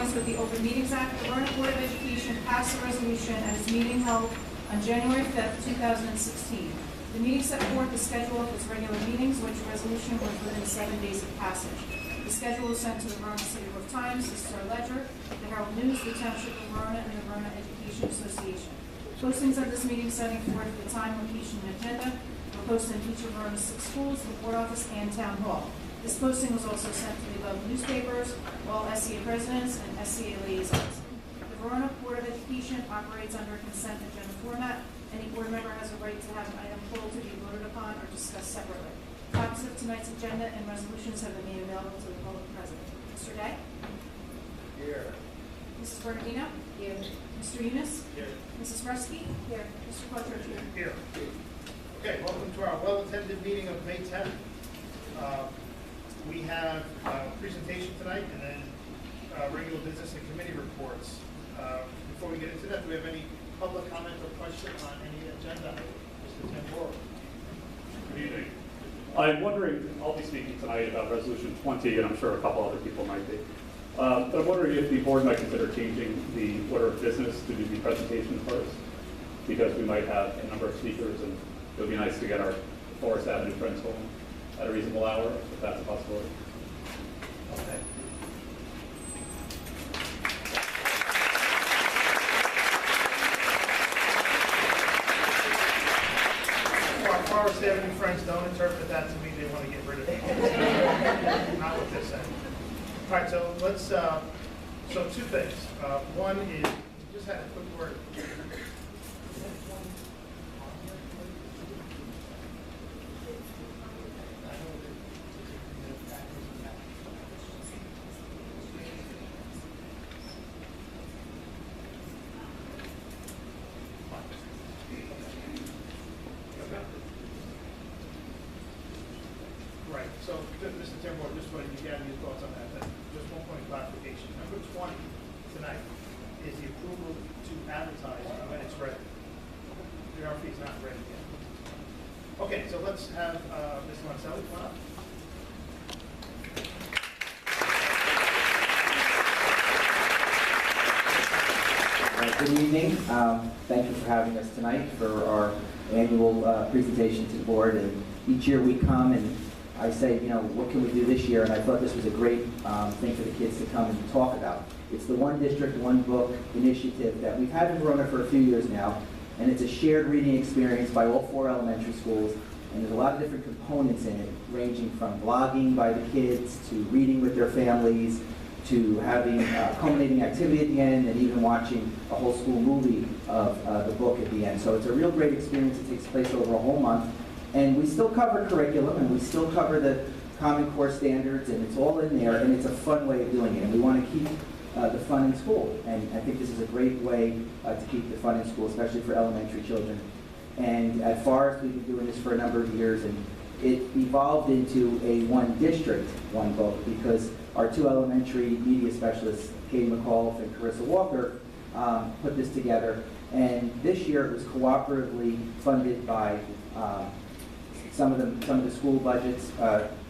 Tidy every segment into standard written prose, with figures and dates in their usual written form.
compliance with the Open Meetings Act, the Verona Board of Education passed a resolution at its meeting held on January 5th, 2016. The meeting set forth the schedule of its regular meetings, which resolution was within 7 days of passage. The schedule was sent to the Verona City World Times, the Star Ledger, the Herald News, the Township of Verona, and the Verona Education Association. Postings of this meeting setting forth the time, location, and agenda were posted in each of Verona's 6 schools, the board office, and town hall. This posting was also sent to the above newspapers, all SCA presidents, and SCA liaisons. The Verona Board of Education operates under consent agenda format. Any board member has a right to have an item pulled to be voted upon or discussed separately. Copies of tonight's agenda and resolutions have been made available to the public present. Mr. Day? Here. Mrs. Bernardino? Here. Mr. Eunice? Here. Mrs. Bresky? Here. Mr. Quattro? Here. Okay, welcome to our well-attended meeting of May 10th. We have a presentation tonight and then regular business and committee reports. Before we get into that, do we have any public comment or question on any agenda? Mr. Tambor. Good evening. I'm wondering, I'll be speaking tonight about Resolution 20, and I'm sure a couple other people might be. But I'm wondering if the board might consider changing the order of business to do the presentation first, because we might have a number of speakers, and it would be nice to get our Forest Avenue friends home at a reasonable hour, if that's a possibility. Okay. Our Forest Avenue friends don't interpret that to mean they want to get rid of it. Not what they're saying. All right, so let's, so 2 things. One is, just had a quick word. Right, so Mr. Timber, just what you gather your thoughts on that. Just 1 point of clarification. Number 20 tonight is the approval to advertise when it's ready. The RFP is not ready yet. Okay, so let's have Mr. Monticelli come up. Good evening. Thank you for having us tonight for our annual presentation to the board. And each year we come and I say, you know, what can we do this year? And I thought this was a great thing for the kids to come and talk about. It's the One District, One Book initiative that we've had in Verona for a few years now. And it's a shared reading experience by all 4 elementary schools. And there's a lot of different components in it, ranging from blogging by the kids to reading with their families to having a culminating activity at the end and even watching a whole school movie of the book at the end. So it's a real great experience. It takes place over a whole month. And we still cover curriculum, and we still cover the Common Core standards, and it's all in there, and it's a fun way of doing it. And we want to keep the fun in school. And I think this is a great way to keep the fun in school, especially for elementary children. And at Forest, we've been doing this for a number of years, and it evolved into a One District, One Book, because our 2 elementary media specialists, Katie McAuliffe and Carissa Walker, put this together. And this year it was cooperatively funded by some of the school budgets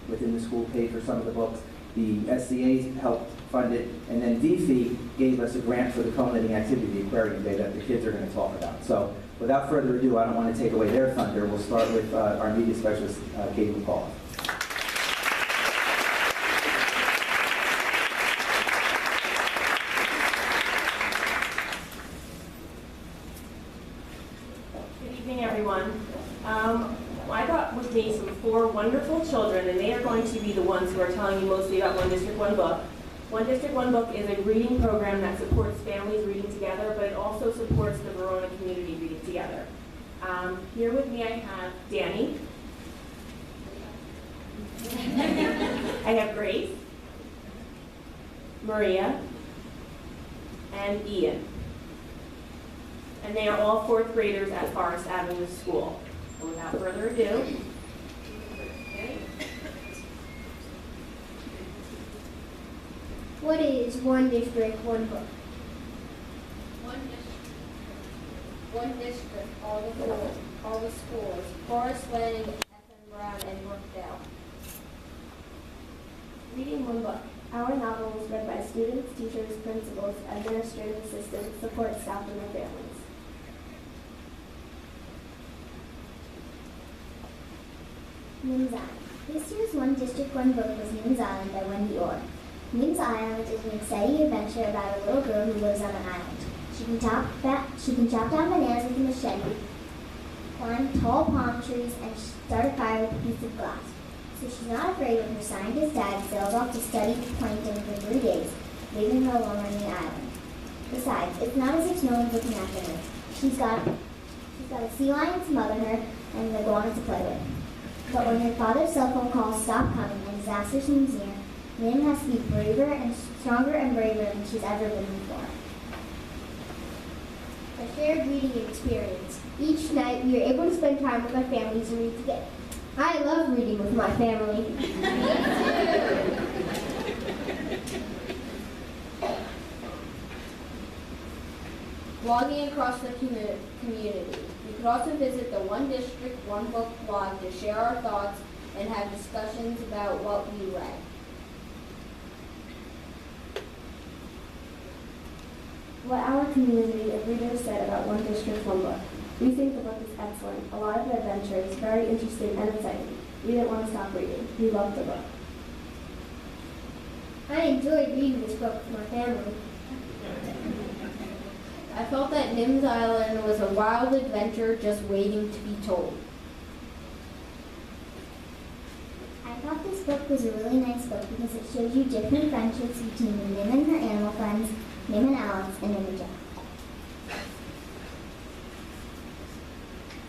within the school paid for some of the books. The SCAs helped fund it, and then DFE gave us a grant for the culminating activity, the aquarium day that the kids are going to talk about. So without further ado, I don't want to take away their thunder. We'll start with our media specialist, Katie McAuliffe. Good evening, everyone. I brought with me some 4 wonderful children, and they are going to be the ones who are telling you mostly about One District, One Book. One District, One Book is a reading program that supports families reading together, but it also supports the Verona community reading together. Here with me I have Danny. I have Grace, Maria, and Ian. And they are all 4th graders at Forest Avenue School. So without further ado, what is One District, One Book? One district, all the schools, Forest Lane, FM Brown, and Brookdale. reading one book. Our novel was read by students, teachers, principals, administrative assistants, support staff, and their families. Nim's Island. This year's One District, One Book was Nim's Island by Wendy Orr. Nim's Island is an exciting adventure about a little girl who lives on an island. She can chop down bananas with a machete, climb tall palm trees, and start a fire with a piece of glass. So she's not afraid when her scientist dad sails off to study plankton for 3 days, leaving her alone on the island. Besides, it's not as if no one's looking after her. She's got a sea lion to mother her and an iguana to play with. But when her father's cell phone calls stop coming and disaster seems near, Nim has to be stronger and braver than she's ever been before. A shared reading experience. Each night we are able to spend time with our families and read together. I love reading with my family. Blogging across the community. You could also visit the One District, One Book blog to share our thoughts and have discussions about what we read. What our community of readers said about One District, One Book. We think the book is excellent, a lot of adventures, very interesting and exciting. We didn't want to stop reading. We loved the book. I enjoyed reading this book with my family. I felt that Nim's Island was a wild adventure just waiting to be told. I thought this book was a really nice book because it shows you different friendships between Nim and her animal friends, Nim and Alex, and Nim and Jack.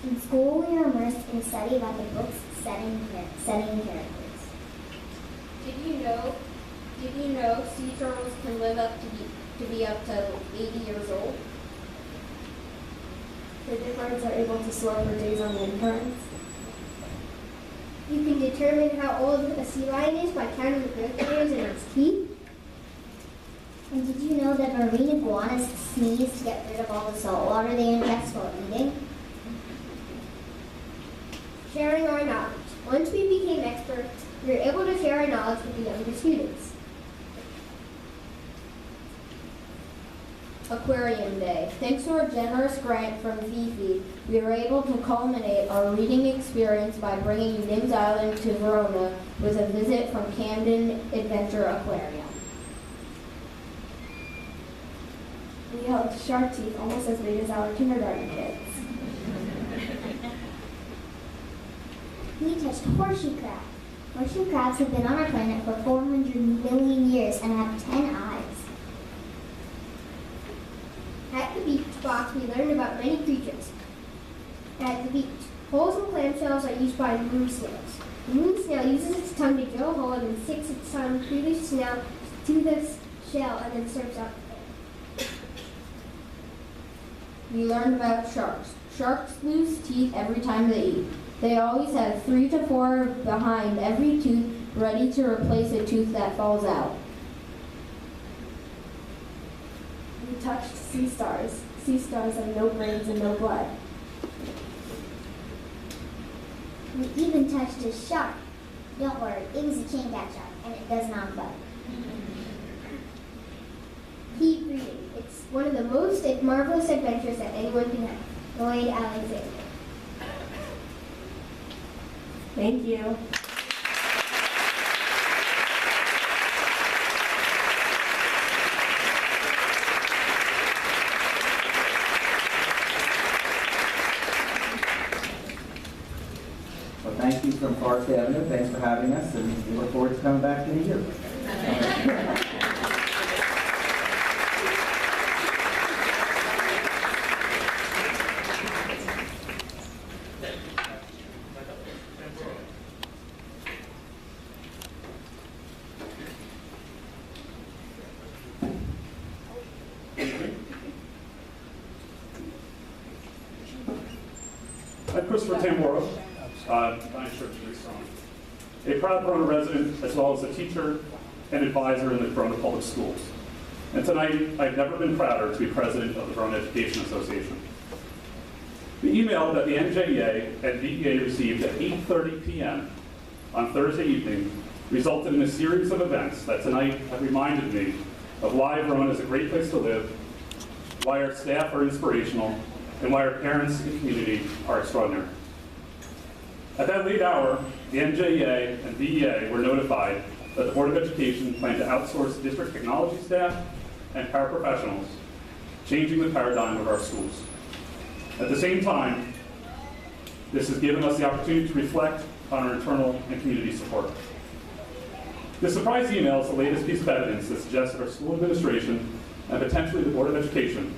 In school, we were immersed in a study about the book's setting and characters. Did you know sea turtles can live up to be up to 80 years old? The birds are able to soar for days on wind currents. You can determine how old a sea lion is by counting the growth hairs in its teeth. And did you know that marine iguanas sneeze to get rid of all the salt water they ingest while eating? Sharing our knowledge. Once we became experts, we were able to share our knowledge with the younger students. Aquarium Day. Thanks to a generous grant from Fifi, we were able to culminate our reading experience by bringing Nim's Island to Verona with a visit from Camden Adventure Aquarium. We held shark teeth almost as big as our kindergarten kids. We touched horseshoe crabs. Horseshoe crabs have been on our planet for 400 million years and have 10 eyes. At the beach box, we learned about many creatures. At the beach, holes and clamshells are used by moon snails. The moon snail uses its tongue to drill a hole and then sticks its tongue through the snout to the shell and then serves up. We learned about sharks. Sharks lose teeth every time they eat. They always have 3 to 4 behind every tooth, ready to replace a tooth that falls out. We touched sea stars. Sea stars have no brains and no blood. We even touched a shark. Don't worry, it was a chain-back shark, and it does not bite. Keep reading. It's one of the most marvelous adventures that anyone can have. Lloyd Alexander. Thank you. Well, thank you from Forest Avenue. Thanks for having us, and we look forward to coming back in a year. I'm Christopher Tamboro. I'm sure it's pretty strong. A proud Verona resident, as well as a teacher and advisor in the Verona Public Schools. And tonight, I've never been prouder to be president of the Verona Education Association. The email that the NJEA and VEA received at 8:30 p.m. on Thursday evening resulted in a series of events that tonight have reminded me of why Verona is a great place to live, why our staff are inspirational, and why our parents and community are extraordinary. At that late hour, the NJEA and VEA were notified that the Board of Education planned to outsource district technology staff and paraprofessionals, changing the paradigm of our schools. At the same time, this has given us the opportunity to reflect on our internal and community support. This surprise email is the latest piece of evidence that suggests that our school administration and potentially the Board of Education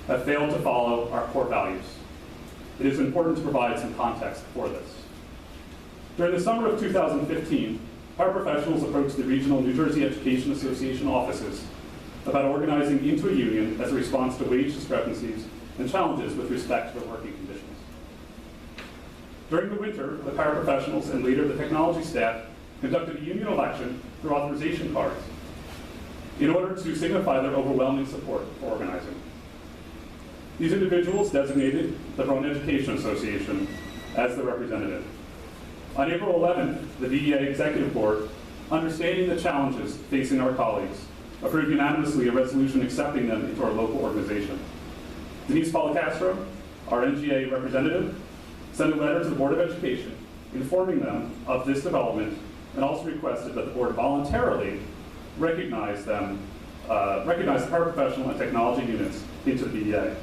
have failed to follow our core values. It is important to provide some context for this. During the summer of 2015, paraprofessionals approached the regional New Jersey Education Association offices about organizing into a union as a response to wage discrepancies and challenges with respect to their working conditions. During the winter, the paraprofessionals and later the technology staff conducted a union election through authorization cards in order to signify their overwhelming support for organizing. These individuals designated the Verona Education Association as the representative. On April 11th, the VEA Executive Board, understanding the challenges facing our colleagues, approved unanimously a resolution accepting them into our local organization. Denise Policastro, our NGA representative, sent a letter to the Board of Education informing them of this development and also requested that the board voluntarily recognize the paraprofessional and technology units into the VEA.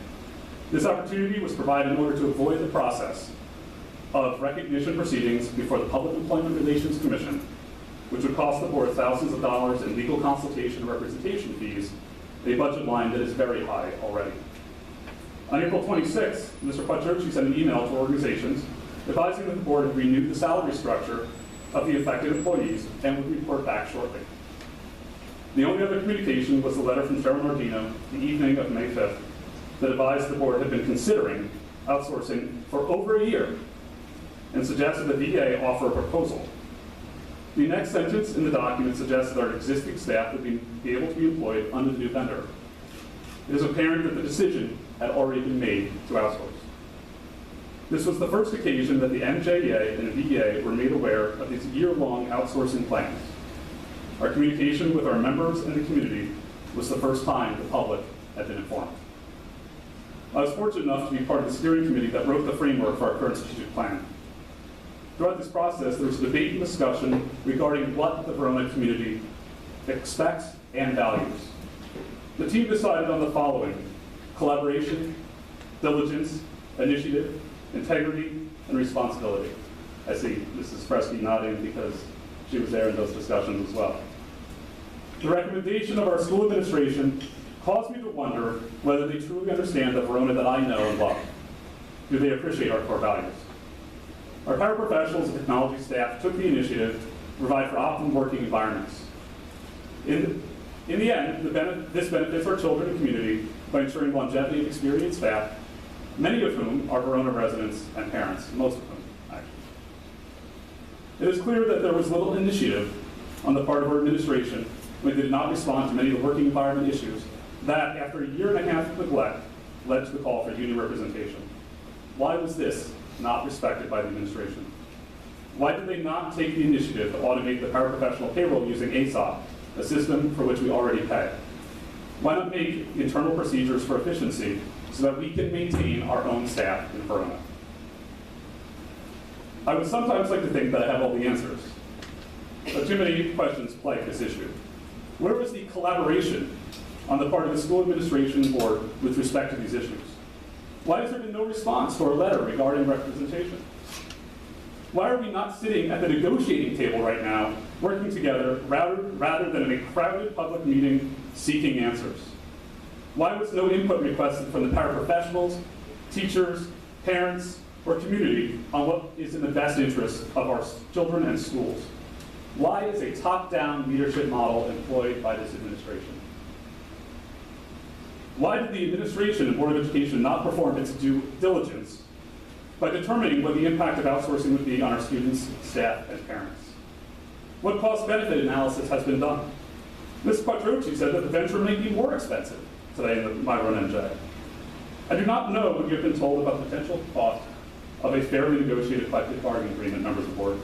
This opportunity was provided in order to avoid the process of recognition proceedings before the Public Employment Relations Commission, which would cost the board thousands of dollars in legal consultation and representation fees, a budget line that is very high already. On April 26th, Mr. Quattrochi sent an email to organizations advising that the board had renewed the salary structure of the affected employees and would report back shortly. The only other communication was the letter from Cheryl Nardino the evening of May 5th that advised the board had been considering outsourcing for over a year and suggested the VA offer a proposal. The next sentence in the document suggests that our existing staff would be able to be employed under the new vendor. It is apparent that the decision had already been made to outsource. This was the first occasion that the NJEA and the VEA were made aware of these year-long outsourcing plans. Our communication with our members and the community was the first time the public had been informed. I was fortunate enough to be part of the steering committee that wrote the framework for our current strategic plan. Throughout this process, there was debate and discussion regarding what the Verona community expects and values. The team decided on the following: collaboration, diligence, initiative, integrity, and responsibility. I see Mrs. Fresky nodding because she was there in those discussions as well. The recommendation of our school administration caused me to wonder whether they truly understand the Verona that I know and love. Do they appreciate our core values? Our paraprofessionals and technology staff took the initiative to provide for optimal working environments. In the end, this benefits our children and community by ensuring longevity of experienced staff, many of whom are Verona residents and parents, most of them, actually. It is clear that there was little initiative on the part of our administration when they did not respond to many of the working environment issues that, after a year and a half of neglect, led to the call for union representation. Why was this not respected by the administration? Why did they not take the initiative to automate the paraprofessional payroll using ASOP, a system for which we already pay? Why not make internal procedures for efficiency so that we can maintain our own staff in Verona? I would sometimes like to think that I have all the answers, but too many questions plague this issue. Where was the collaboration on the part of the school administration board with respect to these issues? Why has there been no response to our letter regarding representation? Why are we not sitting at the negotiating table right now, working together rather than in a crowded public meeting seeking answers? Why was no input requested from the paraprofessionals, teachers, parents, or community on what is in the best interest of our children and schools? Why is a top-down leadership model employed by this administration? Why did the administration and Board of Education not perform its due diligence by determining what the impact of outsourcing would be on our students, staff, and parents? What cost-benefit analysis has been done? Ms. Quattrochi said that the venture may be more expensive today in my Verona NJ. I do not know what you've been told about the potential cost of a fairly negotiated collective bargaining agreement, members of the board.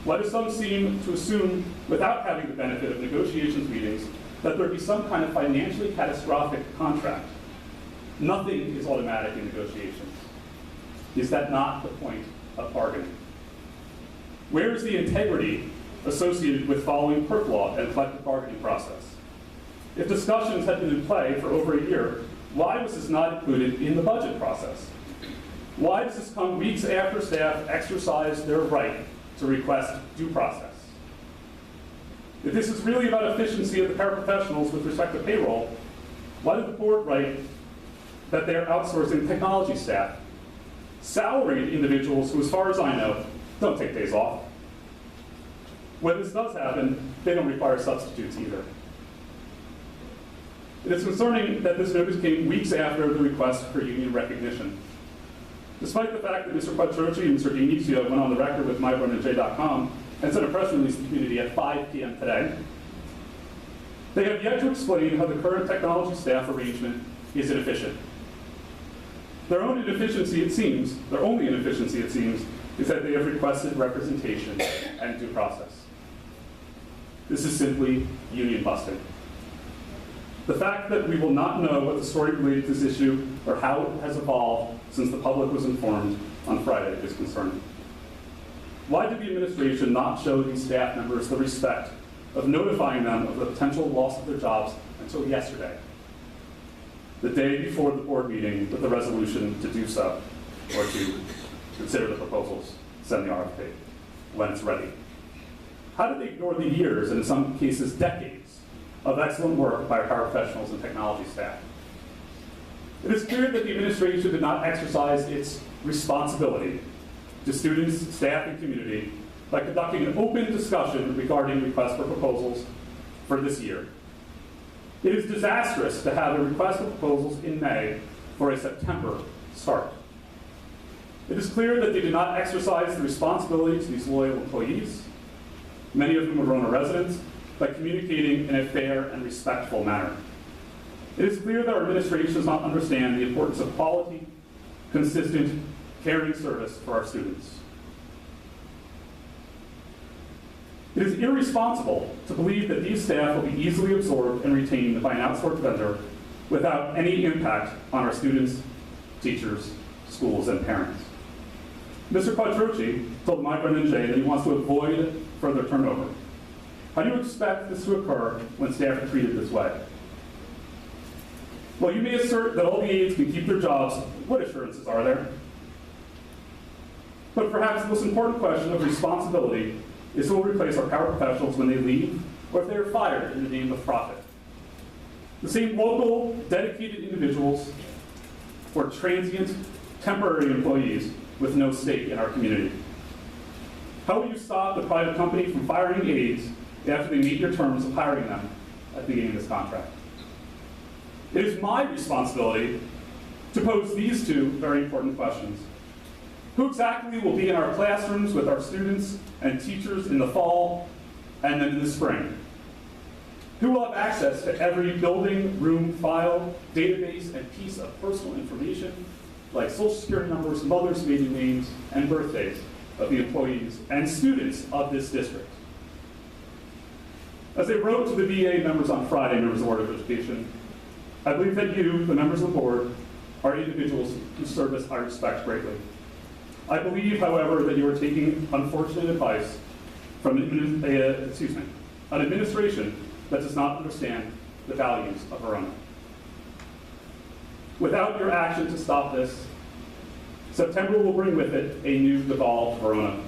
Why do some seem to assume, without having the benefit of negotiations meetings, that there would be some kind of financially catastrophic contract? Nothing is automatic in negotiations. Is that not the point of bargaining? Where is the integrity associated with following PERC law and collective bargaining process? If discussions had been in play for over a year, why was this not included in the budget process? Why does this come weeks after staff exercise their right to request due process? If this is really about efficiency of the paraprofessionals with respect to payroll, why did the board write that they're outsourcing technology staff, salaried individuals who, as far as I know, don't take days off? When this does happen, they don't require substitutes either. It is concerning that this notice came weeks after the request for union recognition. Despite the fact that Mr. Quattrochi and Mr. Dionizio went on the record with mybrunandj.com and sent a press release to the community at 5 p.m. today, they have yet to explain how the current technology staff arrangement is inefficient. Their only inefficiency, it seems, is that they have requested representation and due process. This is simply union busting. The fact that we will not know what the story related to this issue or how it has evolved since the public was informed on Friday is concerning. Why did the administration not show these staff members the respect of notifying them of the potential loss of their jobs until yesterday, the day before the board meeting with the resolution to do so, or to consider the proposals, send the RFP when it's ready? How did they ignore the years, and in some cases decades, of excellent work by our paraprofessionals and technology staff? It is clear that the administration did not exercise its responsibility to students, staff, and community by conducting an open discussion regarding requests for proposals for this year. It is disastrous to have a request for proposals in May for a September start. It is clear that they did not exercise the responsibility to these loyal employees, many of whom are Verona residents, by communicating in a fair and respectful manner. It is clear that our administration does not understand the importance of quality, consistent, caring service for our students. It is irresponsible to believe that these staff will be easily absorbed and retained by an outsourced vendor without any impact on our students, teachers, schools, and parents. Mr. Quattrochi told my friend Jay that he wants to avoid further turnover. How do you expect this to occur when staff are treated this way? Well, you may assert that all the aides can keep their jobs. What assurances are there? But perhaps the most important question of responsibility is who will replace our paraprofessionals when they leave, or if they are fired in the name of profit. The same local, dedicated individuals or transient, temporary employees with no stake in our community. How will you stop the private company from firing aides after they meet your terms of hiring them at the beginning of this contract? It is my responsibility to pose these two very important questions. Who exactly will be in our classrooms with our students and teachers in the fall and then in the spring? Who will have access to every building, room, file, database, and piece of personal information, like social security numbers, mothers' maiden names, and birthdays of the employees and students of this district? As I wrote to the VA members on Friday, members of the Board of Education, I believe that you, the members of the board, are individuals whose service I respect greatly. I believe, however, that you are taking unfortunate advice from an administration that does not understand the values of Verona. Without your action to stop this, September will bring with it a new devolved Verona.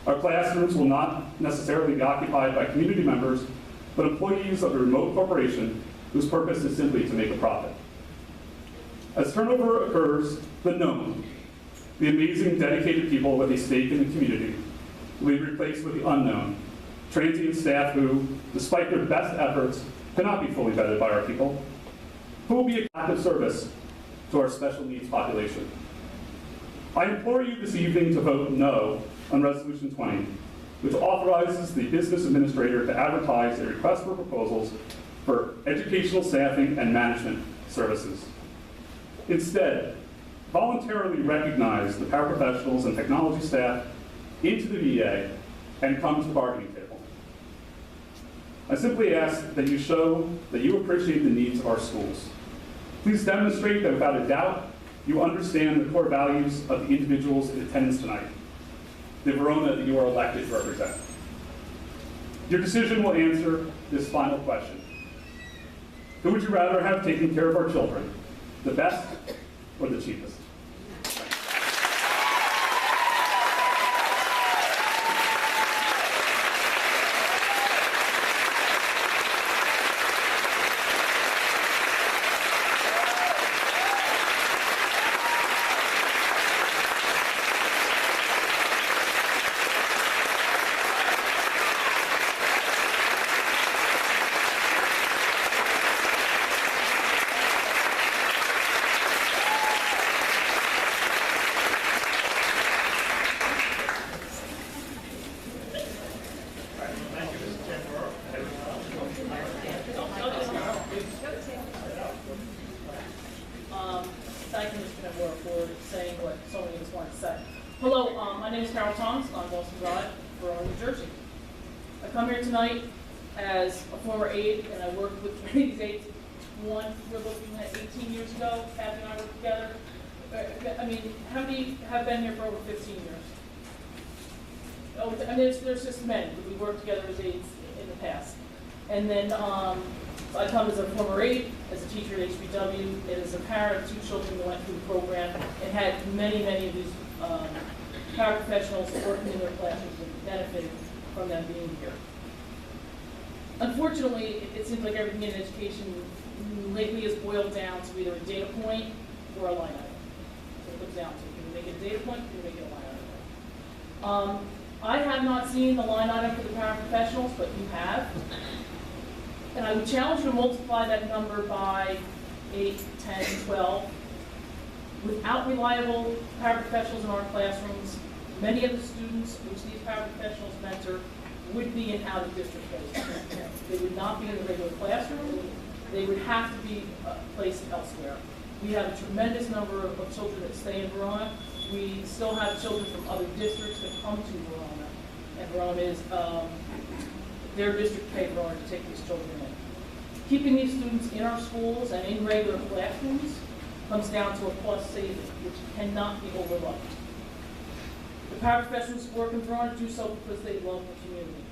Our classrooms will not necessarily be occupied by community members, but employees of a remote corporation whose purpose is simply to make a profit. As turnover occurs, the known, the amazing, dedicated people with a stake in the community, will be replaced with the unknown, transient staff who, despite their best efforts, cannot be fully vetted by our people, who will be a active service to our special needs population. I implore you this evening to vote no on Resolution 20, which authorizes the business administrator to advertise a request for proposals for educational staffing and management services. Instead, voluntarily recognize the paraprofessionals and technology staff into the VA and come to the bargaining table. I simply ask that you show that you appreciate the needs of our schools. Please demonstrate that without a doubt, you understand the core values of the individuals in attendance tonight, the Verona that you are elected to represent. Your decision will answer this final question. Who would you rather have taking care of our children, the best or the cheapest? Thank you, Mr. Pember, for saying what so many of us wanted to say. Hello, my name is Carol Thomas, I'm Boston Drive, Verona, New Jersey. I come here tonight as a former aide, and I worked with these aides. One, we're looking at 18 years ago, Kathy and I worked together. I mean, how many have been here for over 15 years? Oh, I mean, there's just many. We worked together as aides in the past. And then I come as a former aide, as a teacher at HBW, and as a parent of 2 children who went through the program and had many of these paraprofessionals working in their classrooms and benefiting from them being here. Unfortunately, it seems like everything in education lately has boiled down to either a data point or a line item. So it comes down to, can you make it a data point, can you make it a line item? I have not seen the line item for the paraprofessionals, but you have. And I would challenge you to multiply that number by 8, 10, 12. Without reliable paraprofessionals in our classrooms, many of the students which these paraprofessionals mentor would be in out-of-district placement. They would not be in the regular classroom. They would have to be placed elsewhere. We have a tremendous number of children that stay in Verona. We still have children from other districts that come to Verona. And Verona is, their district paid Verona to take these children in. Keeping these students in our schools and in regular classrooms comes down to a cost saving, which cannot be overlooked. The paraprofessionals who work in Verona do so because they love the community.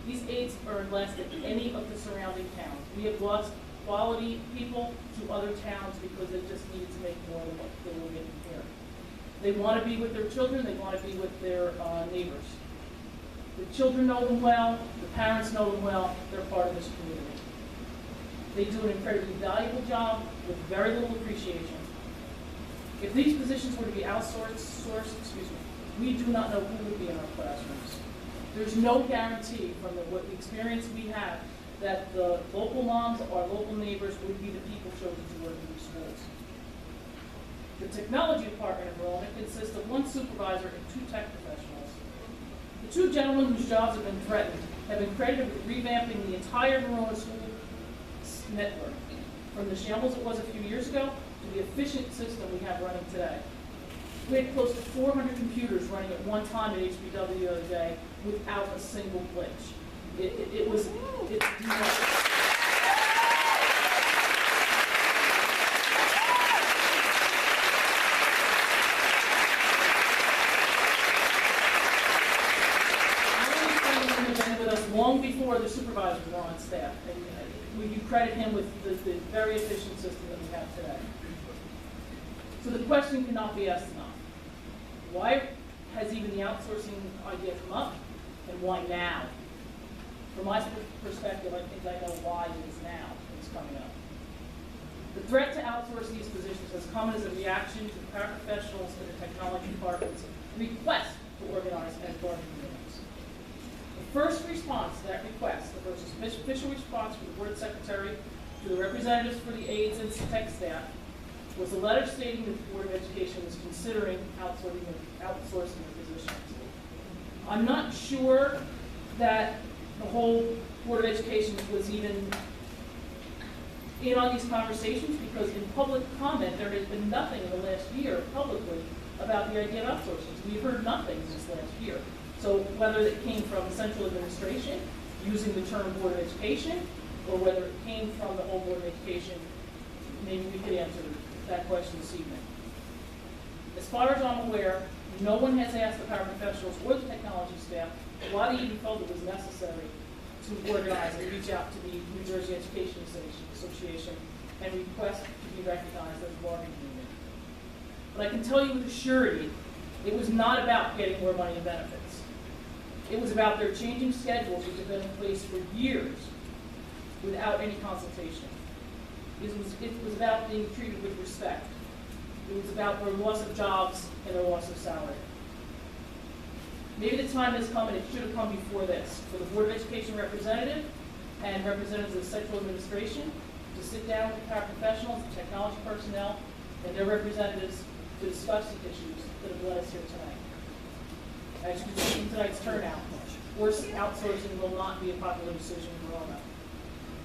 These aides earn less than any of the surrounding towns. We have lost quality people to other towns because they just needed to make more than what they were getting here. They want to be with their children, they want to be with their neighbors. The children know them well, the parents know them well, they're part of this community. They do an incredibly valuable job with very little appreciation. If these positions were to be outsourced, we do not know who would be in our classrooms. There's no guarantee from what the experience we have that the local moms or local neighbors would be the people chosen to work in these schools. The technology department in Verona consists of 1 supervisor and 2 tech professionals. The 2 gentlemen whose jobs have been threatened have been credited with revamping the entire Verona school network, from the shambles it was a few years ago to the efficient system we have running today. We had close to 400 computers running at one time at HBW the other day without a single glitch. It's long before the supervisors were on staff, and we credit him with the very efficient system that we have today. So the question cannot be asked enough. Why has even the outsourcing idea come up, and why now? From my perspective, I think I know why it is now it's coming up. The threat to outsource these positions has come as a reaction to paraprofessionals in the technology department's request to organize as bargaining units. The first response to that request, the first official response from the board secretary to the representatives for the aides and tech staff, was a letter stating that the Board of Education was considering outsourcing the positions. I'm not sure that the whole Board of Education was even in on these conversations, because in public comment there has been nothing in the last year publicly about the idea of outsourcing. We've heard nothing this last year. So whether it came from central administration, using the term Board of Education, or whether it came from the whole Board of Education, maybe we could answer that question this evening. As far as I'm aware, no one has asked the paraprofessionals or the technology staff why they even felt it was necessary to organize and reach out to the New Jersey Education Association and request to be recognized as a bargaining unit. But I can tell you with surety, it was not about getting more money in benefits. It was about their changing schedules, which have been in place for years without any consultation. It was about being treated with respect. It was about their loss of jobs and their loss of salary. Maybe the time has come, and it should have come before this, for the Board of Education representative and representatives of central administration to sit down with the paraprofessionals, the technology personnel, and their representatives to discuss the issues that have led us here tonight. As you can see in tonight's turnout, forced outsourcing will not be a popular decision in Verona.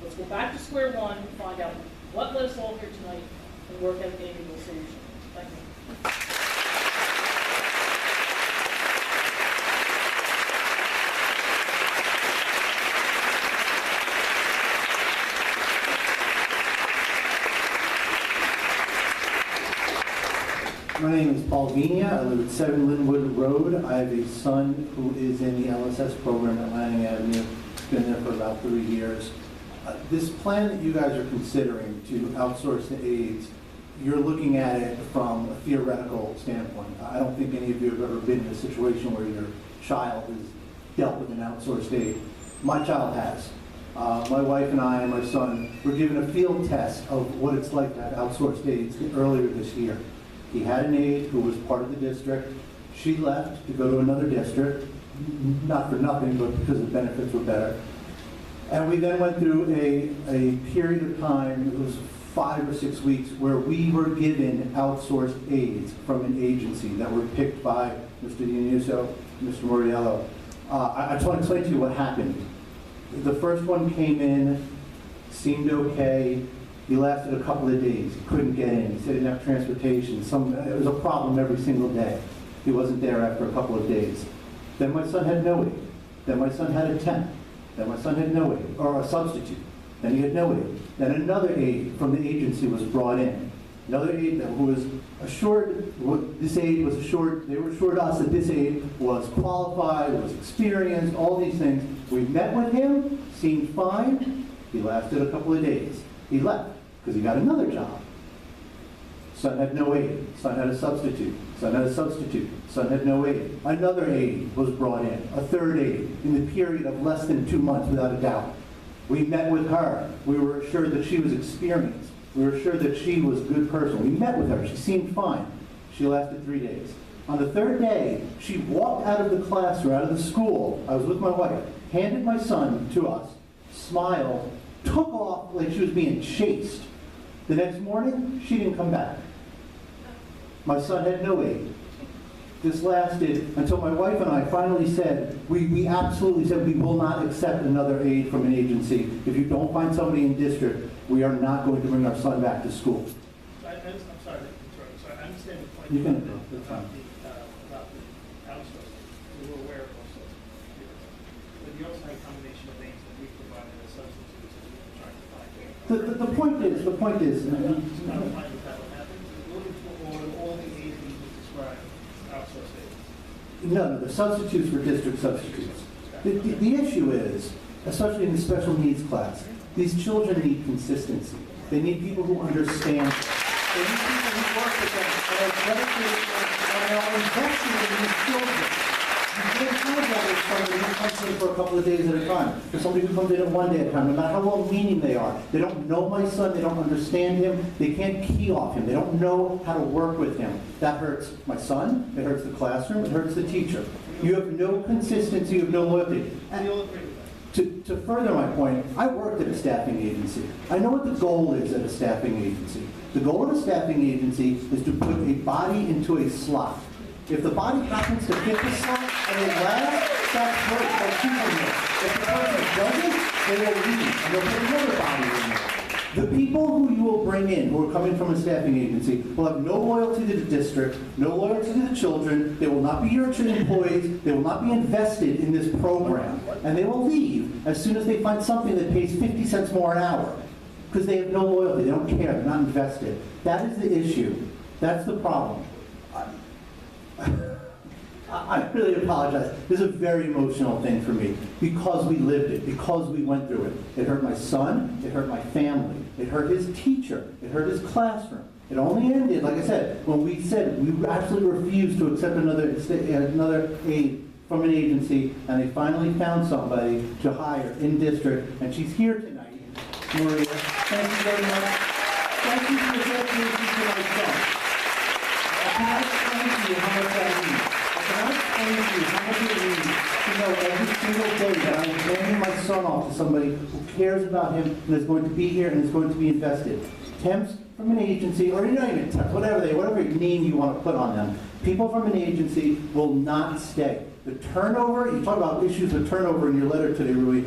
Let's go back to square one and find out what led us all here tonight and work at an amiable solution. Thank you. My name is Paul Vigna. I live at 7 Linwood Road. I have a son who is in the LSS program at Lanning Avenue. Been there for about 3 years. This plan that you guys are considering to outsource the aides, you're looking at it from a theoretical standpoint. I don't think any of you have ever been in a situation where your child has dealt with an outsourced aide. My child has. My wife and I and my son were given a field test of what it's like to have outsourced aides earlier this year. He had an aide who was part of the district. She left to go to another district, not for nothing, but because the benefits were better. And we then went through a period of time, it was 5 or 6 weeks, where we were given outsourced aides from an agency that were picked by Mr. Dianuso, Mr. Moriello. I just want to explain to you what happened. The first one came in, seemed okay. He lasted a couple of days. He couldn't get in. He said he didn't have transportation. It was a problem every single day. He wasn't there after a couple of days. Then my son had no aide. Then my son had a temp. Then my son had no aide, or a substitute. Then he had no aide. Then another aide from the agency was brought in. Another aide who was assured, this aide was assured, they were assured us that this aide was qualified, was experienced, all these things. We met with him, seemed fine. He lasted a couple of days. He left because he got another job. Son had no aide. Son had a substitute. Son had a substitute. Son had no aide. Another aide was brought in, a third aide, in the period of less than 2 months, without a doubt. We met with her. We were assured that she was experienced. We were assured that she was a good person. We met with her. She seemed fine. She lasted 3 days. On the third day, she walked out of the classroom, out of the school. I was with my wife, handed my son to us, smiled, took off like she was being chased. The next morning, she didn't come back. My son had no aide. This lasted until my wife and I finally said, we absolutely said we will not accept another aide from an agency. If you don't find somebody in district, we are not going to bring our son back to school. I'm sorry to interrupt. So I understand the point You can- about that's fine. about the outsourcing. We were aware of those things. But you also had a combination of things that we provided as substitutes as we were trying to find. The point is, Not fine with that what happened. We're looking for all the aides that you described, outsourced aides. no, the substitutes were district substitutes. The issue is, especially in the special needs class, these children need consistency. They need people who understand. They need people who work with them and are dedicated and are invested in these children. You can't have that with somebody who comes in for a couple of days at a time, or somebody who comes in at 1 day at a time, no matter how well-meaning they are. They don't know my son, they don't understand him, they can't key off him, they don't know how to work with him. That hurts my son, it hurts the classroom, it hurts the teacher. You have no consistency, you have no loyalty. And you'll agree with that. To further my point, I worked at a staffing agency. I know what the goal is at a staffing agency. The goal of a staffing agency is to put a body into a slot. If the body happens to fit the slot and it lasts, that's great. That's people know. If the person doesn't, they will leave and they'll put another body in there. The people who you will bring in, who are coming from a staffing agency, will have no loyalty to the district, no loyalty to the children, they will not be your employees, they will not be invested in this program, and they will leave as soon as they find something that pays 50 cents more an hour, because they have no loyalty, they don't care, they're not invested. That is the issue. That's the problem. I really apologize. This is a very emotional thing for me because we lived it, because we went through it. It hurt my son, it hurt my family, it hurt his teacher, it hurt his classroom. It only ended, like I said, when we said we absolutely refused to accept another aid from an agency, and they finally found somebody to hire in district, and she's here tonight. Maria, thank you very much. Thank you for the dedication to my son. I cannot explain to you how much that means. I cannot explain to you how much it means to know every single day that I am handing my son off to somebody who cares about him and is going to be here and is going to be invested. Temps from an agency, or not even temps, whatever name you want to put on them, people from an agency will not stay. The turnover, you talk about issues of turnover in your letter today, Rui.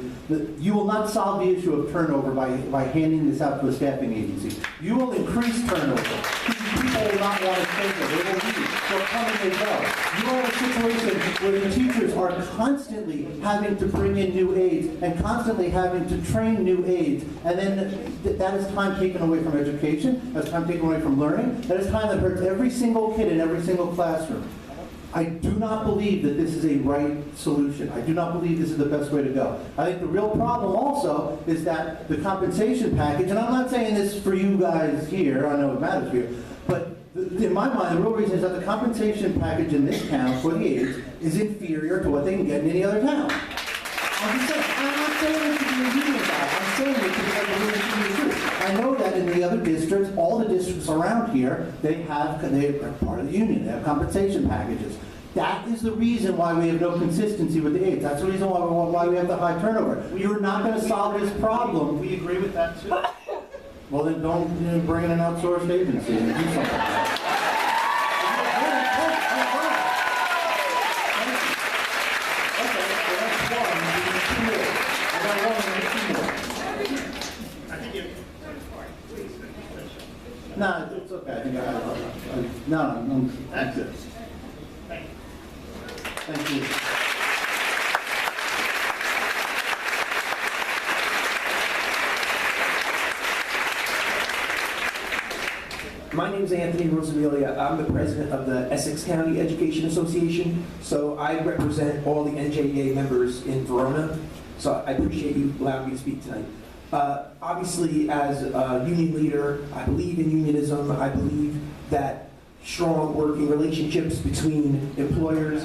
You will not solve the issue of turnover by handing this out to a staffing agency. You will increase turnover. People will not want to stay there. They will leave. They'll come and they go. You have a situation where the teachers are constantly having to bring in new aides and constantly having to train new aides. And then that is time taken away from education. That's time taken away from learning. That is time that hurts every single kid in every single classroom. I do not believe that this is a right solution. I do not believe this is the best way to go. I think the real problem also is that the compensation package, and I'm not saying this for you guys here, I know it matters here, but in my mind, the real reason is that the compensation package in this town for the aides is inferior to what they can get in any other town. I'm just saying, I'm not saying it to be a union guy. I'm saying it because I believe it to be true. I know that in the other districts, all the districts around here, they are part of the union. They have compensation packages. That is the reason why we have no consistency with the aides. That's the reason why we have the high turnover. You're not going to solve this problem. We agree with that too. Well, then don't bring in an outsourced agency and do something like that. No, it's okay. I think no. That's it. Thank you. My name is Anthony Rosamilia. I'm the president of the Essex County Education Association. So I represent all the NJEA members in Verona. So I appreciate you allowing me to speak tonight. Obviously, as a union leader, I believe in unionism. I believe that strong working relationships between employers,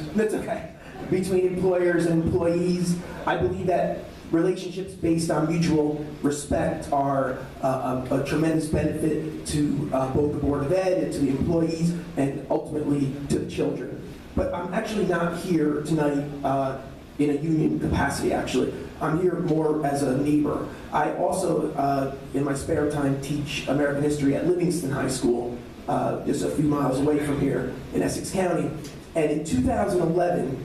between employers and employees. I believe that relationships based on mutual respect are a tremendous benefit to both the Board of Ed and to the employees and ultimately to the children. But I'm actually not here tonight in a union capacity, actually. I'm here more as a neighbor. I also, in my spare time, teach American history at Livingston High School, just a few miles away from here in Essex County. And in 2011,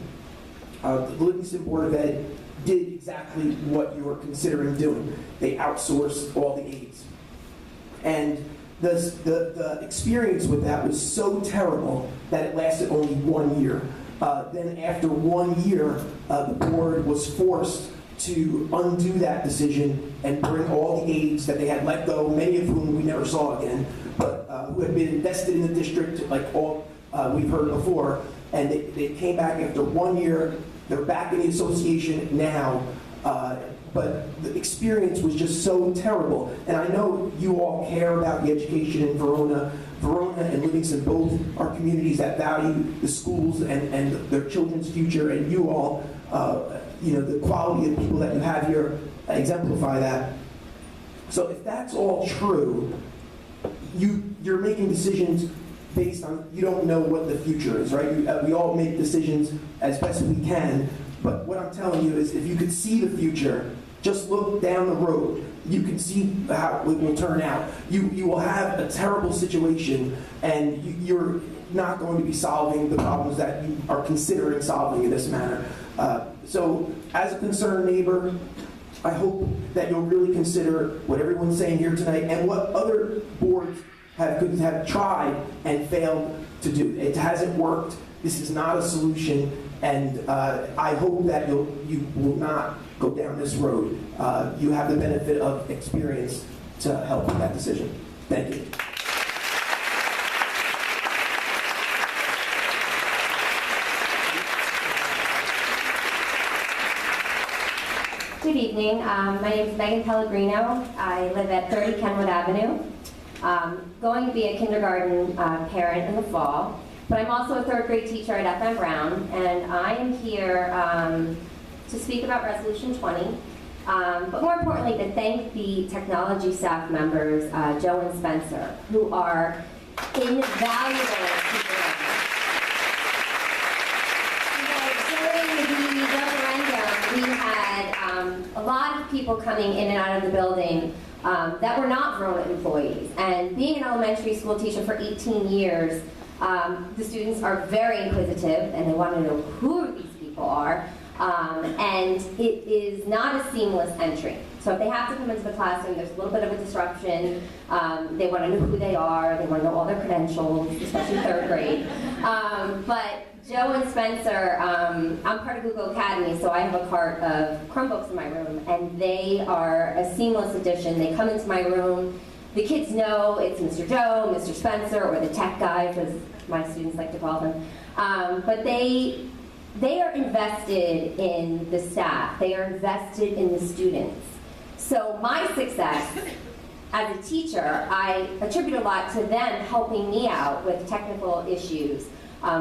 the Livingston Board of Ed did exactly what you were considering doing. They outsourced all the aides. And the experience with that was so terrible that it lasted only 1 year. Then after 1 year, the board was forced to undo that decision and bring all the aides that they had let go, many of whom we never saw again, but who had been invested in the district, like all we've heard before, and they came back after 1 year. They're back in the association now, but the experience was just so terrible. And I know you all care about the education in Verona. Verona and Livingston both are communities that value the schools and their children's future, and you all, the quality of people that you have here exemplify that. So if that's all true, you're making decisions based on, you don't know what the future is, right? We all make decisions as best we can, but what I'm telling you is if you could see the future, just look down the road, you can see how it will turn out. You will have a terrible situation, and you're not going to be solving the problems that you are considering solving in this manner. So as a concerned neighbor, I hope that you'll really consider what everyone's saying here tonight and what other boards have tried and failed to do. It hasn't worked. This is not a solution, and I hope that you will not go down this road. You have the benefit of experience to help with that decision. Thank you. Good evening. My name is Megan Pellegrino. I live at 30 Kenwood Avenue. Going to be a kindergarten parent in the fall, but I'm also a third grade teacher at FM Brown, and I am here to speak about Resolution 20, but more importantly to thank the technology staff members, Joe and Spencer, who are invaluable people. During the referendum, we had a lot of people coming in and out of the building that were not Verona employees. And being an elementary school teacher for 18 years, the students are very inquisitive and they want to know who these people are. And it is not a seamless entry. So if they have to come into the classroom, there's a little bit of a disruption. They want to know who they are. They want to know all their credentials, especially third grade. But Joe and Spencer, I'm part of Google Academy, so I have a cart of Chromebooks in my room, and they are a seamless addition. They come into my room. The kids know it's Mr. Joe, Mr. Spencer, or the tech guy, as my students like to call them. But they are invested in the staff. They are invested in the students. So my success as a teacher, I attribute a lot to them helping me out with technical issues.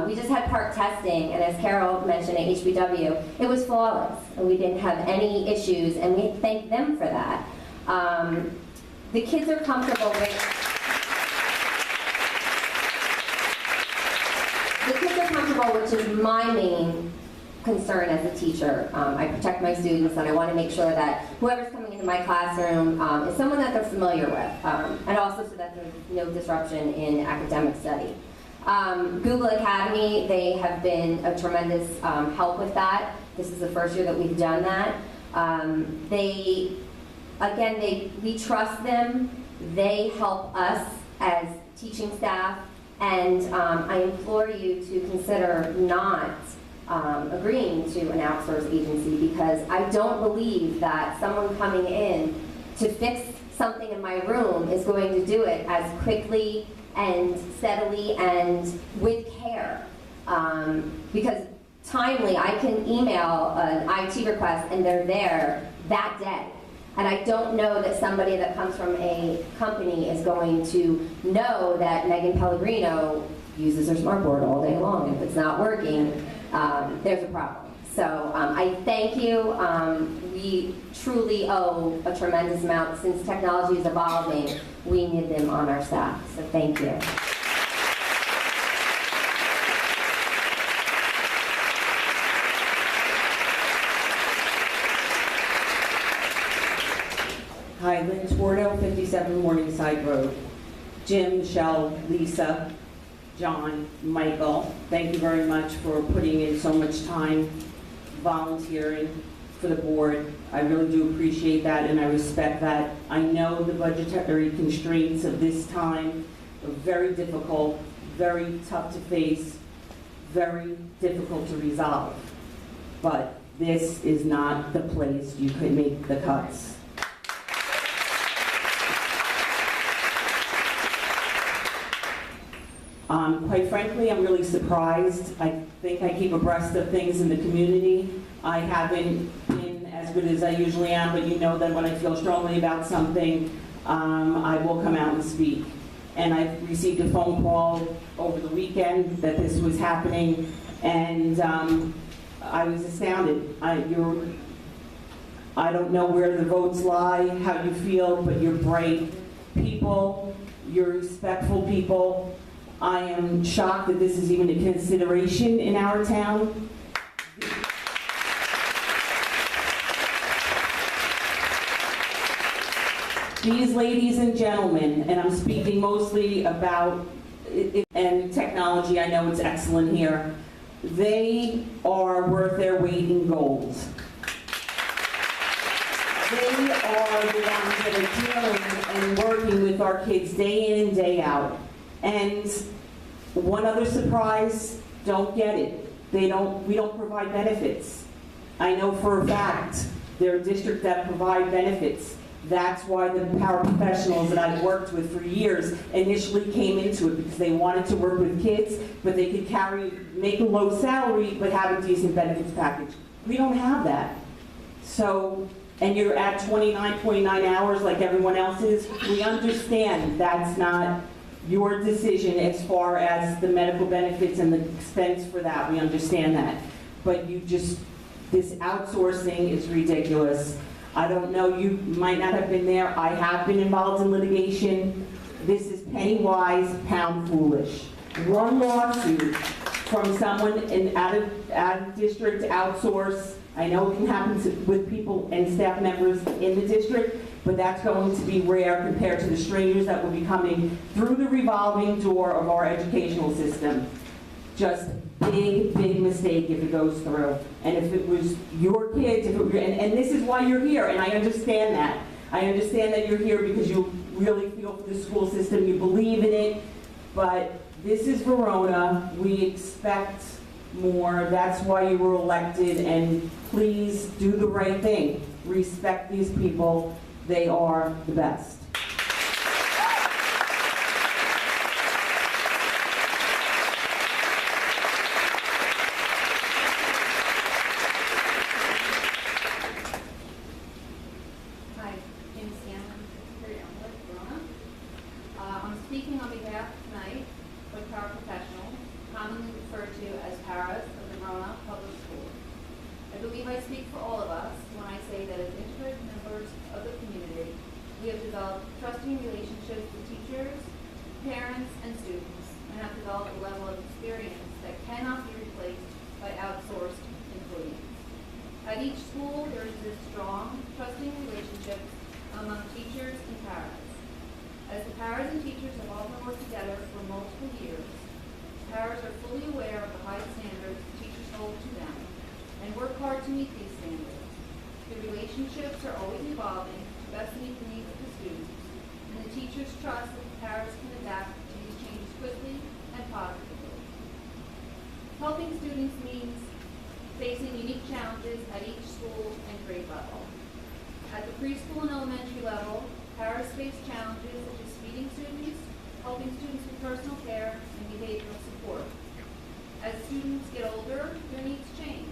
We just had park testing, and as Carol mentioned at HBW, it was flawless, and we didn't have any issues, and we thank them for that. The kids are comfortable with... The kids are comfortable, which is my main concern as a teacher. I protect my students, and I want to make sure that whoever's coming into my classroom is someone that they're familiar with, and also so that there's no disruption in academic study. Google Academy, they have been a tremendous help with that. This is the first year that we've done that. We trust them. They help us as teaching staff, and I implore you to consider not agreeing to an outsourced agency, because I don't believe that someone coming in to fix something in my room is going to do it as quickly and steadily and with care. Because timely, I can email an IT request and they're there that day. And I don't know that somebody that comes from a company is going to know that Megan Pellegrino uses her smartboard all day long. If it's not working, there's a problem. So I thank you. We truly owe a tremendous amount. Since technology is evolving, we need them on our staff. So thank you. Hi, Lynn Swardo, 57 Morningside Road. Jim, Michelle, Lisa, John, Michael, thank you very much for putting in so much time volunteering for the board. I really do appreciate that, and I respect that. I know the budgetary constraints of this time are very difficult, very tough to face, very difficult to resolve. But this is not the place you could make the cuts. Quite frankly, I'm really surprised. I think I keep abreast of things in the community. I haven't been as good as I usually am, but you know that when I feel strongly about something, I will come out and speak. And I received a phone call over the weekend that this was happening, and I was astounded. I don't know where the votes lie, how you feel, but you're bright people, you're respectful people. I am shocked that this is even a consideration in our town. These ladies and gentlemen, and I'm speaking mostly about and technology, I know it's excellent here, they are worth their weight in gold. They are the ones that are dealing and working with our kids day in and day out. And one other surprise, don't get it. We don't provide benefits. I know for a fact they're a district that provide benefits. That's why the paraprofessionals that I've worked with for years initially came into it, because they wanted to work with kids, but they could make a low salary, but have a decent benefits package. We don't have that. So, and you're at 29.9 hours like everyone else is. We understand that's not your decision as far as the medical benefits and the expense for that. We understand that. But this outsourcing is ridiculous. I don't know, you might not have been there. I have been involved in litigation. This is penny wise, pound foolish. One lawsuit from someone out of district to outsource. I know it can happen with people and staff members in the district, but that's going to be rare compared to the strangers that will be coming through the revolving door of our educational system. Just big mistake if it goes through. And if it was your kids, and this is why you're here, and I understand that. I understand that you're here because you really feel for the school system, you believe in it, but this is Verona. We expect more. That's why you were elected, and please do the right thing. Respect these people. They are the best. I'm speaking on behalf tonight of paraprofessionals, commonly referred to as paras of the Verona Public Schools. I believe I speak for all of us when I say that as integrated members of the community, we have developed trusting relationships with teachers, parents, and students, and have developed a level of experience that cannot be replaced by outsourced employees. At each school, there exists strong, trusting relationships among teachers and paras. As the paras and teachers have often worked together for multiple years, paras are fully aware of the high standards teachers hold to them and work hard to meet these standards. The relationships are always evolving to best meet the needs of the students, and the teachers trust that the paras can adapt to these changes quickly and positively. Helping students means facing unique challenges at each school and grade level. At the preschool and elementary level, paras face challenges such as feeding students, helping students with personal care, and behavioral support. As students get older, their needs change.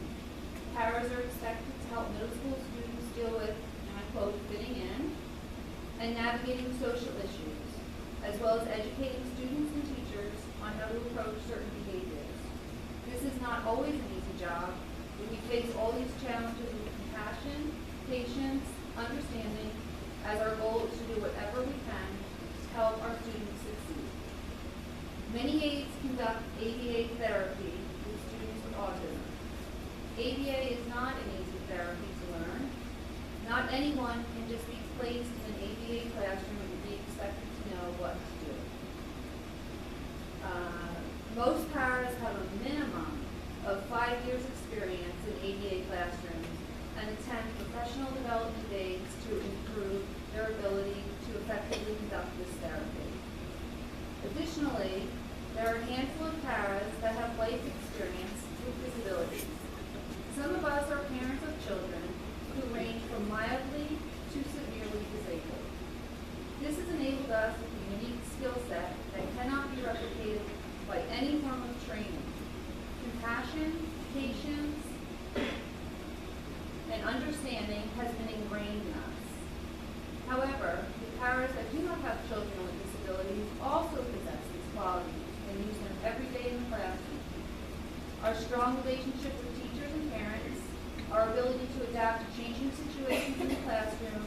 Paras are expected to help middle school students deal with, and I quote, fitting in, and navigating social issues, as well as educating students and teachers on how to approach certain behaviors. This is not always an easy job, but we face all these challenges with compassion, patience, understanding, as our goal is to do whatever we can to help our students succeed. Many aides conduct ABA therapy with students with autism. ABA is not an easy therapy to learn. Not anyone can just be placed in an ABA classroom and be expected to know what to do. Most paras have a minimum of 5 years experience in ABA classrooms and attend professional development days to improve their ability to effectively conduct this therapy. Additionally, there are a handful of paras that have life experience with disabilities. Some of us are parents of children who range from mildly to severely disabled. This has enabled us with a unique skill set that cannot be replicated by any form of training. Compassion, patience, and understanding has been ingrained in us. However, the paras that do not have children with disabilities also possess these qualities and use them every day in the classroom. Our strong relationship with teachers and parents, our ability to adapt to changing situations in the classroom,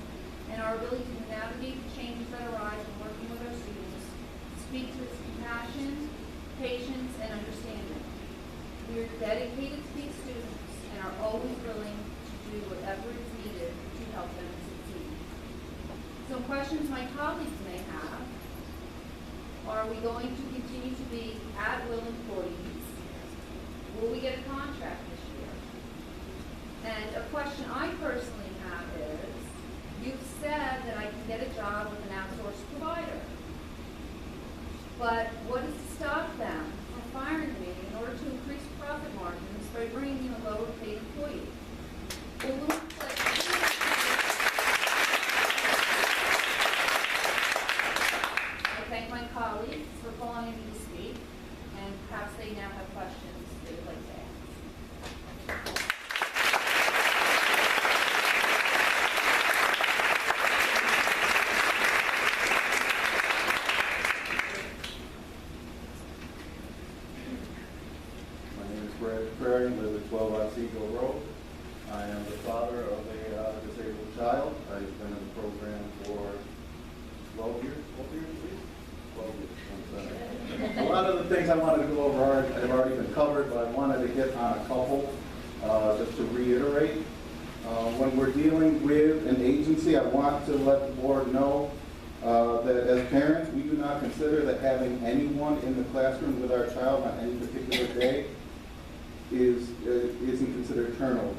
and our ability to navigate the changes that arise when working with our students speak to its compassion, patience, and understanding. We are dedicated to these students and are always willing to do whatever is needed to help them succeed. Some questions my colleagues may have: are we going to continue to be at-will employees? Will we get a contract this year? And a question I personally have is, You've said that I can get a job with an outsourced provider. But what is to stop them from firing me in order to increase profit margins by bringing in a lower paid employee? It looks like I thank my colleagues for calling me to speak, and perhaps they now have questions they would like to ask. My name is Brad Prairie, live at 12 Otsego Road. I am the father of a disabled child. I've been in the program for 12 years, at least? 12 years. A lot of the things I wanted to go over have already been covered, but I wanted to hit on a couple just to reiterate. When we're dealing with an agency, I want to let the board know that as parents, we do not consider that having anyone in the classroom with our child on any particular day isn't considered turnover.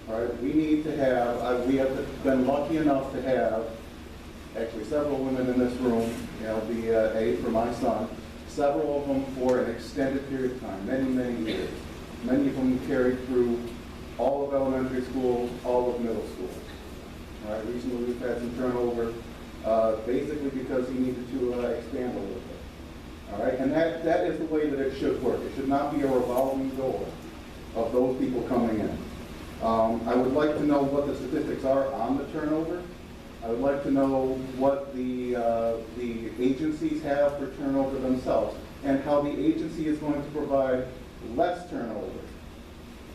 All right, we need to have, we have been lucky enough to have actually several women in this room, the aide for my son, several of them for an extended period of time, many, many years. Many of them carried through all of elementary school, all of middle school. All right, recently we've had some turnover, basically because he needed to expand a little bit. All right, and that is the way that it should work. It should not be a revolving door of those people coming in. I would like to know what the statistics are on the turnover. I would like to know what the agencies have for turnover themselves, and how the agency is going to provide less turnover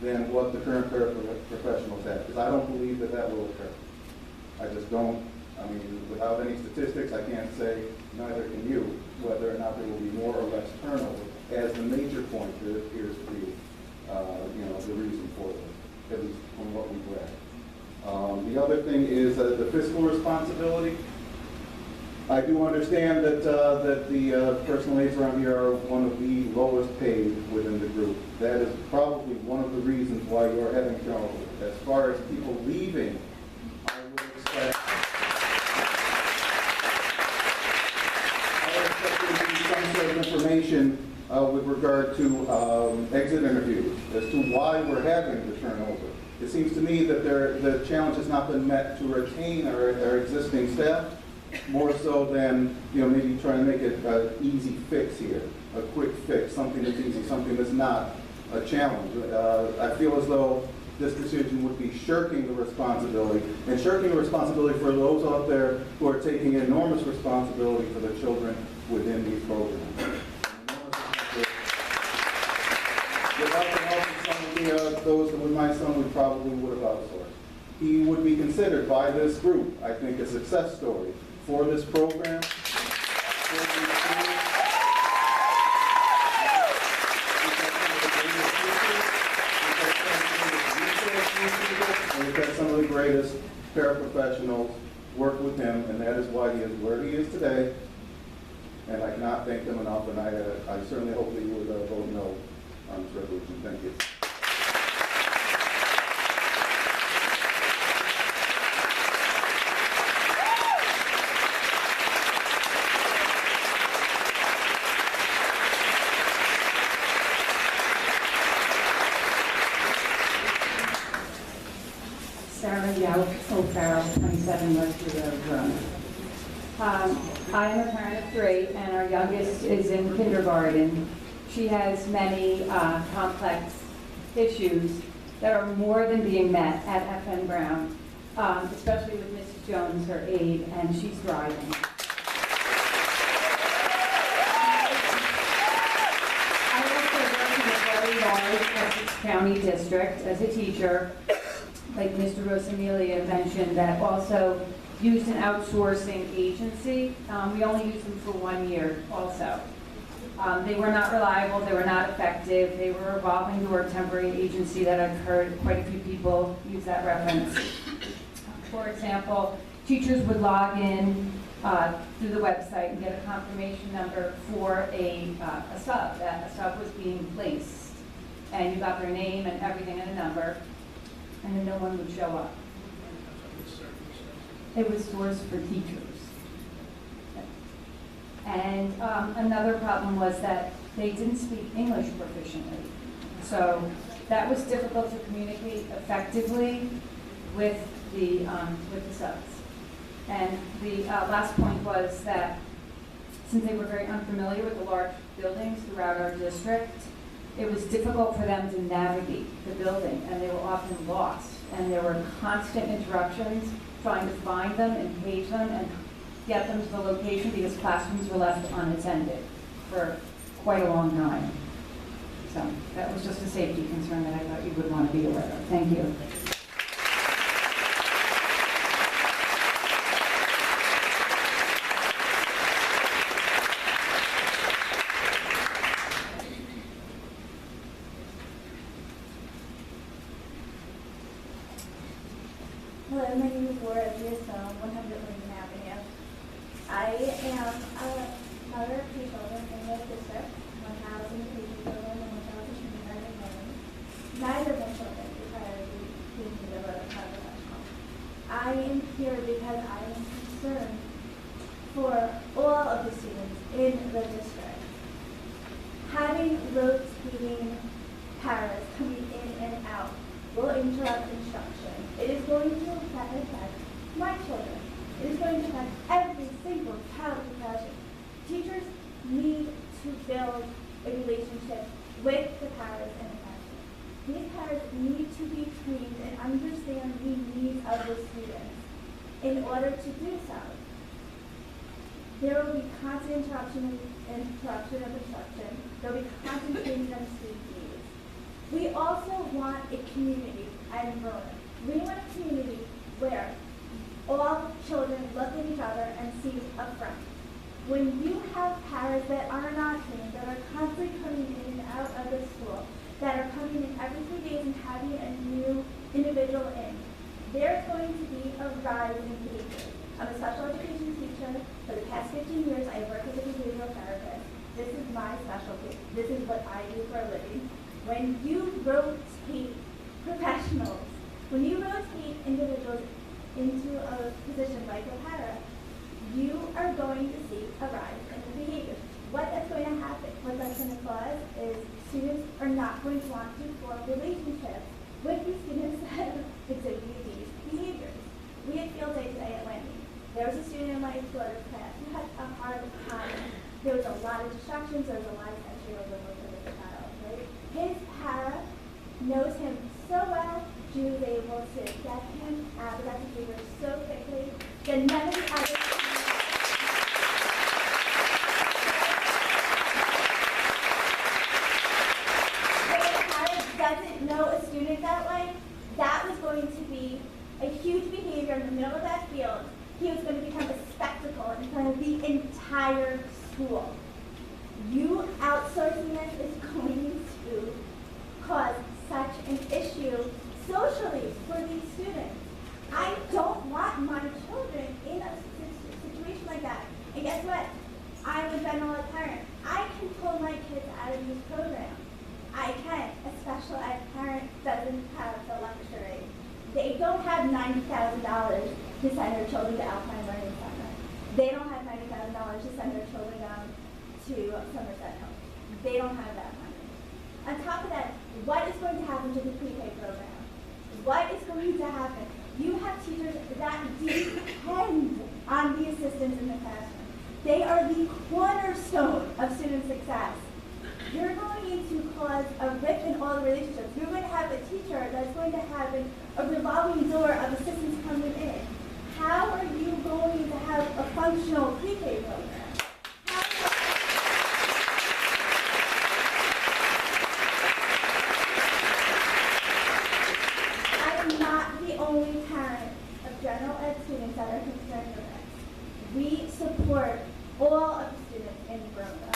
than what the current paraprofessionals have, because I don't believe that that will occur. I just don't. I mean, without any statistics, I can't say, neither can you, whether or not there will be more or less turnover, as the major point that appears to be, the reason for this, at least from what we've read. The other thing is the fiscal responsibility. I do understand that the personal aides around here are one of the lowest paid within the group. That is probably one of the reasons why you are having turnover. As far as people leaving, I would expect there to be some sort of information with regard to exit interviews as to why we're having the turnover. It seems to me that the challenge has not been met to retain our existing staff, more so than maybe trying to make it an easy fix here, a quick fix, something that's easy, something that's not a challenge. I feel as though this decision would be shirking the responsibility, and shirking the responsibility for those out there who are taking enormous responsibility for the children within these programs. Without the help of some of those with my son, we probably would have outsourced. He would be considered by this group, I think, a success story for this program. And we've had some of the greatest paraprofessionals work with him, and that is why he is where he is today. And I cannot thank them enough, and I certainly hope that you would vote no on this resolution. Thank you. Sarah Yout O'Farrell, 27 Westwood Road, Verona. I am a parent of 3, and our youngest is in kindergarten. She has many complex issues that are more than being met at FN Brown, especially with Mrs. Jones, her aide, and she's thriving. I also work in a very large Essex County district as a teacher, like Mr. Rosamilia mentioned, that also used an outsourcing agency. We only used them for 1 year also. They were not reliable, they were not effective, they were a revolving door temporary agency that I've heard quite a few people use that reference. For example, teachers would log in through the website and get a confirmation number for a sub, that a sub was being placed. And you got their name and everything and a number, and then no one would show up. it was stores for teachers. And another problem was that they didn't speak English proficiently. So that was difficult to communicate effectively with the subs. And the last point was that since they were very unfamiliar with the large buildings throughout our district, it was difficult for them to navigate the building, and they were often lost. And there were constant interruptions trying to find them and page them and get them to the location because classrooms were left unattended for quite a long time. So that was just a safety concern that I thought you would want to be aware of. Thank you. Hello, my name is Laura Giasone, 100 Lincoln Avenue. I am a mother of 2 children in this district. One child is in the PG program and one child is in the kindergarten learning. Neither of my children require to be a professional. I am here because I am concerned for all of the students in the district. Having rotating paras coming in and out will interrupt instruction. It is going to affect my children. It is going to affect every single child in the classroom. Teachers need to build a relationship with the paras in the classroom. These paras need to be trained and understand the needs of the students in order to do so. There will be constant interruption of instruction. There will be constant changing of student needs. We also want a community at Verona. We want a community where all children look at each other and see a friend. When you have parents that are not trained, that are constantly coming in and out of the school, that are coming in every 3 days and having a new individual in, there's going to be a rise in behavior. I'm a special education teacher. For the past 15 years, I have worked as a behavioral therapist. This is my specialty. This is what I do for a living. When you rotate professionals, when you rotate individuals into a position like a para, you are going to see a rise in the behavior. What that's going to happen, what that's going to cause is students are not going to want to form relationships with the students that exhibit these behaviors. We had field day today at Wendy. There was a student in my daughter's class who had a hard time. There was a lot of distractions, there was a lot of sensory overload for the child, right? His para knows him so well. She was able to get him out of that behavior so quickly that none of the other doesn't know a student that way, that was going to be a huge behavior in the middle of that field. He was going to become a spectacle in front of the entire school. You outsourcing this is going to cause such an issue socially for these students. I don't want my children in a situation like that. And guess what? I'm a general ed parent. I can pull my kids out of these programs. I can. A special ed parent doesn't have the luxury. They don't have $90,000 to send their children to Alpine Learning Center. They don't have $90,000 to send their children down to Somerset House. They don't have that money. On top of that, what is going to happen to the pre-K program? What is going to happen? You have teachers that depend on the assistants in the classroom. They are the cornerstone of student success. You're going to cause a rip in all the relationships. You're going to have a teacher that's going to have a revolving door of assistants coming in. How are you going to have a functional pre-K program? I am not the only parent of general ed students that are concerned with this. We support all of the students in Verona.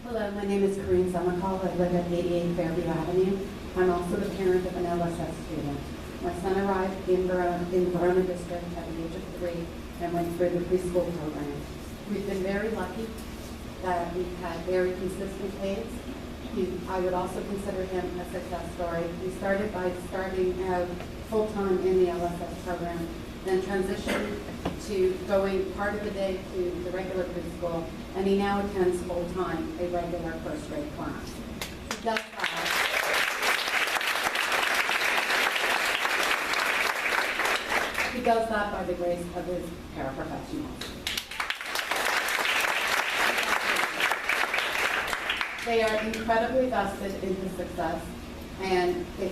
Hello, my name is Corinne Zemachal. I live at 88 Fairview Avenue. I'm also the parent of an LSS student. My son arrived in Verona District at the age of 3 and went through the preschool program. We've been very lucky that we've had very consistent aides. I would also consider him a success story. He started by starting out full-time in the LSS program, then transitioned to going part of the day to the regular preschool, and he now attends full-time a regular first-grade class. He does that. He does that by the grace of his paraprofessionals. They are incredibly vested in his success, and they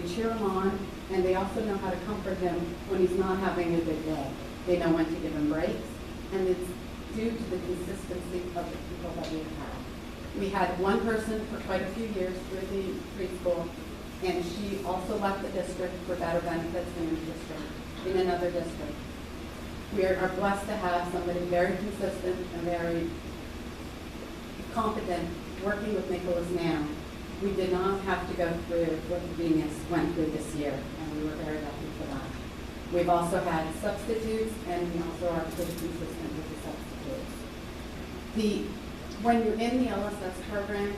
cheer him on, and they also know how to comfort him when he's not having a good day. They know when to give him breaks, and it's due to the consistency of the people that we've had. We had one person for quite a few years through the preschool, and she also left the district for better benefits in another district. We are blessed to have somebody very consistent and very competent working with Nicholas now. We did not have to go through what Venus went through this year, and we were very lucky for that. We've also had substitutes, and we also are pretty consistent with the substitutes. When you're in the LSS program,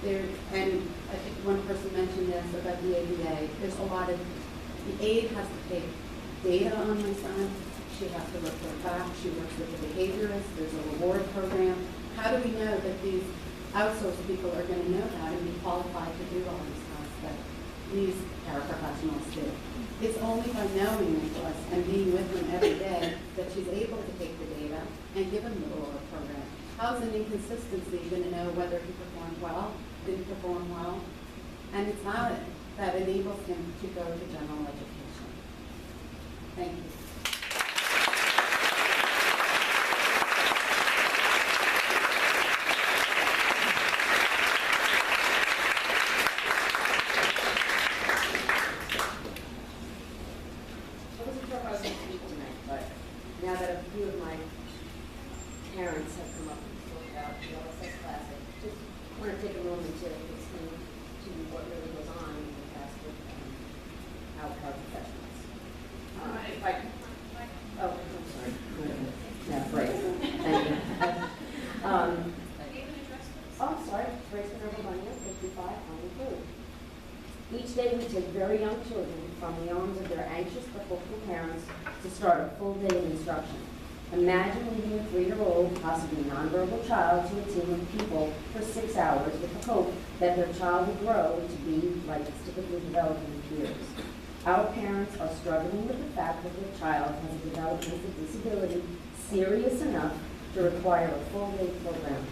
and I think one person mentioned this about the ABA, there's a lot of, the aide has to take data on my son, she has to report back, she works with the behaviorist, there's a reward program. How do we know that these outsourced people are going to know that and be qualified to do all these tasks that these paraprofessionals do? It's only by knowing Nicholas and being with him every day that she's able to take the data and give him the reward program. How's an inconsistency going to know whether he performed well, didn't perform well? And it's not that enables him to go to general education. Thank you. Now that a few of my parents have come up and spoke about the LSS class, I just want to take a moment to explain to you what really goes on in the class with our paraprofessionals. Oh, I'm sorry. Yeah, right. Thank you. Oh, sorry. Grace Minerva, 55, Honey. Each day we take very young children from the arms of their anxious but hopeful parents to start a full day of instruction. Imagine leading a 3-year-old, possibly nonverbal child to a team of people for 6 hours with the hope that their child will grow to be like its typically developing peers. Our parents are struggling with the fact that their child has a developmental disability serious enough to require a full-day program.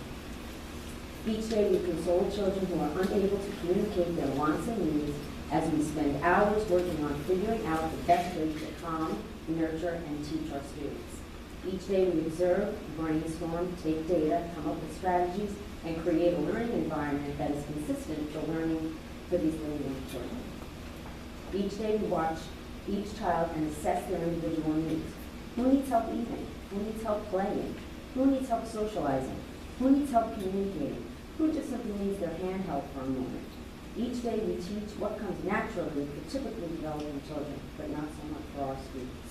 Each day we console children who are unable to communicate their wants and needs as we spend hours working on figuring out the best way to calm, nurture, and teach our students. Each day we observe, brainstorm, take data, come up with strategies, and create a learning environment that is consistent for learning for these little young children. Each day we watch each child and assess their individual needs. Who needs help eating? Who needs help playing? Who needs help socializing? Who needs help communicating? Who just simply needs their hand held for a moment? Each day we teach what comes naturally for typically developing children, but not so much for our students.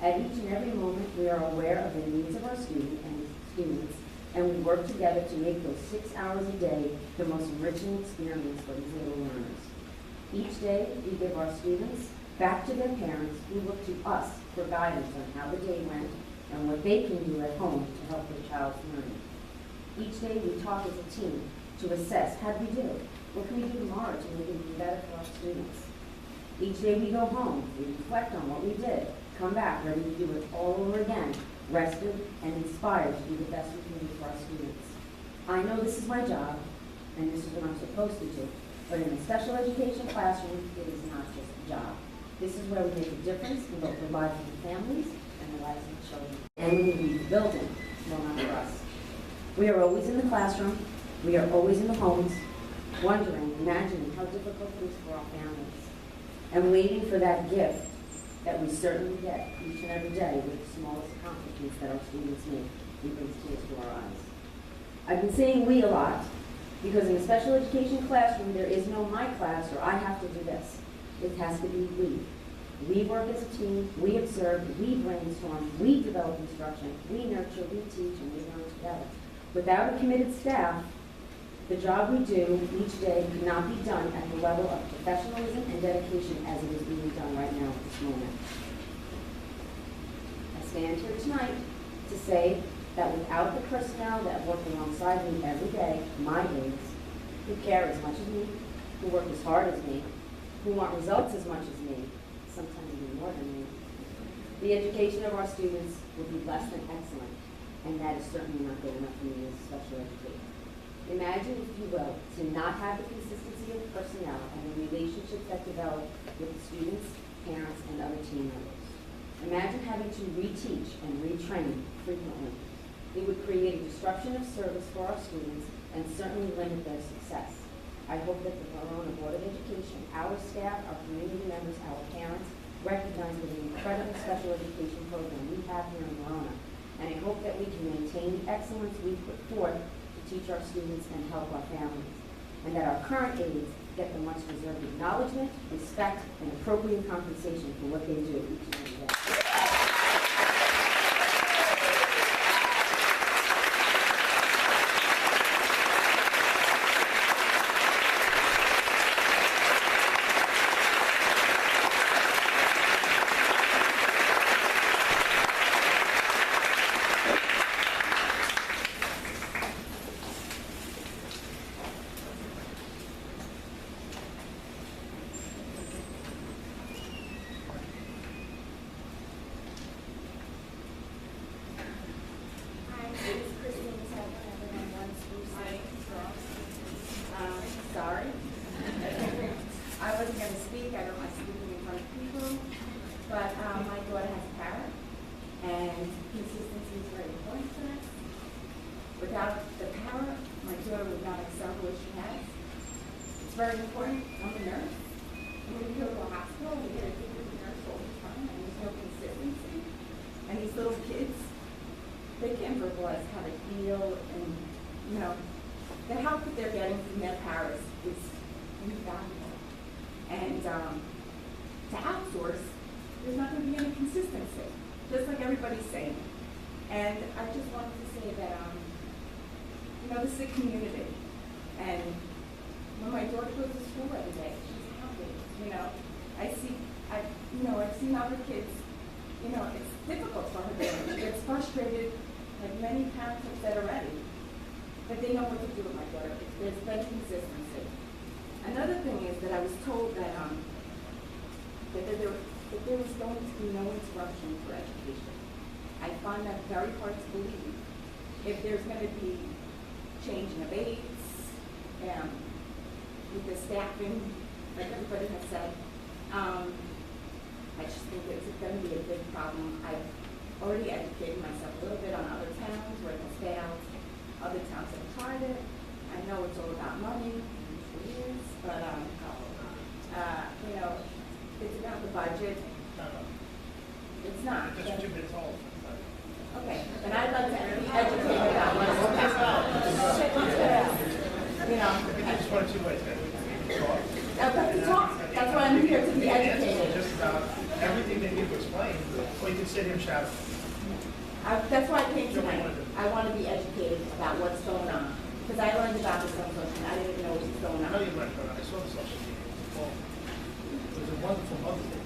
At each and every moment, we are aware of the needs of our students, and we work together to make those 6 hours a day the most enriching experience for these little learners. Each day, we give our students back to their parents who look to us for guidance on how the day went and what they can do at home to help their child's learning. Each day, we talk as a team to assess how we do. What can we do tomorrow to make it even better for our students? Each day we go home, we reflect on what we did, come back ready to do it all over again, rested and inspired to do the best we can do for our students. I know this is my job, and this is what I'm supposed to do, but in a special education classroom, it is not just a job. This is where we make a difference in both the lives of the families and the lives of the children. And we will be the building, no matter us. We are always in the classroom, we are always in the homes, wondering, imagining how difficult it is for our families, and waiting for that gift that we certainly get each and every day with the smallest accomplishments that our students make and brings tears to our eyes. I've been saying we a lot because in a special education classroom, there is no my class or I have to do this. It has to be we. We work as a team, we observe, we brainstorm, we develop instruction, we nurture, we teach, and we learn together. Without a committed staff, the job we do each day cannot be done at the level of professionalism and dedication as it is being done right now at this moment. I stand here tonight to say that without the personnel that work alongside me every day, my aides, who care as much as me, who work as hard as me, who want results as much as me, sometimes even more than me, the education of our students will be less than excellent, and that is certainly not good enough for me as a special educator. Imagine, if you will, to not have the consistency of personnel and the relationships that develop with the students, parents, and other team members. Imagine having to reteach and retrain frequently. It would create a disruption of service for our students and certainly limit their success. I hope that the Verona Board of Education, our staff, our community members, our parents, recognize the incredible special education program we have here in Verona. And I hope that we can maintain the excellence we put forth to teach our students and help our families. And that our current aides get the much deserved acknowledgement, respect, and appropriate compensation for what they do each and every day. Sorry. I wasn't going to speak. I don't like speaking in front of people. But my daughter has a parrot, and consistency is very important to us. Without the parrot, my daughter would not excel what she has. It's very important. I'm a nurse. When we go to a hospital, we get a different nurse all the time, and there's no consistency. And these little kids, they can't verbalize how they feel, and, you know, the help that they're getting from their parents is invaluable. And to outsource, there's not going to be any consistency, just like everybody's saying. And I just wanted to say that, you know, this is a community. And when my daughter goes to school every day, she's happy. You know, I've seen other kids, you know, it's difficult for her. She gets frustrated, like many parents have said already. But they know what to do with my daughter. There's been consistency. Another thing is that I was told that that there was going to be no interruption for education. I find that very hard to believe. If there's going to be changing of aides, with the staffing, like everybody has said, I just think it's going to be a big problem. I've already educated myself a little bit on other towns where it has failed. Other towns have tried it. I know it's all about money, it usually is, but you know, it's about the budget. It's not. Just 2 minutes old. Okay, and I'd like to be educated about what's about. You know. It's one of 2 ways. To talk. That's why I'm here, to be educated. Just about everything that you've explained, or you can sit here and shout. That's why I came tonight. I want to be educated about what's going on. Because I learned about this on social media. I didn't even know what was going I on. know you learned about it. I saw the social media. It was a wonderful Mother's Day.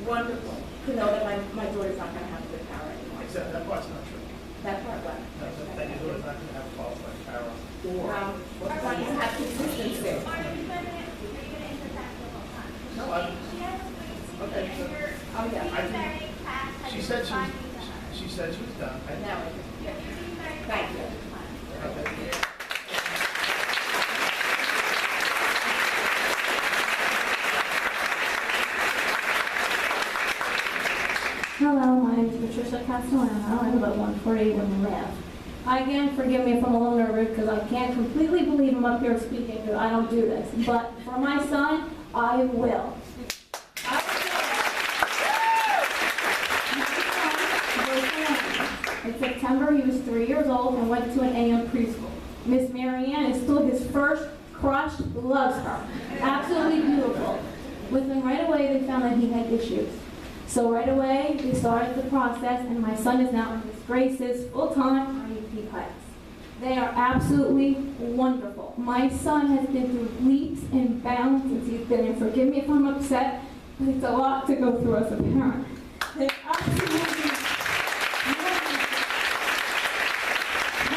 Wonderful to know that my daughter's not going to have a good power anymore. Except that part's not true. That part what? No, that your daughter's not going to have a qualified power. I want to have consistency. No, okay. Oh, yeah. She said she was done. Thank you. Okay. Hello, my name is Patricia Castellano. I live at 148 Woodland Ave. Again, forgive me if I'm a little nervous because I can't completely believe I'm up here speaking because I don't do this. But for my son, I will. It's September remember he was 3 years old and went to an AM preschool. Miss Marianne is still his first crush, loves her. Absolutely beautiful. Within right away, they found that he had issues. So right away, we started the process, and my son is now in Miss Grace's full-time IEP class. They are absolutely wonderful. My son has been through leaps and bounds since he's been in. Forgive me if I'm upset, but it's a lot to go through as a parent. They absolutely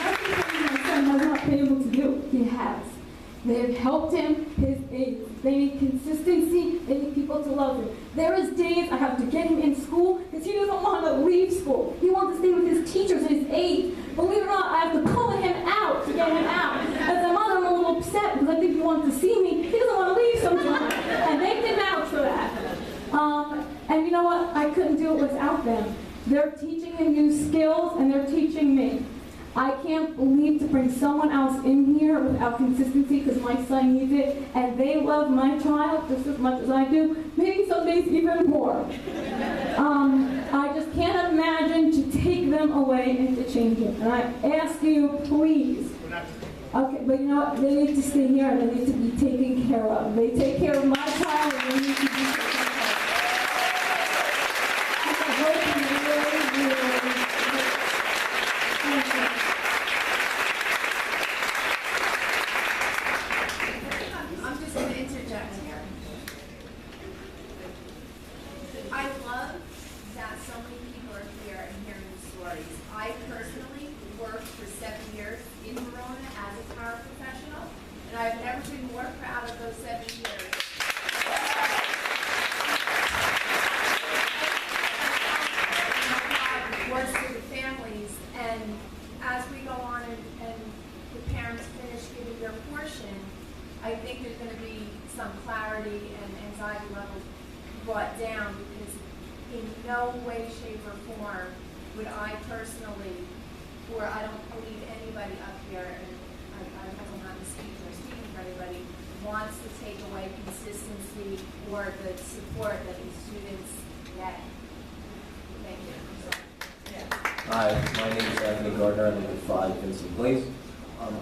everything my son has not been able to do, he has. They've helped him his age. They need consistency. They need people to love him. There is days I have to get him in school because he doesn't want to leave school. He wants to stay with his teachers and his aides. Believe it or not, I have to pull him out to get him out. As a mother, I'm a little upset because I think he wants to see me. He doesn't want to leave sometimes. And they can vouch for that. And you know what? I couldn't do it without them. They're teaching him new skills and they're teaching me. I can't believe to bring someone else in here without consistency because my son needs it, and they love my child just as much as I do, maybe some days even more. I just can't imagine to take them away and to change it. And I ask you, please. Okay, but you know what? They need to stay here and they need to be taken care of. They take care of my child and they need to be taken care of. I'm just going to interject here. I love that so many people are here and hearing the stories. I personally worked for 7 years in Verona as a paraprofessional, and I've never been more proud of those 7 years. Works with the families, and as we go on and the parents finish giving their portion, I think there's going to be some clarity and anxiety levels brought down, because in no way, shape, or form would I personally, or I don't believe anybody up here, and I hope I'm not speaking for anybody, wants to take away consistency or the support that these students get. Thank you. Hi, my name is Anthony Gardner. I live at 5 Vincent Place.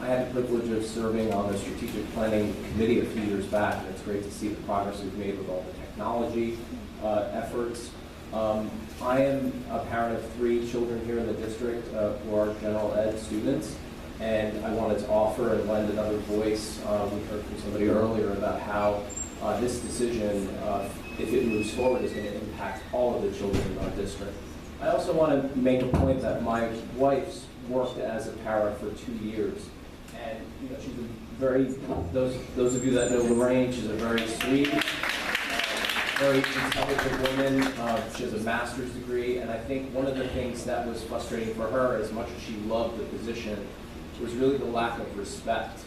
I had the privilege of serving on the strategic planning committee a few years back, and it's great to see the progress we've made with all the technology efforts. I am a parent of 3 children here in the district who are general ed students, and I wanted to offer and lend another voice. We heard from somebody earlier about how this decision, if it moves forward, is going to impact all of the children in our district. I also want to make a point that my wife's worked as a para for 2 years, and you know, she's a very, those of you that know Lorraine, she's a very sweet, very intelligent woman. She has a master's degree, and I think one of the things that was frustrating for her, as much as she loved the position, was really the lack of respect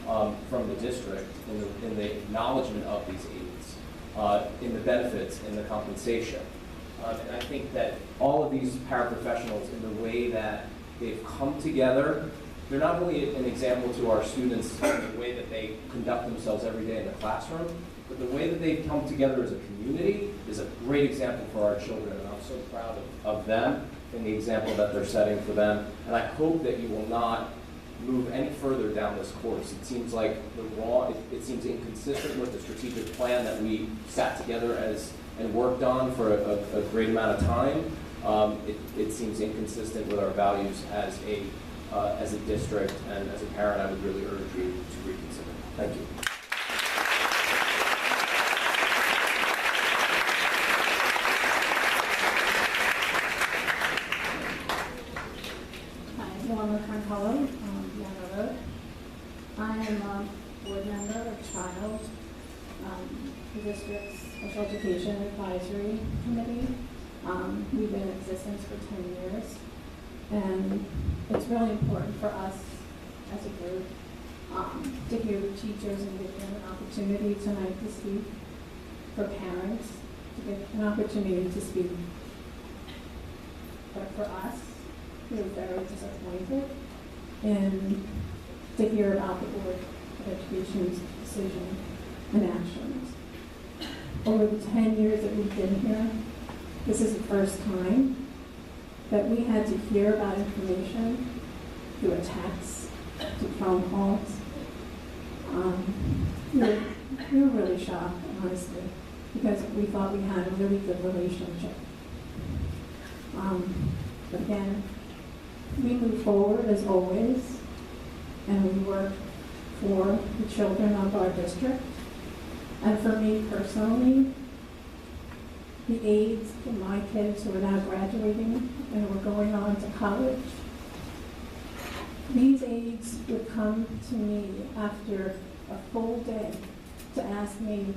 from the district in the acknowledgement of these aides, in the benefits, in the compensation. And I think that all of these paraprofessionals, in the way that they've come together, they're not only an example to our students in the way that they conduct themselves every day in the classroom, but the way that they've come together as a community is a great example for our children. And I'm so proud of them and the example that they're setting for them. And I hope that you will not move any further down this course. It seems like it seems inconsistent with the strategic plan that we sat together and worked on for a great amount of time. It seems inconsistent with our values as a district, and as a parent, I would really urge you to reconsider. Thank you. Hi, Norma Carntello, Piano Road. I am a board member of Child, the district's Special Education Advisory Committee. We've been in existence for 10 years, and it's really important for us as a group to hear the teachers and give them an opportunity tonight to speak, for parents to get an opportunity to speak. But for us, we're very disappointed and to hear about the Board of Education's decision and actions. Over the 10 years that we've been here, this is the first time that we had to hear about information through a text, to phone calls. We were really shocked, honestly, because we thought we had a really good relationship. But again, we move forward as always, and we work for the children of our district. And for me personally, the aides for my kids who are now graduating and who are going on to college, these aides would come to me after a full day to ask me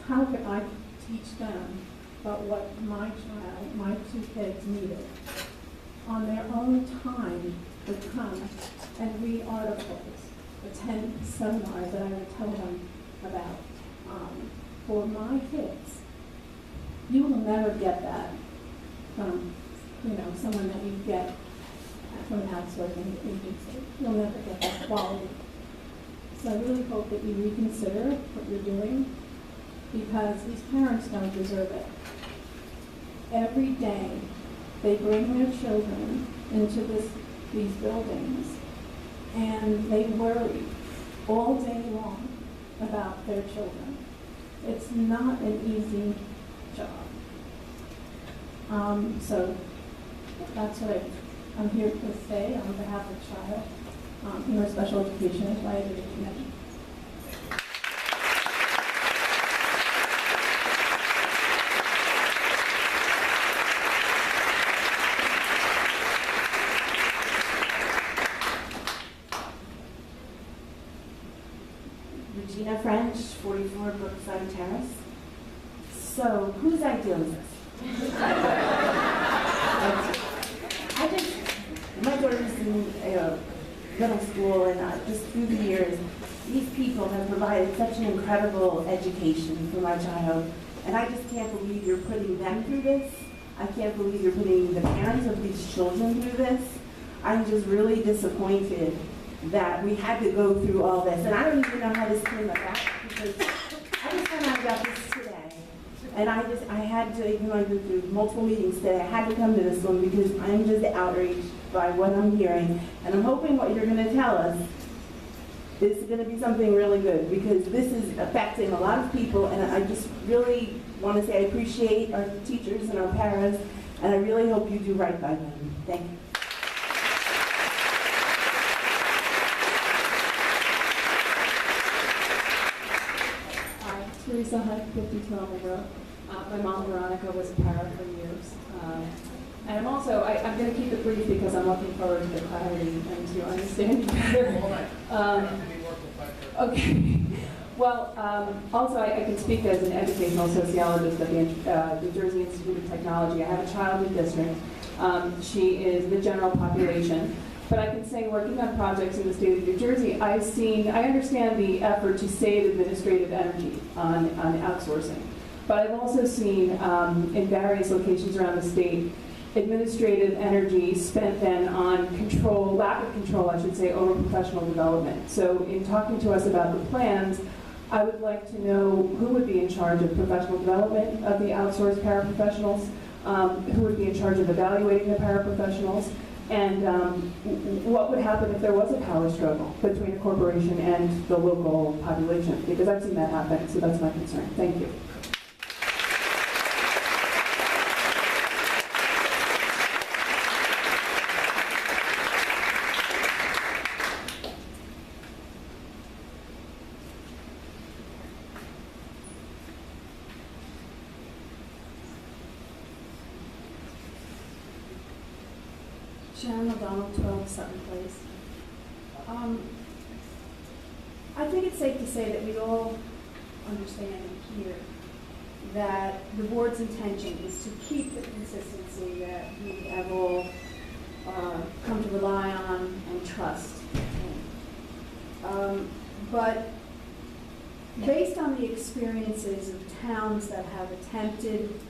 how could I teach them about what my child, my two kids needed. On their own time would come and read articles, attend seminars that I would tell them about. For my kids, you will never get that from, someone that you get from an outsourcing agency. You'll never get that quality. So I really hope that you reconsider what you're doing, because these parents don't deserve it. Every day, they bring their children into these buildings, and they worry all day long about their children. It's not an easy job. So that's what I'm here to say on behalf of the child. Your special education advisory committee. Regina French, 44 Brookside Terrace. So, whose idea is this? My daughter's in middle school, and just through the years, these people have provided such an incredible education for my child, and I just can't believe you're putting them through this. I can't believe you're putting the parents of these children through this. I'm just really disappointed that we had to go through all this, and I don't even know how this came about, because I just found out about this today. And I had to, even though I went through multiple meetings today, I had to come to this one because I'm just outraged by what I'm hearing. And I'm hoping what you're going to tell us is going to be something really good, because this is affecting a lot of people, and I just really want to say I appreciate our teachers and our parents, and I really hope you do right by them. Thank you. Teresa Hunt, 52 Road. My mom, Veronica, was a para for years. And I'm going to keep it brief because I'm looking forward to the clarity and to understanding better. Okay. Well, also I can speak as an educational sociologist at the New Jersey Institute of Technology. I have a child in the district. She is the general population. But I can say, working on projects in the state of New Jersey, I understand the effort to save administrative energy on outsourcing. But I've also seen in various locations around the state, administrative energy spent then on lack of control, I should say, over professional development. So in talking to us about the plans, I would like to know who would be in charge of professional development of the outsourced paraprofessionals, who would be in charge of evaluating the paraprofessionals, and what would happen if there was a power struggle between a corporation and the local population? Because I've seen that happen, so that's my concern. Thank you. Sharon O'Donnell, 12 Sutton Place. I think it's safe to say that we all understand here that the board's intention is to keep the consistency that we have all come to rely on and trust in. But based on the experiences of towns that have attempted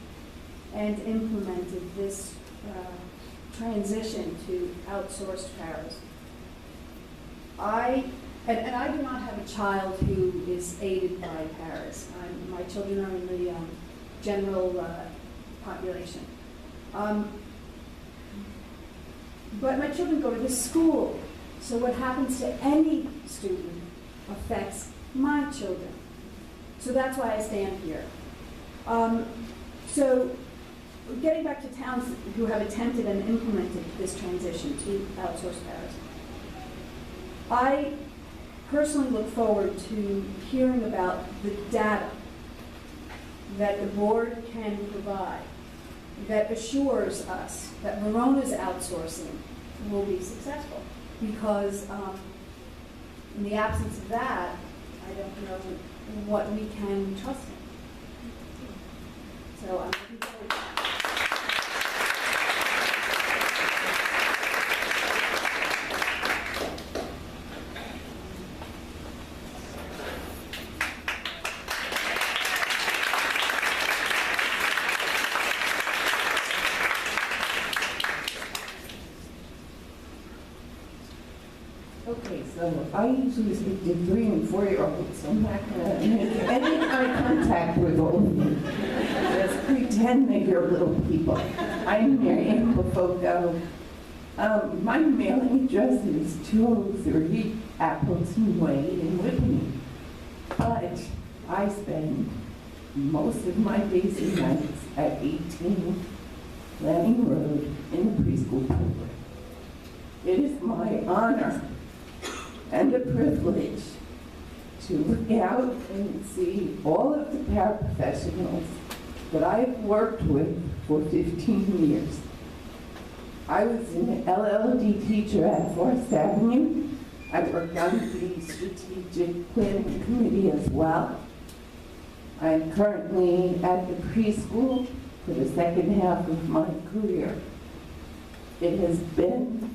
and implemented this transition to outsourced paras. I do not have a child who is aided by paras. My children are in the general population. But my children go to this school, so what happens to any student affects my children. So that's why I stand here. So getting back to towns who have attempted and implemented this transition to outsourced paras, I personally look forward to hearing about the data that the board can provide that assures us that Verona's outsourcing will be successful. Because in the absence of that, I don't know what we can trust in. So I'm looking forward to that. Okay, so I usually speak to 3- and 4-year-olds, so I'm not going to make any eye contact with all of you. Just pretend that you're little people. I'm Marianne Bofoco. My mailing address is 203 Appleton Way in Whitney. But I spend most of my days and nights at 18 Lanning Road in the preschool program. It is my honor and a privilege to look out and see all of the paraprofessionals that I've worked with for 15 years. I was an LLD teacher at Forest Avenue. I worked on the strategic planning committee as well. I'm currently at the preschool for the second half of my career. It has been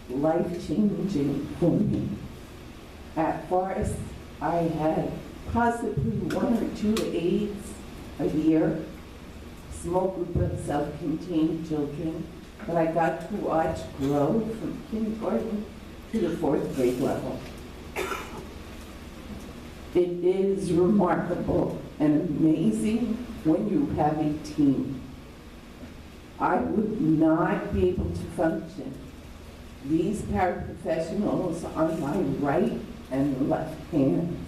life-changing for me. At Forest, I had possibly 1 or 2 aides a year, small group of self-contained children that I got to watch grow from kindergarten to the 4th grade level. It is remarkable and amazing when you have a team. I would not be able to function. These paraprofessionals on my right and left hands.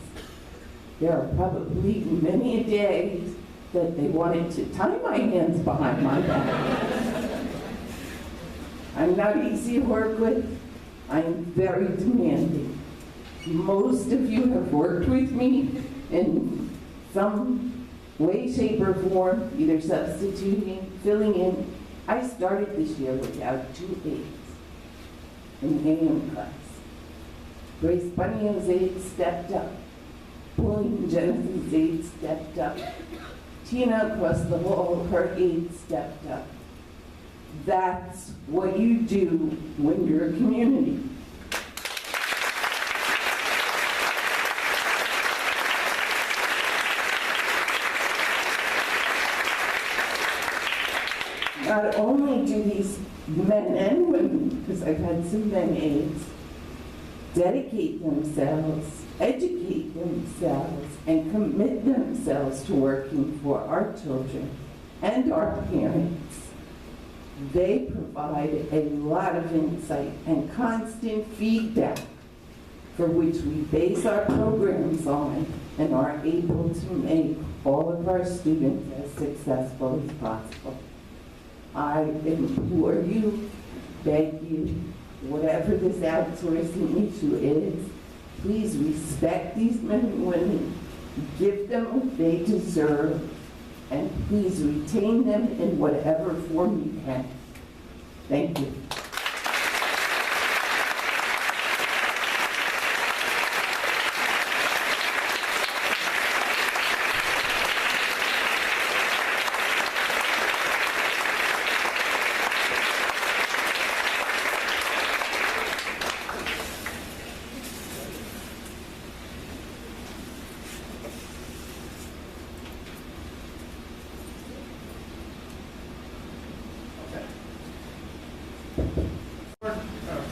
There are probably many a day that they wanted to tie my hands behind my back. I'm not easy to work with. I am very demanding. Most of you have worked with me in some way, shape, or form, either substituting, filling in. I started this year without 2 aides in AM class. Grace Bunyan's aide stepped up. Pauline Jennison's aide stepped up. Tina across the hall, her aide stepped up. That's what you do when you're a community. Not only do these men and women, because I've had some men aides, dedicate themselves, educate themselves, and commit themselves to working for our children and our parents. They provide a lot of insight and constant feedback for which we base our programs on and are able to make all of our students as successful as possible. I implore you, beg you, whatever this outsourcing issue is, please respect these men and women, give them what they deserve, and please retain them in whatever form you can. Thank you.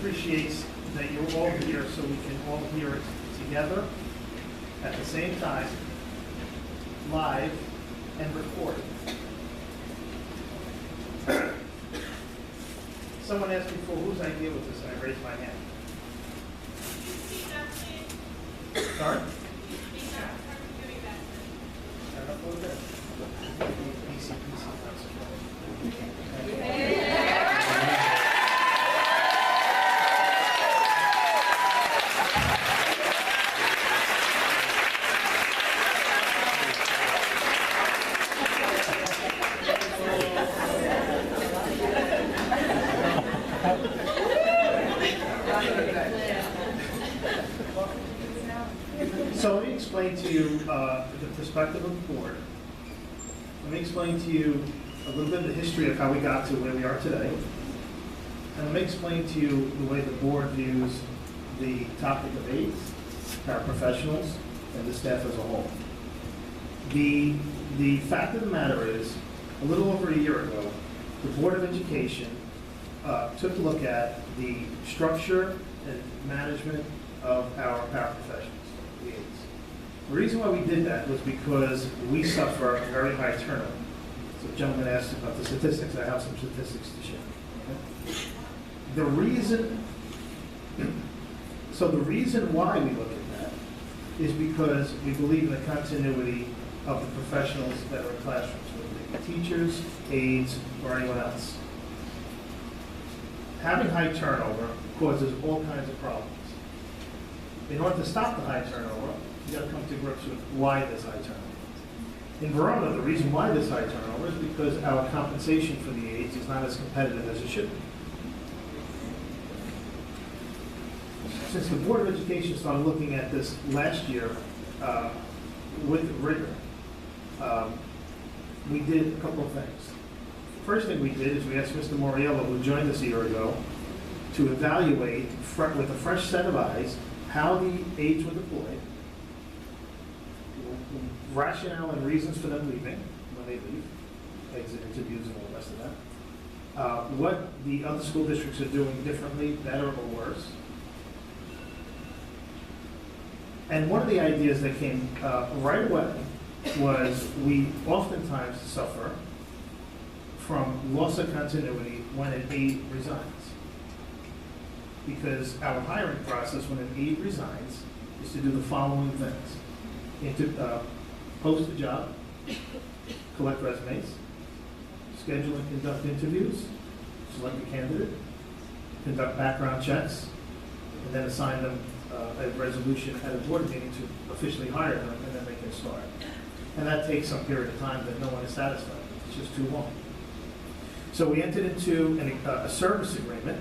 Appreciates that you're all here so we can all hear it together at the same time, live and recorded. Someone asked before, whose idea was this? I raised my hand. Sorry? So let me explain to you the perspective of the board. Let me explain to you a little bit of the history of how we got to where we are today. And let me explain to you the way the board views the topic of aides, paraprofessionals, and the staff as a whole. The fact of the matter is, a little over a year ago, the Board of Education took a look at the structure and management of our paraprofessionals, the aides. The reason why we did that was because we suffer a very high turnover. So the gentleman asked about the statistics. I have some statistics to share. Okay? The reason why we look at that is because we believe in the continuity of the professionals that are in classrooms, whether they be teachers, aides, or anyone else. Having high turnover causes all kinds of problems. In order to stop the high turnover, you got to come to grips with why there's high turnover. In Verona, the reason why there's high turnover is because our compensation for the aides is not as competitive as it should be. Since the Board of Education started looking at this last year with rigor, we did a couple of things. First thing we did is we asked Mr. Moriello, who joined us a year ago, to evaluate with a fresh set of eyes how the aides were deployed, rationale and reasons for them leaving, when they leave, exit interviews and all the rest of that, what the other school districts are doing differently, better or worse. And one of the ideas that came right away was we oftentimes suffer from loss of continuity when an aide resigns. Because our hiring process when an aide resigns is to do the following things. Post a job, collect resumes, schedule and conduct interviews, select a candidate, conduct background checks, and then assign them a resolution at a board meeting to officially hire them, and then they can start. And that takes some period of time that no one is satisfied with. It's just too long. So we entered into a service agreement,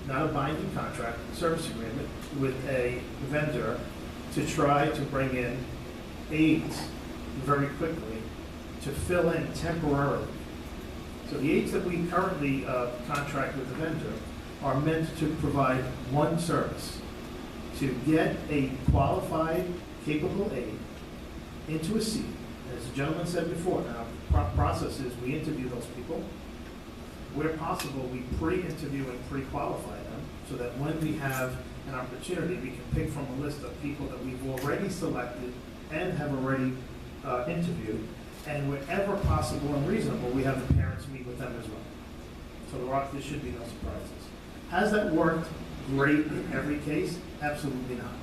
not a binding contract, a service agreement with a vendor to try to bring in aides very quickly to fill in temporarily. So the aides that we currently contract with the vendor are meant to provide one service, to get a qualified, capable aide into a seat. As the gentleman said before, our process is we interview those people. Where possible, we pre-interview and pre-qualify them so that when we have an opportunity, we can pick from a list of people that we've already selected and have already interviewed. And wherever possible and reasonable, we have the parents meet with them as well. So there should be no surprises. Has that worked great in every case? Absolutely not.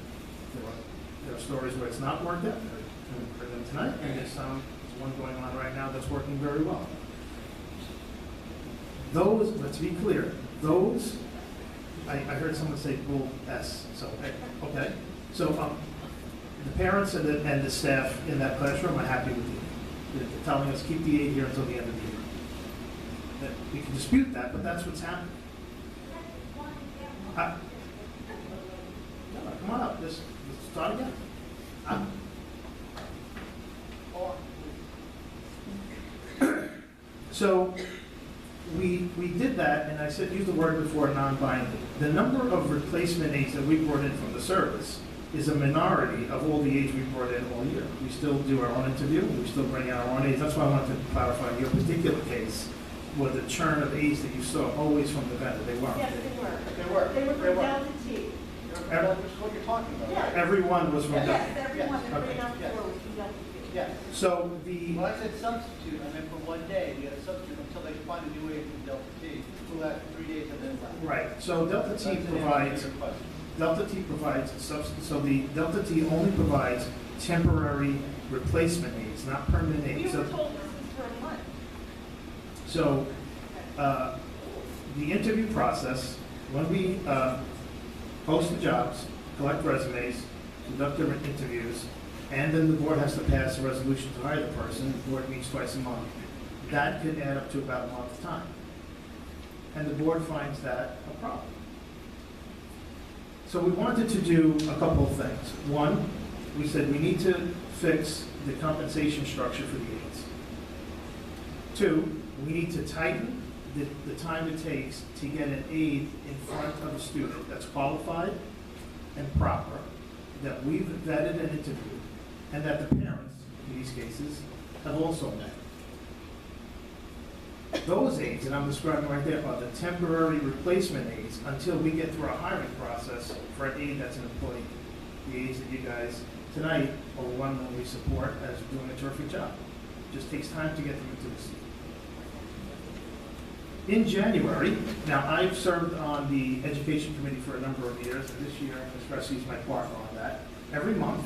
There are stories where it's not worked out. I've heard them tonight, and there's one going on right now that's working very well. Those, let's be clear, those, I heard someone say bull S, so, okay. So the parents and the staff in that classroom are happy with you. They're telling us keep the aide here until the end of the year. We can dispute that, but that's what's happening. Come on up, let's start again. So we did that, and I said use the word before non-binding. The number of replacement aides that we brought in from the service is a minority of all the aides we brought in all year. We still do our own interview, we still bring in our own aides. That's why I wanted to clarify your particular case was the churn of aides that you saw always from the vendor. They weren't. Yes, they were. They were. They were from down to T. That's what you're talking about. Yes. Everyone was from Yes, Delta. everyone Yes. that Okay. ran out the door was from down to T. Yes. So the When I said substitute, I meant for one day. You had a substitute until they find a new aide from Delta T. until that 3 days have been done. Right, so Delta T That's provides, your question. Delta T provides, so the Delta T only provides temporary replacement aids, not permanent We aids. were So- told this is for a month. So, the interview process, when we post the jobs, collect resumes, conduct their interviews, and then the board has to pass a resolution to hire the person, the board meets twice a month. That could add up to about a month's time. And the board finds that a problem. So we wanted to do a couple of things. One, we said we need to fix the compensation structure for the aides. Two, we need to tighten the time it takes to get an aide in front of a student that's qualified and proper, that we've vetted and interviewed, and that the parents, in these cases, have also met. Those aides that I'm describing right there are the temporary replacement aides until we get through our hiring process for an aide that's an employee. The aides that you guys tonight overwhelmingly support as doing a terrific job. It just takes time to get them into the seat. In January, now I've served on the education committee for a number of years, and this year Ms. Cressy is my partner on that. Every month,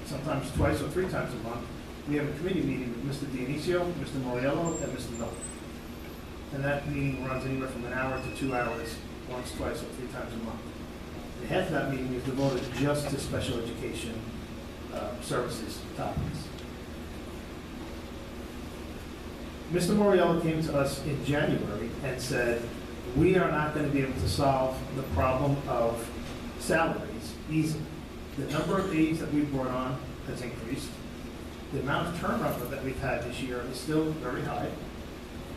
sometimes twice or three times a month, we have a committee meeting with Mr. Dionisio, Mr. Moriello, and Mr. Miller. And that meeting runs anywhere from an hour to 2 hours, once, twice, or three times a month. And half of that meeting is devoted just to special education services topics. Mr. Moriello came to us in January and said, we are not going to be able to solve the problem of salaries easily. The number of aides that we've brought on has increased. The amount of turnover that we've had this year is still very high.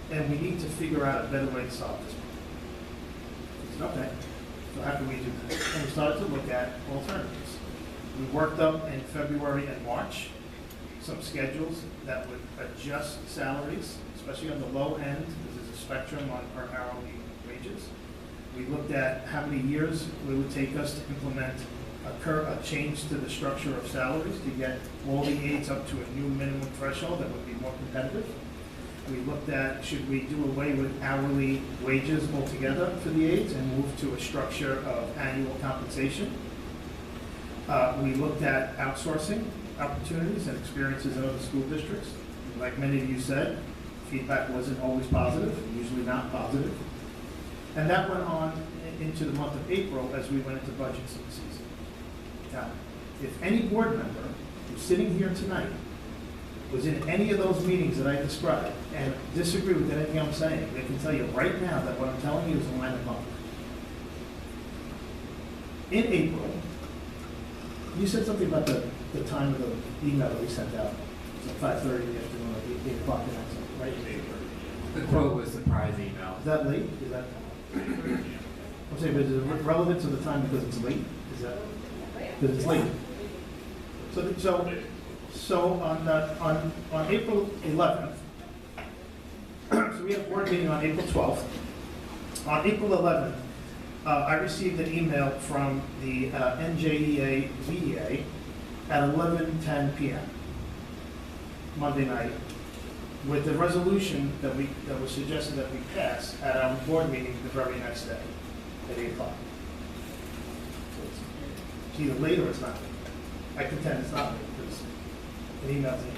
And we need to figure out a better way to solve this problem. I said, okay, so how can we do that? And we started to look at alternatives. We worked up in February and March some schedules that would adjust salaries, especially on the low end, because there's a spectrum on per hourly wages. We looked at how many years it would take us to implement a change to the structure of salaries to get all the aides up to a new minimum threshold that would be more competitive. We looked at, should we do away with hourly wages altogether for the aides and move to a structure of annual compensation. We looked at outsourcing opportunities and experiences in other school districts. Like many of you said, feedback wasn't always positive, usually not positive. And that went on into the month of April as we went into budget season. Now, if any board member who's sitting here tonight was in any of those meetings that I described and disagree with anything I'm saying, they can tell you right now that what I'm telling you is a line of bunk. In April, you said something about the time of the email that we sent out. It's like 5:30 in the afternoon, like 8 o'clock at night, right? The quote was surprise email. Is that late? Is that? I'm saying, but is it relevant to the time because it's late? Is that? Because it's late. So on April 11th, so we had a board meeting on April 12th. On April 11th, I received an email from the NJEA VEA at 11:10 p.m. Monday night with the resolution that was suggested that we pass at our board meeting the very next day at 8 o'clock. So it's either late or it's not late. I contend it's not late because an email's an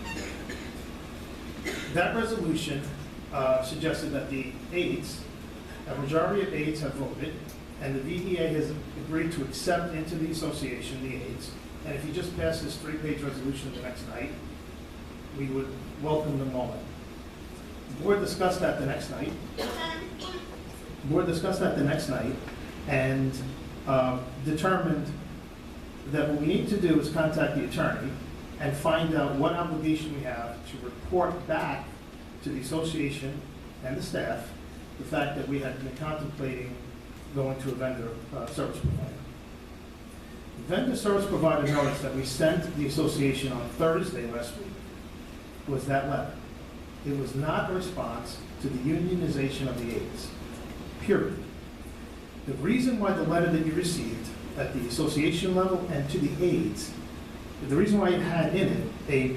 email. That resolution suggested that the aides, a majority of aides have voted, and the VEA has agreed to accept into the association the aides. And if you just pass this 3-page resolution the next night, we would welcome them all in. The board discussed that the next night. And determined that what we need to do is contact the attorney and find out what obligation we have to report back to the association and the staff the fact that we had been contemplating going to a vendor service provider. The vendor service provider notice that we sent the association on Thursday last week was that letter. It was not a response to the unionization of the aides, period. The reason why the letter that you received at the association level and to the aides, the reason why it had in it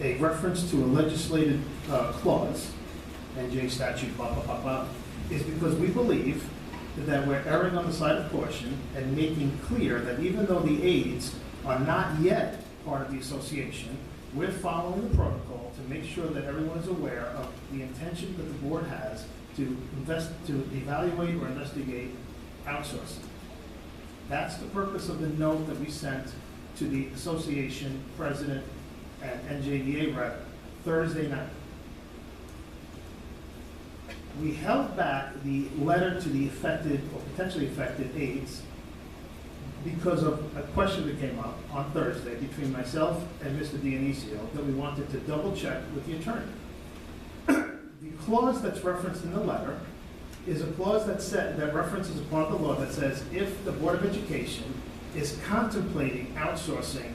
a reference to a legislative clause, NJ statute, blah, blah, blah, blah, is because we believe that we're erring on the side of caution and making clear that even though the aides are not yet part of the association, we're following the protocol to make sure that everyone is aware of the intention that the board has to evaluate or investigate outsourcing. That's the purpose of the note that we sent to the association president and NJDA rep Thursday night. We held back the letter to the affected or potentially affected aides because of a question that came up on Thursday between myself and Mr. Dionisio that we wanted to double check with the attorney. The clause that's referenced in the letter is a clause that references a part of the law that says if the Board of Education is contemplating outsourcing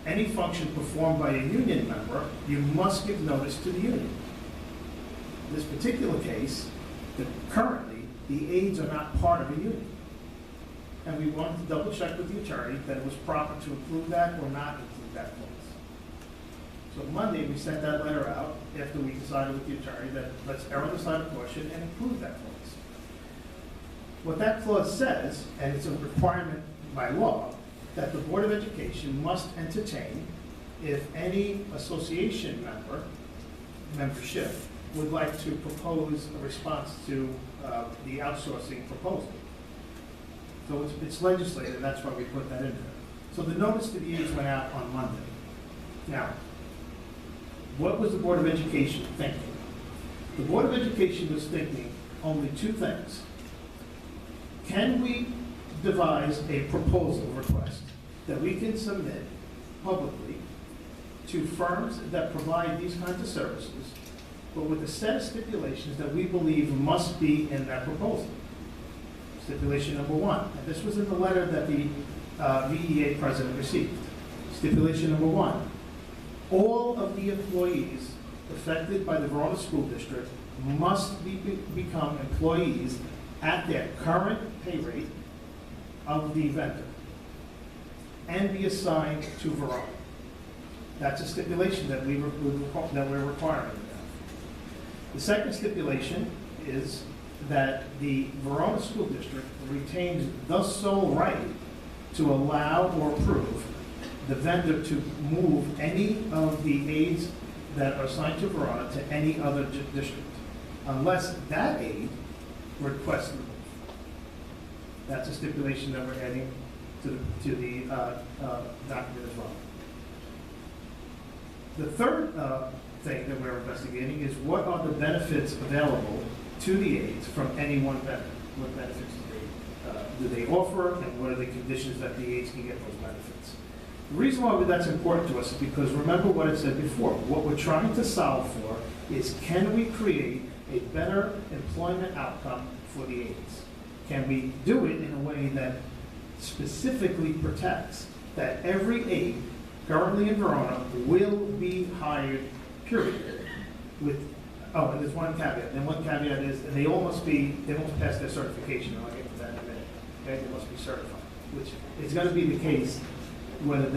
any function performed by a union member, you must give notice to the union. In this particular case, currently, the aides are not part of a union. And we wanted to double check with the attorney that it was proper to include that or not include that clause. So Monday, we sent that letter out after we decided with the attorney that let's err on the side of caution and include that clause. What that clause says, and it's a requirement by law, that the Board of Education must entertain if any association membership would like to propose a response to the outsourcing proposal. So it's legislated, and that's why we put that in there. So the notice to the aides went out on Monday. Now, what was the Board of Education thinking? The Board of Education was thinking only two things. Can we devise a proposal request that we can submit publicly to firms that provide these kinds of services, but with a set of stipulations that we believe must be in that proposal? Stipulation number one, and this was in the letter that the VEA president received. Stipulation number one, all of the employees affected by the Verona School District must become employees at their current pay rate of the vendor and be assigned to Verona. That's a stipulation that we're requiring. The second stipulation is that the Verona School District retains the sole right to allow or approve the vendor to move any of the aides that are assigned to Verona to any other district, unless that aide requests the move. That's a stipulation that we're adding to the document as well. The third thing that we're investigating is what are the benefits available to the aides from any one vendor. What benefits do they offer, and what are the conditions that the aides can get those benefits? The reason why that's important to us is because remember what I said before. What we're trying to solve for is, can we create a better employment outcome for the aides? Can we do it in a way that specifically protects that every aide currently in Verona will be hired, period? And there's one caveat. And one caveat is, and they must pass their certification. I'll get to that in a minute. Okay, they must be certified, which is going to be the case whether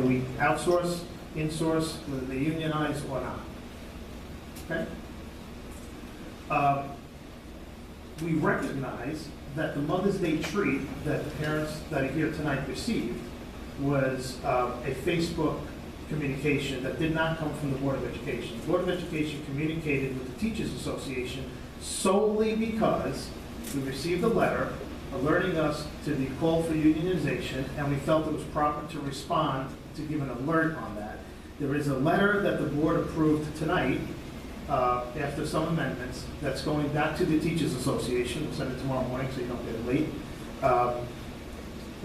we outsource, insource, whether they unionize or not. Okay. We recognize that the Mother's Day treat that the parents that are here tonight received was a Facebook communication that did not come from the Board of Education. The Board of Education communicated with the Teachers Association solely because we received a letter alerting us to the call for unionization, and we felt it was proper to respond to give an alert on that. There is a letter that the board approved tonight after some amendments that's going back to the Teachers Association. We'll send it tomorrow morning so you don't get it late.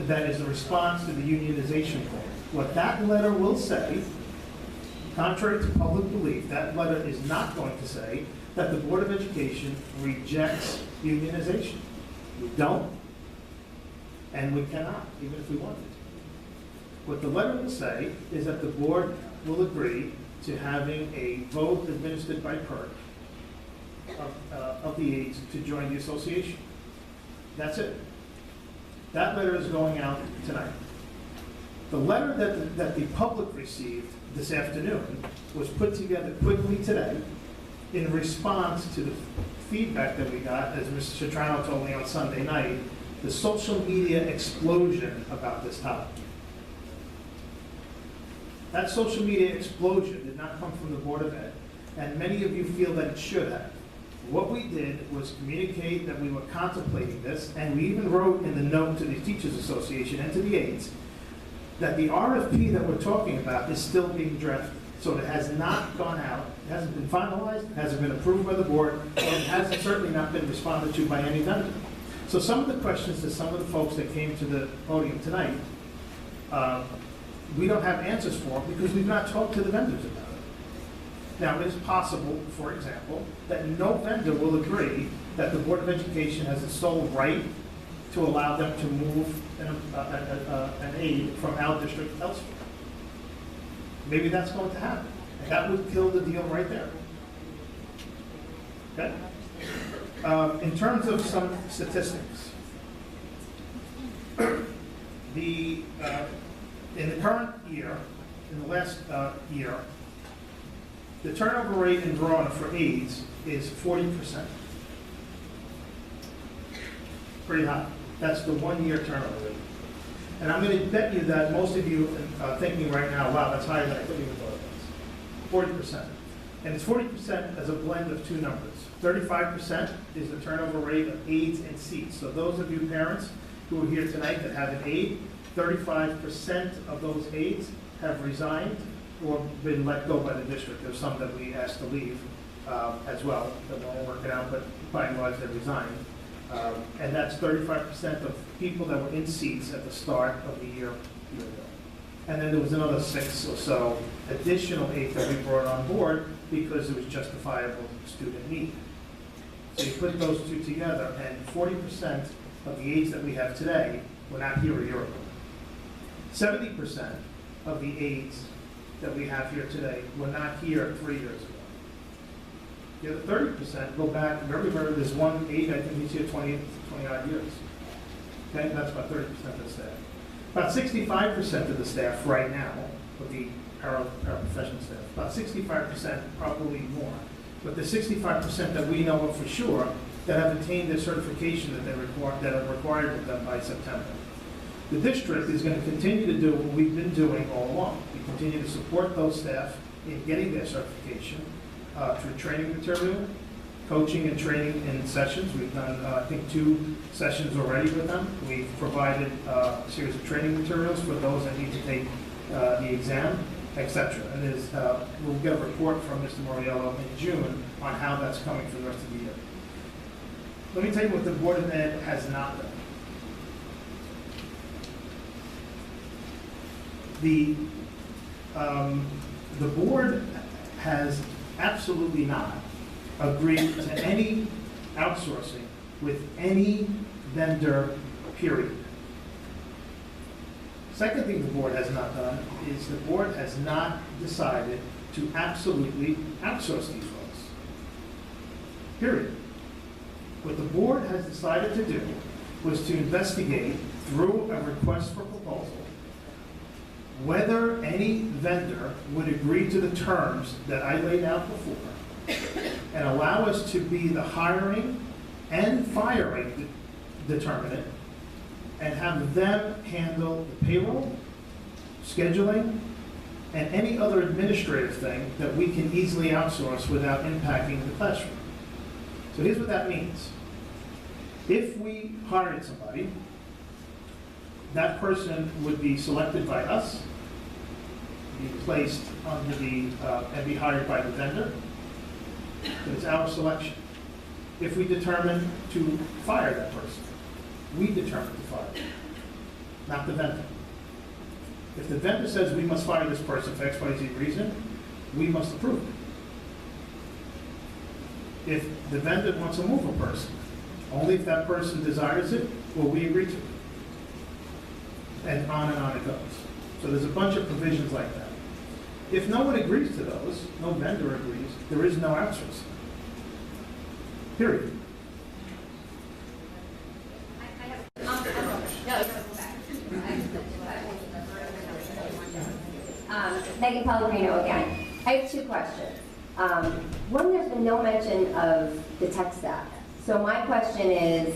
That is a response to the unionization call. What that letter will say, contrary to public belief, that letter is not going to say that the Board of Education rejects unionization. We don't, and we cannot, even if we wanted to. What the letter will say is that the board will agree to having a vote administered by PERC of the aides to join the association. That's it. That letter is going out tonight. The letter that the public received this afternoon was put together quickly today in response to the feedback that we got, as Mr. Citrano told me on Sunday night, the social media explosion about this topic. That social media explosion did not come from the Board of Ed, and many of you feel that it should have. What we did was communicate that we were contemplating this, and we even wrote in the note to the Teachers Association and to the aides that the RFP that we're talking about is still being drafted. So it has not gone out, it hasn't been finalized, it hasn't been approved by the board, and it hasn't certainly not been responded to by any vendor. So some of the questions to some of the folks that came to the podium tonight, we don't have answers for because we've not talked to the vendors about it. Now, it is possible, for example, that no vendor will agree that the Board of Education has a sole right to allow them to move an aide from our district elsewhere. Maybe that's going to happen. And that would kill the deal right there. Okay? In terms of some statistics, in the current year, in the last year, the turnover rate in Verona for aides is 40%. Pretty high. That's the 1-year turnover rate. And I'm going to bet you that most of you are thinking right now, wow, that's higher than I could even thought it was. 40%. And it's 40% as a blend of two numbers. 35% is the turnover rate of aides and seats. So those of you parents who are here tonight that have an aide, 35% of those aides have resigned or been let go by the district. There's some that we asked to leave as well that won't work it out, but by and large they resigned. And that's 35% of people that were in seats at the start of the year ago. And then there was another 6 or so additional aides that we brought on board because it was justifiable student need. So you put those two together, and 40% of the aides that we have today were not here a year ago. 70% of the aides that we have here today were not here 3 years ago. The other 30% go back very, there's one aide, I think he's here 20 odd years. Okay, that's about 30% of the staff. About 65% of the staff right now, of the paraprofessional staff, about 65%, probably more. But the 65% that we know of for sure that have attained their certification that are required of them by September. The district is going to continue to do what we've been doing all along. We continue to support those staff in getting their certification through training material, coaching and training in sessions. We've done, I think, 2 sessions already with them. We've provided a series of training materials for those that need to take the exam, etc. And we'll get a report from Mr. Moriello in June on how that's coming for the rest of the year. Let me tell you what the Board of Ed has not done. The board has absolutely not agreed to any outsourcing with any vendor, period. Second thing the board has not done is the board has not decided to absolutely outsource these roles. Period. What the board has decided to do was to investigate through a request for proposal whether any vendor would agree to the terms that I laid out before and allow us to be the hiring and firing determinant and have them handle the payroll, scheduling, and any other administrative thing that we can easily outsource without impacting the classroom. So here's what that means. If we hired somebody, that person would be selected by us, be placed under the, and be hired by the vendor. But it's our selection. If we determine to fire that person, we determine to fire them, not the vendor. If the vendor says we must fire this person for XYZ reason, we must approve it. If the vendor wants to move a person, only if that person desires it will we agree to it. And on it goes. So there's a bunch of provisions like that. If no one agrees to those, no vendor agrees, there is no outsourcing. Period. Megan Pellegrino again. I have 2 questions. One, there's been no mention of the tech staff. So my question is,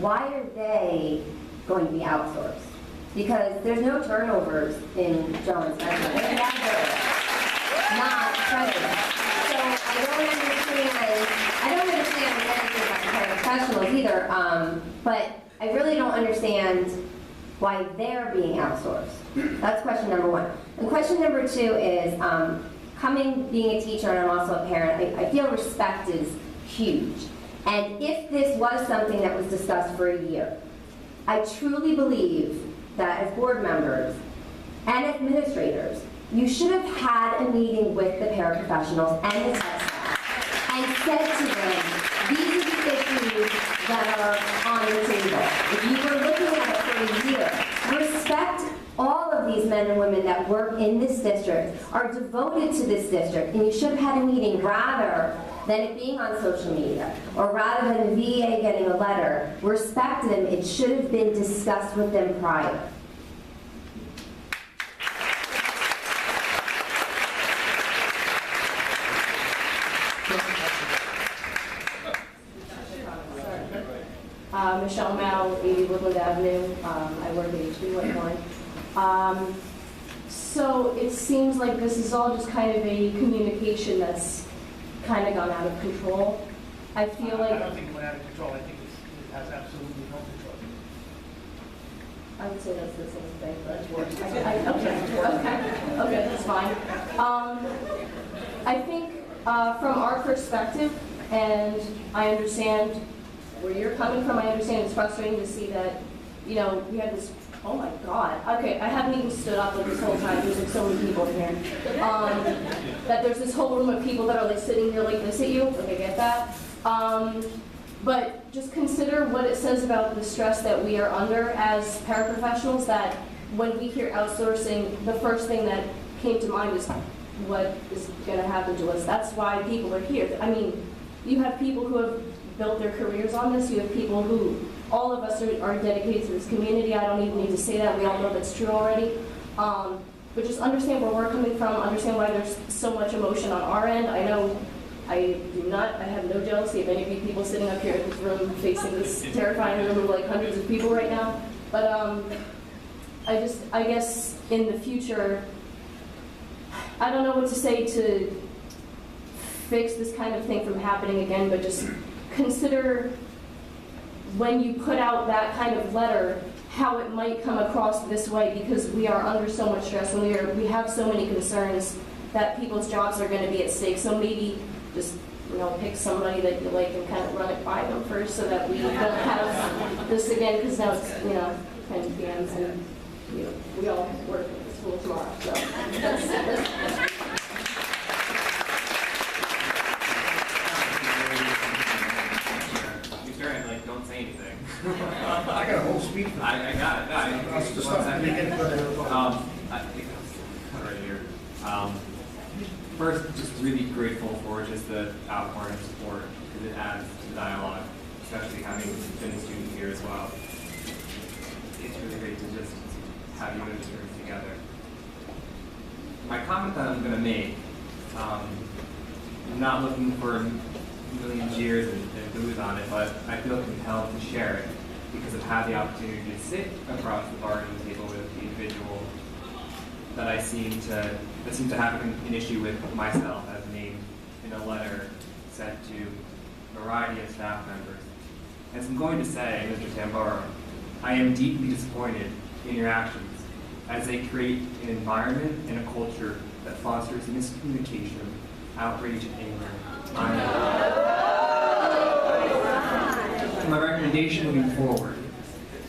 why are they going to be outsourced? Because there's no turnovers in John's measurement. They're never not present. So I don't understand anything about paraprofessionals either, but I really don't understand why they're being outsourced. That's question number one. And question number two is, being a teacher and I'm also a parent, I feel respect is huge. And if this was something that was discussed for a year, I truly believe that as board members and administrators, you should have had a meeting with the paraprofessionals and the tech staff and said to them, these are the issues that are on the table. If you were looking at it for a year, respect all of these men and women that work in this district, are devoted to this district, and you should have had a meeting rather than it being on social media, or rather than the VA getting a letter. Respect them. It should have been discussed with them prior. Michelle Mao, 80 Woodland Avenue. I work at HB Whiteline. So it seems like this is all just kind of a communication that's kind of gone out of control. I feel like... I don't think it went out of control. I think it has absolutely no control. I would say that's the same thing, but it's worse. Okay, that's fine. I think from our perspective, and I understand where you're coming from, I understand it's frustrating to see that, you know, we have this, oh my God. Okay, I haven't even stood up like this whole time. There's like so many people in here. That there's this whole room of people that are like sitting here like this at you. Like, I get that. But just consider what it says about the stress that we are under as paraprofessionals, that when we hear outsourcing, the first thing that came to mind is what is going to happen to us. That's why people are here. I mean, you have people who have built their careers on this. You have people who, all of us are dedicated to this community. I don't even need to say that. We all know that's true already. But just understand where we're coming from, understand why there's so much emotion on our end. I know I have no jealousy of any of you people sitting up here in this room facing this terrifying room of like hundreds of people right now. But I guess in the future, I don't know what to say to fix this kind of thing from happening again, but just consider when you put out that kind of letter, how it might come across this way, because we are under so much stress and we have so many concerns that people's jobs are going to be at stake. So maybe just, you know, pick somebody that you like and kind of run it by them first, so that we don't have this again, because now it's, you know, kind of PMs and, you know, we all work at the school tomorrow. So that's Don't say anything. I got a whole speech. I got it. No, Just stop. Right here. First, just really grateful for just the outpouring of support, because it adds to the dialogue, especially having been a student here as well. It's really great to just have you and the students together. My comment that I'm going to make, I'm not looking for a million cheers and booze on it, but I feel compelled to share it because I've had the opportunity to sit across the bargaining table with the individual that seem to have an issue with myself, as named in a letter sent to a variety of staff members. And so I'm going to say, Mr. Tambaro, I am deeply disappointed in your actions as they create an environment and a culture that fosters miscommunication, outrage, and anger. My recommendation moving forward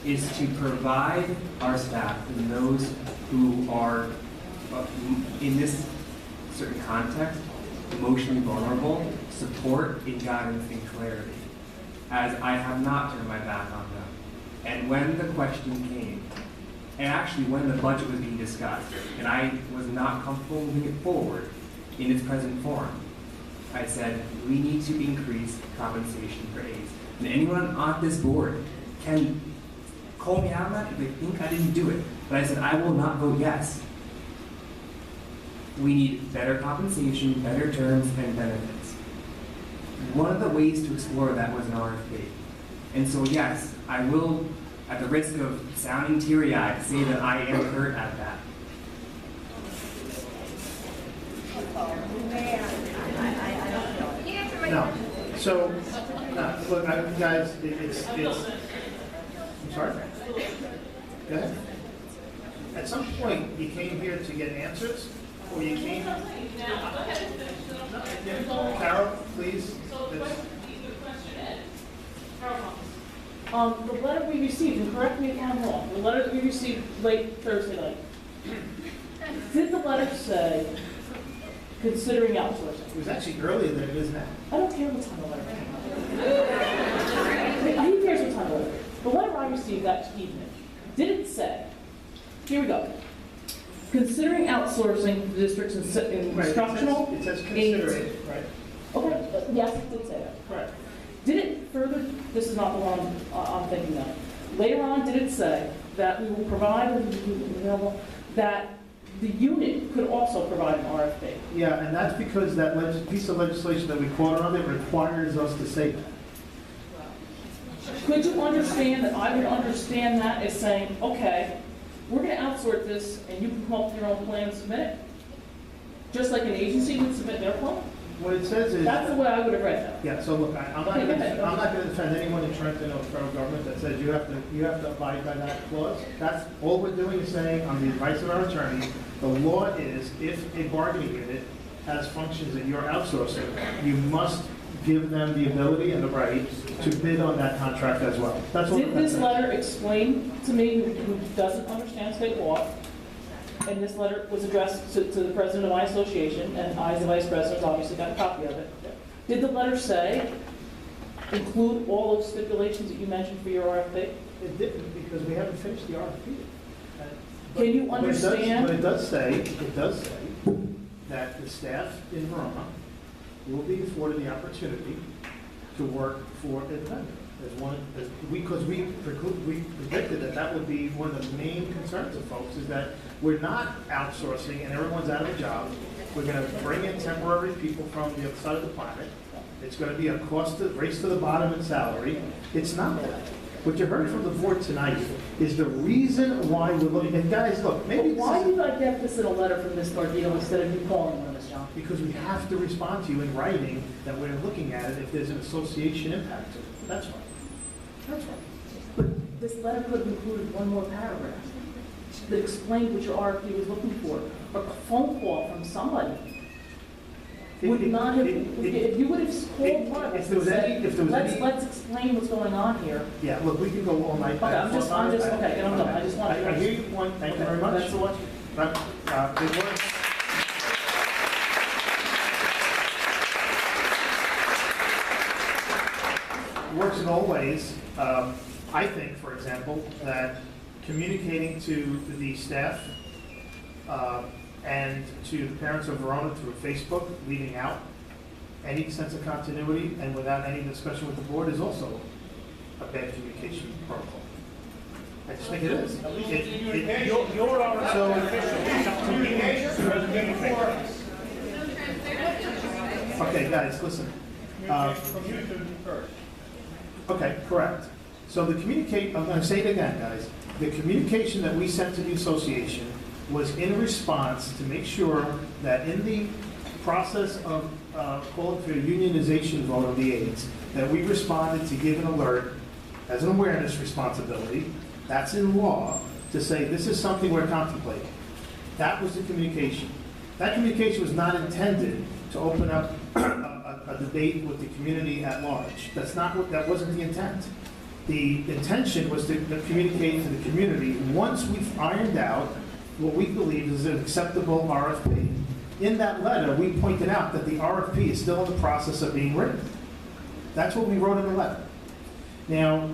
is to provide our staff and those who are in this certain context emotionally vulnerable support and guidance and clarity, as I have not turned my back on them. And when the question came, and actually when the budget was being discussed, and I was not comfortable moving it forward in its present form, I said, we need to increase compensation for aides. And anyone on this board can call me out on that if they think I didn't do it. But I said, I will not vote yes. We need better compensation, better terms, and benefits. One of the ways to explore that was an RFP. And so yes, I will, at the risk of sounding teary-eyed, say that I am hurt at that. No. So, no, look, guys, it's, I'm sorry? Go ahead. At some point, you came here to get answers, or you came... Carol, please. The letter we received, and correct me if I'm wrong, the letter that we received late Thursday night, did the letter say, considering outsourcing? It was actually earlier than it is now. I don't care what time the letter came out. Who cares what time the letter? The letter I received that evening, did it say, here we go, considering outsourcing the district's instructional It says consider it, right? Okay, yes, it did say that. Correct. Did it further, this is not the one I'm thinking of, later on did it say that we will provide, that the unit could also provide an RFP? Yeah, and that's because that piece of legislation that we quoted on it requires us to say that. Could you understand that I would understand that as saying, okay, we're going to outsource this and you can come up with your own plan and submit it? Just like an agency would submit their plan? What it says is... That's the way I would have read that. Yeah, so look, I'm not going to defend anyone in Trenton or the federal government that says you have to abide by that clause. That's all we're doing is saying, on the advice of our attorney, the law is if a bargaining unit has functions that you're outsourcing, you must give them the ability and the right to bid on that contract as well. That's what. Did this letter explain to me, who doesn't understand state law, and this letter was addressed to the president of my association, and I, as the vice president, obviously got a copy of it. Did the letter say, include all those stipulations that you mentioned for your RFP? It didn't, because we haven't finished the RFP. Can you understand? But it does say that the staff in Verona will be afforded the opportunity to work for a vendor. Because we predicted that would be one of the main concerns of folks, is that we're not outsourcing and everyone's out of a job. We're going to bring in temporary people from the other side of the planet. It's going to be a race to the bottom in salary. It's not that. What you heard from the board tonight is the reason why we're looking, and guys, look, maybe why did I get this in a letter from Ms. Gardino instead of you calling her, Ms. John? Because we have to respond to you in writing that we're looking at it if there's an association impact to it. That's why. That's why. But this letter could have included one more paragraph that explained what your RFP was looking for. A phone call from somebody would not have, if you would have called Marcus and said, let's explain what's going on here. Yeah, look, we can go all night. Okay, I'm just, okay, and I'm done. I just want to. I hear your point. Thank you very much. That's so much. Good work. Works in all ways. I think, for example, that communicating to the staff and to the parents of Verona through Facebook, leaving out any sense of continuity and without any discussion with the board is also a bad communication protocol. I just think it is. You're our official. Okay, guys, listen. Okay, correct. So the I'm going to say it again, guys. The communication that we sent to the association was in response to make sure that in the process of calling for a unionization vote of the aides, that we responded to give an alert as an awareness responsibility. That's in law to say this is something we're contemplating. That was the communication. That communication was not intended to open up a debate with the community at large. That wasn't the intent. The intention was to communicate to the community once we've ironed out what we believe is an acceptable RFP. In that letter, we pointed out that the RFP is still in the process of being written. That's what we wrote in the letter. Now,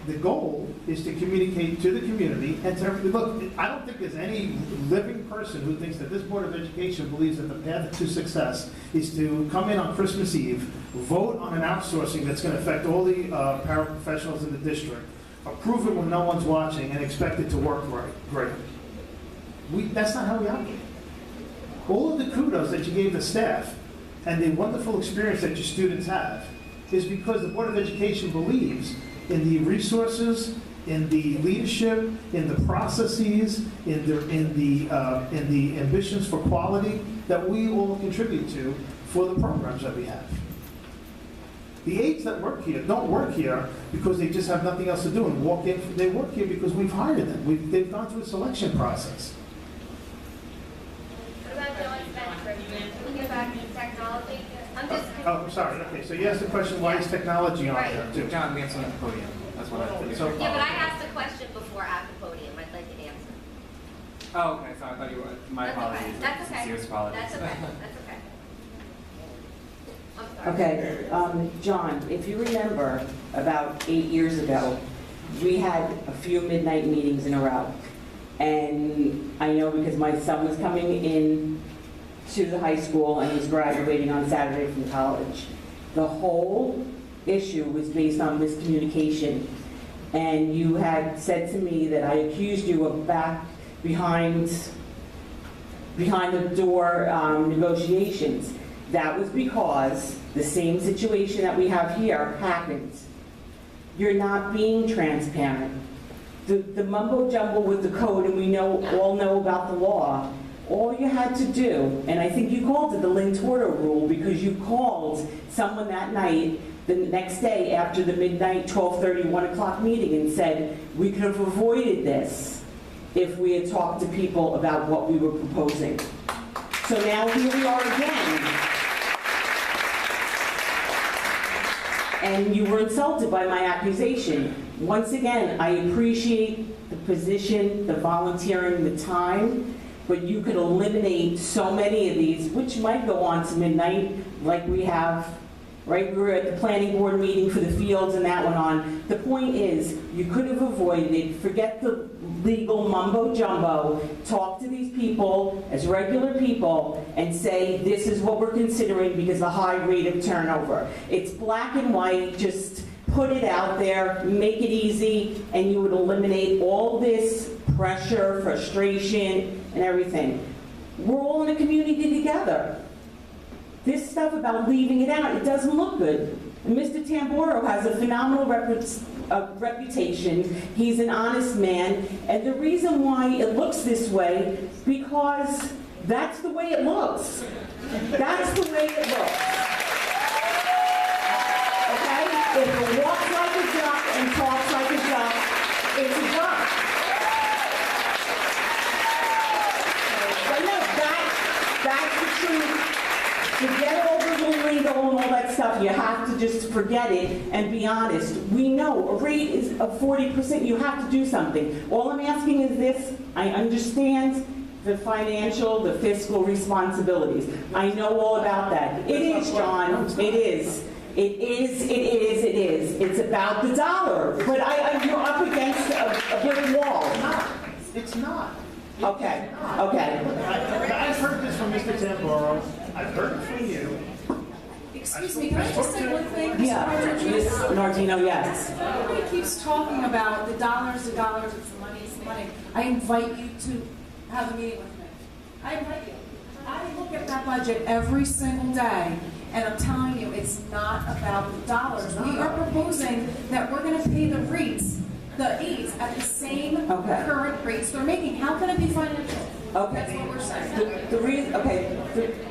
the goal is to communicate to the community and to everybody. Look, I don't think there's any living person who thinks that this Board of Education believes that the path to success is to come in on Christmas Eve, vote on an outsourcing that's going to affect all the paraprofessionals in the district, approve it when no one's watching, and expect it to work great. That's not how we operate. All of the kudos that you gave the staff and the wonderful experience that your students have is because the Board of Education believes in the resources, in the leadership, in the processes, in the ambitions for quality that we all contribute to for the programs that we have. The aides that work here don't work here because they just have nothing else to do and walk in. They work here because we've hired them. They've gone through a selection process. What about John's bench? Can we get back to technology? I'm just. Oh, sorry. Okay, so you asked the question, why is technology on there too? John, we have someone at the podium. That's what I think. So, Yeah, but I asked a question before at the podium. I'd like to answer. Oh, okay. Sorry, I thought you were. My apologies. That's okay. Sincerest apologies. That's okay. That's okay. I'm sorry. Okay, John, if you remember, about 8 years ago, we had a few midnight meetings in a row. And I know because my son was coming in to the high school and was graduating on Saturday from college. The whole issue was based on miscommunication. And you had said to me that I accused you of behind the door negotiations. That was because the same situation that we have here happened. You're not being transparent. The mumbo jumbo with the code, and we all know about the law. All you had to do, and I think you called it the Lynn-Torto rule because you called someone that night, the next day after the midnight 12:30, 1 o'clock meeting and said, we could have avoided this if we had talked to people about what we were proposing. So now here we are again. And you were insulted by my accusation. Once again, I appreciate the position, the volunteering, the time, but you could eliminate so many of these, which might go on to midnight, like we have, right? We were at the planning board meeting for the fields and that went on. The point is, you could have avoided it. Forget the legal mumbo jumbo. Talk to these people as regular people and say, this is what we're considering because of the high rate of turnover. It's black and white. Just put it out there, make it easy, and you would eliminate all this pressure, frustration, and everything. We're all in a community together. This stuff about leaving it out, it doesn't look good. And Mr. Tamboro has a phenomenal reputation. He's an honest man. And the reason why it looks this way, because that's the way it looks. That's the way it looks. Okay? If it walks like a duck and talks like a duck, it's a duck. But no, that's the truth. Forget all the lingo and all that stuff. You have to just forget it and be honest. We know a rate is of 40%. You have to do something. All I'm asking is this. I understand the financial, the fiscal responsibilities. I know all about that. It is, John. It is. It is, it is, it is. It's about the dollar. But you're up against a brick wall. It's not. Okay, okay. I've heard this from Mr. Tamboro. I've heard it from you. Excuse me, can I just say one thing? Yeah, Ms. Nardino, yes. Everybody keeps talking about the dollars, it's the money, it's the money. I invite you to have a meeting with me. I invite you. I look at that budget every single day, and I'm telling you, it's not about the dollars. We are proposing that we're going to pay the rates, the aides, at the same current rates they're making. How can it be financial? Okay. That's what we're saying.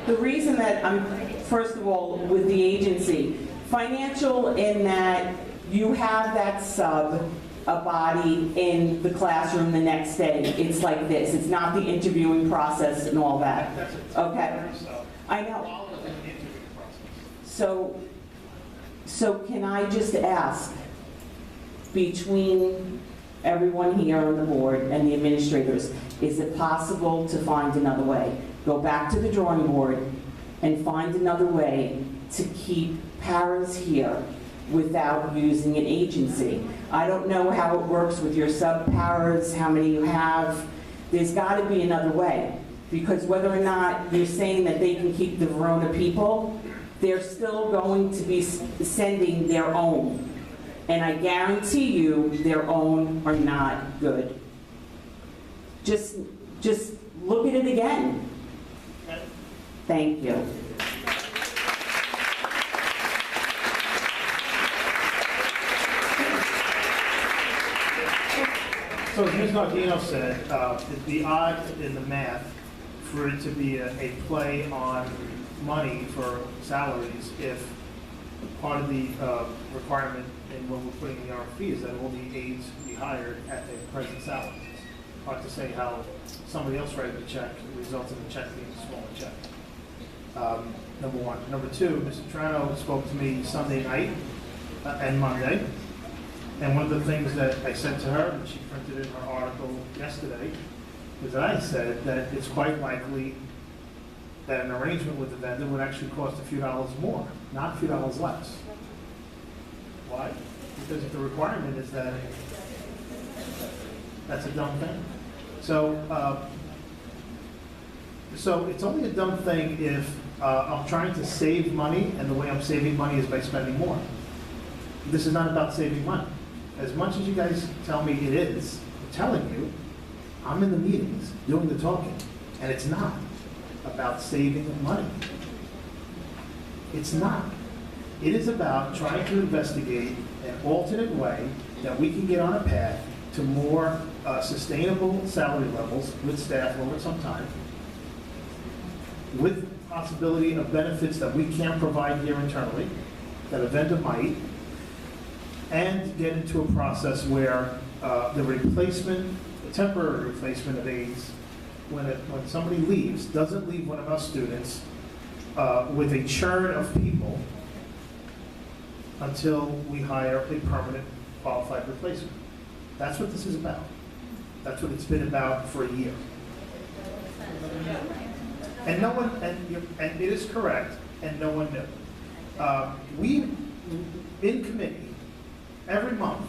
The reason that I'm, first of all, with the agency, financial in that you have that sub, a body in the classroom the next day. It's like this. It's not the interviewing process and all that. Okay. I know. So can I just ask, between everyone here on the board and the administrators, is it possible to find another way? Go back to the drawing board and find another way to keep paras here without using an agency. I don't know how it works with your sub-paras, how many you have. There's got to be another way, because whether or not you're saying that they can keep the Verona people, they're still going to be sending their own. And I guarantee you their own are not good. Just look at it again. Thank you. So as Ms. Nardino said, the odd in the math for it to be a play on money for salaries if part of the requirement in what we're putting in the RFP is that all the aides be hired at their present salaries. Hard to say how somebody else writing the check results in the check being a smaller check. Number one. Number two, Mr. Trano spoke to me Sunday night and Monday. And one of the things that I said to her, and she printed in her article yesterday, is that I said that it's quite likely that an arrangement with the vendor would actually cost a few dollars more, not a few dollars less. Why? Because if the requirement is that, that's a dumb thing. So it's only a dumb thing if I'm trying to save money, and the way I'm saving money is by spending more. This is not about saving money. As much as you guys tell me it is, I'm telling you, I'm in the meetings doing the talking, and it's not about saving money. It's not. It is about trying to investigate an alternate way that we can get on a path to more sustainable salary levels with staff over some time, with possibility of benefits that we can't provide here internally, that a vendor might, and get into a process where the replacement, the temporary replacement of aides, when somebody leaves, doesn't leave one of our students with a churn of people until we hire a permanent qualified replacement. That's what this is about. That's what it's been about for a year. And no one, and it is correct, and no one knew. We, in committee, every month,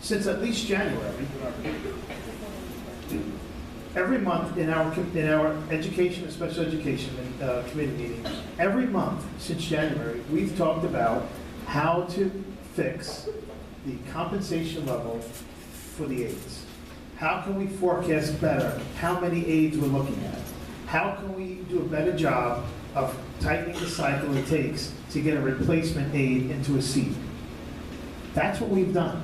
since at least January, every month in our education and special education committee meetings, every month since January, we've talked about how to fix the compensation level for the aides. How can we forecast better how many aides we're looking at? How can we do a better job of tightening the cycle it takes to get a replacement aide into a seat? That's what we've done.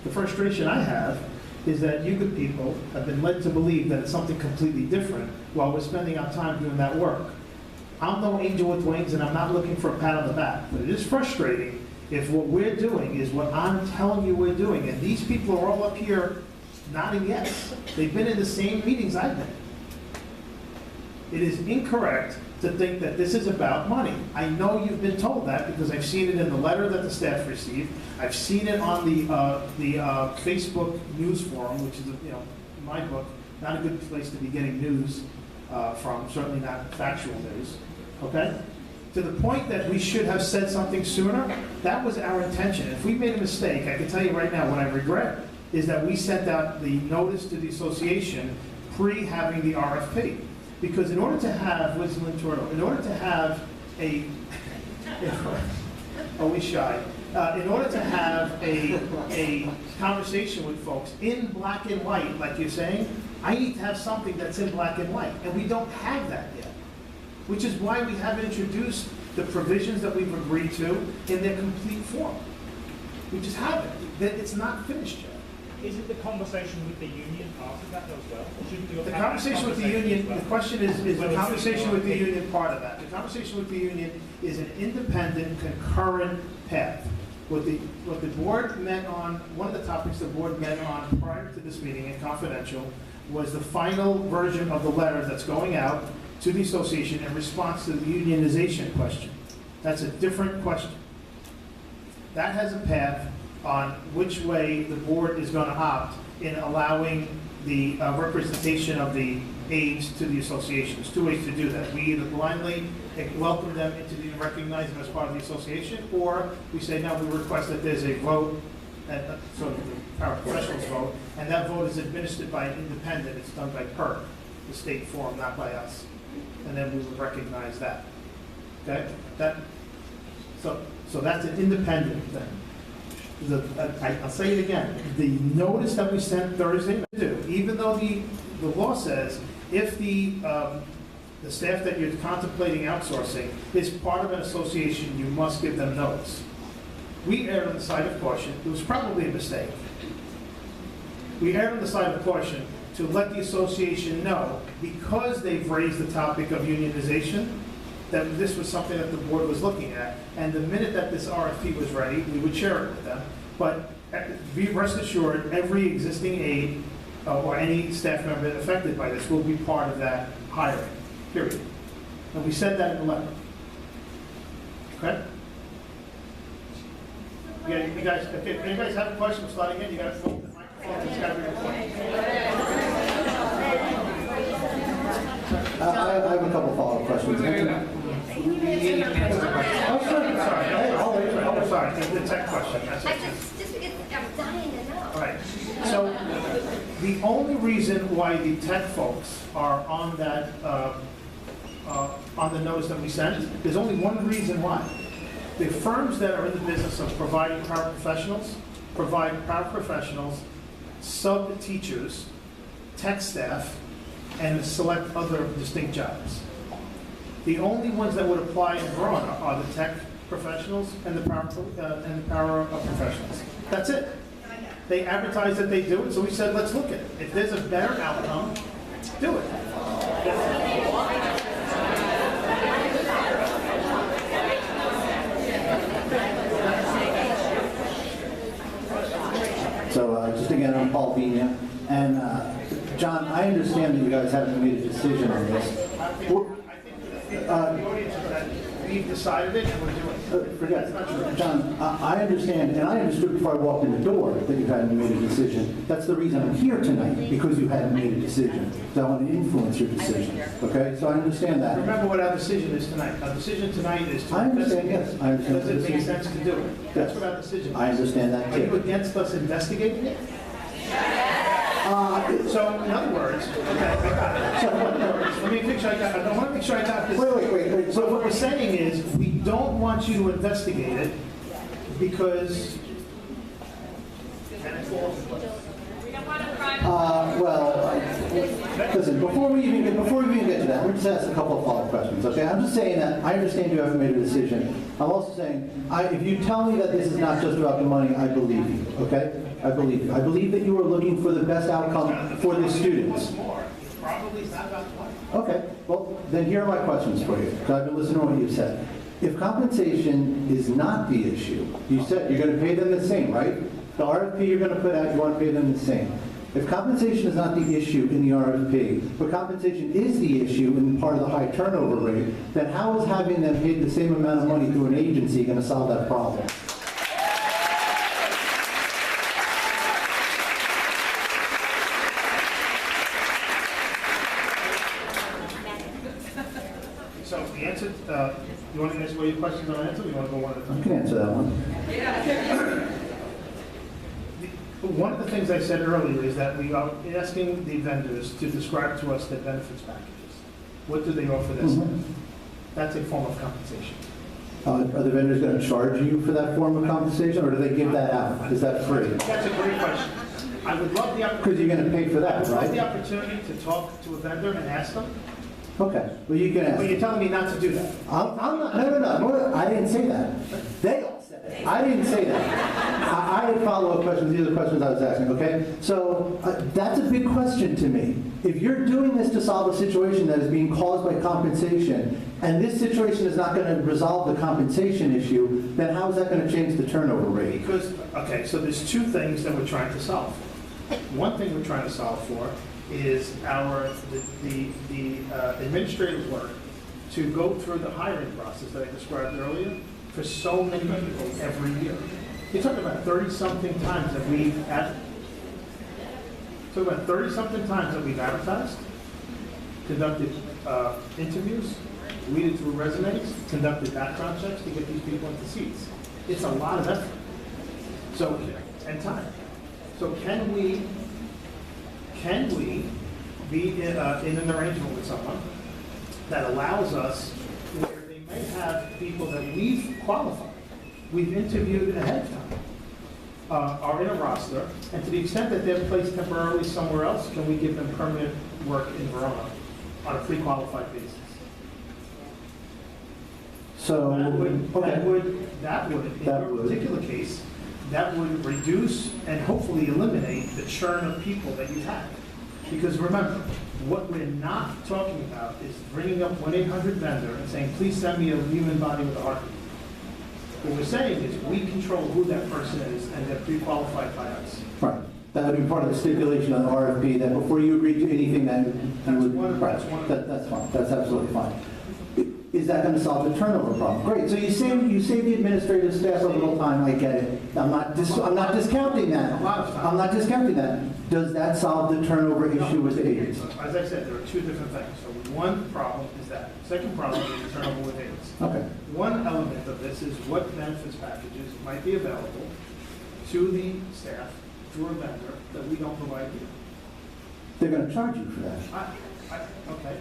The frustration I have is that you good people have been led to believe that it's something completely different while we're spending our time doing that work. I'm no angel with wings, and I'm not looking for a pat on the back, but it is frustrating if what we're doing is what I'm telling you we're doing, and these people are all up here nodding yes. They've been in the same meetings I've been. It is incorrect to think that this is about money. I know you've been told that because I've seen it in the letter that the staff received. I've seen it on the Facebook news forum, which is, in my book, not a good place to be getting news from, certainly not factual news, okay? To the point that we should have said something sooner, that was our intention. If we made a mistake, I can tell you right now what I regret is that we sent out the notice to the association pre-having the RFP. Because in order to have, where's Lynn Torto? In order to have a, always shy, in order to have a conversation with folks in black and white, like you're saying, I need to have something that's in black and white. And we don't have that yet. Which is why we haven't introduced the provisions that we've agreed to in their complete form. We just haven't. It's not finished yet. Isn't the conversation with the union part of that as well? Or shouldn't you have The had conversation with the union, the question is the conversation with the union part of that? The conversation with the union is an independent, concurrent path. What the board met on, one of the topics the board met on prior to this meeting and confidential was the final version of the letter that's going out to the association in response to the unionization question. That's a different question. That has a path on which way the board is going to opt in allowing the representation of the aides to the association. There's two ways to do that. We either blindly welcome them into being recognized as part of the association, or we say, no, we request that there's a vote, so our professionals vote, and that vote is administered by an independent. It's done by PERC, the state forum, not by us. And then we would recognize that. Okay? So that's an independent thing. I'll say it again. The notice that we sent Thursday, even though the law says if the the staff that you're contemplating outsourcing is part of an association, you must give them notice. We erred on the side of caution. It was probably a mistake. We erred on the side of caution to let the association know, because they've raised the topic of unionization, that this was something that the board was looking at. And the minute that this RFP was ready, we would share it with them. But be rest assured, every existing aide or any staff member affected by this will be part of that hiring, period. And we said that in the letter. Okay? Yeah, you guys, okay, if you guys have a question, we'll start again. You got to hold the microphone. It's got to be recorded. I have a couple follow-up questions. Sorry, the tech question. That's it. I'm dying to know. All right. So the only reason why the tech folks are on that on the notice that we sent, there's only one reason why. The firms that are in the business of providing paraprofessionals provide paraprofessionals, sub-teachers, tech staff, and select other distinct jobs. The only ones that would apply in Verona are the tech professionals and the paraprofessionals. That's it. They advertise that they do it, so we said, let's look at it. If there's a better outcome, do it. So just again, I'm Paul Vina, and John, I understand that you guys haven't made a decision on this. We've decided it and we're doing it. Forget it. John, I understand, and I understood before I walked in the door that you hadn't made a decision. That's the reason I'm here tonight, because you hadn't made a decision. So I want to influence your decision. Okay? So I understand that. Remember what our decision is tonight. Our decision tonight is to I understand, yes. I understand. Does it make sense to do it? That's what our decision is. I understand that Are you too. against us investigating it? So, in other words, okay, I got it. So, in other words, let me make sure I got it. I want to make sure I got this. Wait. So what we're saying is, we don't want you to investigate it because... Listen, before we even get to that, let me just ask a couple of follow-up questions, okay? I'm just saying that I understand you haven't made a decision. I'm also saying, if you tell me that this is not just about the money, I believe you, okay? I believe you. I believe that you are looking for the best outcome for the students. Probably it's not about the money. Okay, well, then here are my questions for you, because I've been listening to what you've said. If compensation is not the issue, you said you're going to pay them the same, right? The RFP you're going to put out, you want to pay them the same. If compensation is not the issue in the RFP, but compensation is the issue in part of the high turnover rate, then how is having them paid the same amount of money through an agency going to solve that problem? So the answer, you want to answer all your questions on answer, or you want to go one at a time? You can answer that one. One of the things I said earlier is that we are asking the vendors to describe to us their benefits packages. What do they offer their staff? That's a form of compensation. Are the vendors going to charge you for that form of compensation, or do they give that out? Is that free? That's a great question. I would love the opportunity. Because you're going to pay for that, I would love right? the opportunity to talk to a vendor and ask them. Okay, well, you can ask. But you're telling me not to do that. I'm not, no, I didn't say that. They all said it. I didn't say that. I had follow-up questions, the other questions I was asking, okay? So that's a big question to me. If you're doing this to solve a situation that is being caused by compensation, and this situation is not going to resolve the compensation issue, then how is that going to change the turnover rate? Because, okay, so there's two things that we're trying to solve. One thing we're trying to solve for is the administrative work to go through the hiring process that I described earlier for so many people every year. You're talking about 30-something times that we've advertised, conducted interviews, weeded through resumes, conducted background checks to get these people into seats. It's a lot of effort. So, and time. So can we be in an arrangement with someone that allows us, where they may have people that we've qualified, we've interviewed ahead of time, are in a roster, and to the extent that they're placed temporarily somewhere else, can we give them permanent work in Verona on a pre-qualified basis? So, That would, in That your would. particular case, that would reduce and hopefully eliminate the churn of people that you have. Because remember, what we're not talking about is bringing up 1-800 vendor and saying, please send me a human body with a heartbeat. What we're saying is we control who that person is and they're pre-qualified by us. right, that would be part of the stipulation on the RFP, that before you agree to anything, that you would, right, that's fine, that's absolutely fine. Is that going to solve the turnover problem? Great, so you save the administrative staff a little time, I get it. I'm not discounting that. I'm not discounting that. Does that solve the turnover issue with the aides? As I said, there are two different things. So one problem is that. Second problem is the turnover with aides. Okay. One element of this is what benefits packages might be available to the staff through a vendor that we don't provide here. They're going to charge you for that. Okay.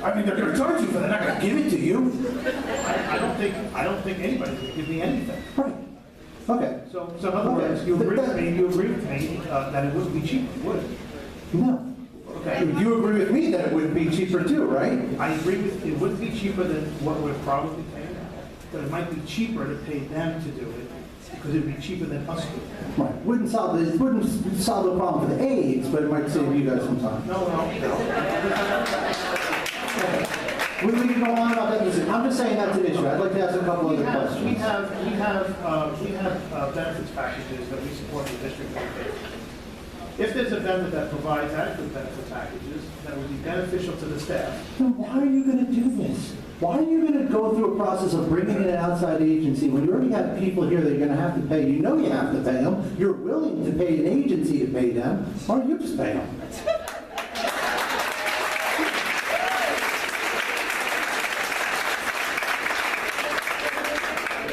I mean, they're going to charge you for that, they're not going to give it to you. I don't think anybody's going to give me anything. Right. Okay. So in other words, you agree with me that it wouldn't be cheap, would it? No. Okay. You agree with me that it would be cheaper too, right? I agree with, it wouldn't be cheaper than what we're probably paying now, but it might be cheaper to pay them to do it, because it'd be cheaper than us to do it. Right. Wouldn't solve the problem for the aides, but it might save you guys some time. No. We can go on about that. Listen, I'm just saying that's an issue. I'd like to ask a couple other questions. We have benefits packages that we support in the district. If there's a vendor that provides adequate benefit packages that would be beneficial to the staff. Then why are you going to do this? Why are you going to go through a process of bringing in an outside agency when you already have people here that you're going to have to pay? You know you have to pay them. You're willing to pay an agency to pay them. Why don't you just pay them?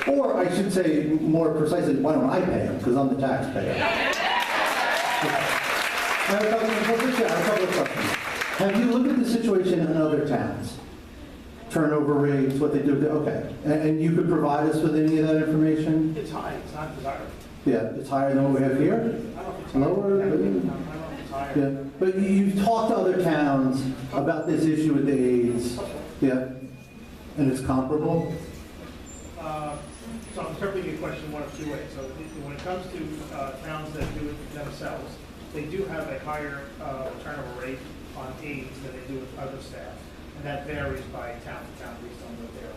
Or I should say more precisely, why don't I pay them? Because I'm the taxpayer. I have a couple of questions. Have you looked at the situation in other towns? Turnover rates, what they do? Okay. And you could provide us with any of that information? It's high, it's not desirable. Yeah, it's higher than what we have here? I don't know if it's Lower? I don't know if it's higher. Yeah. But you've talked to other towns about this issue with the aides. Yeah. And it's comparable? So I'm interpreting your question one of two ways. So when it comes to towns that do it themselves, they do have a higher turnover rate on aides than they do with other staff. And that varies by town to town based on what their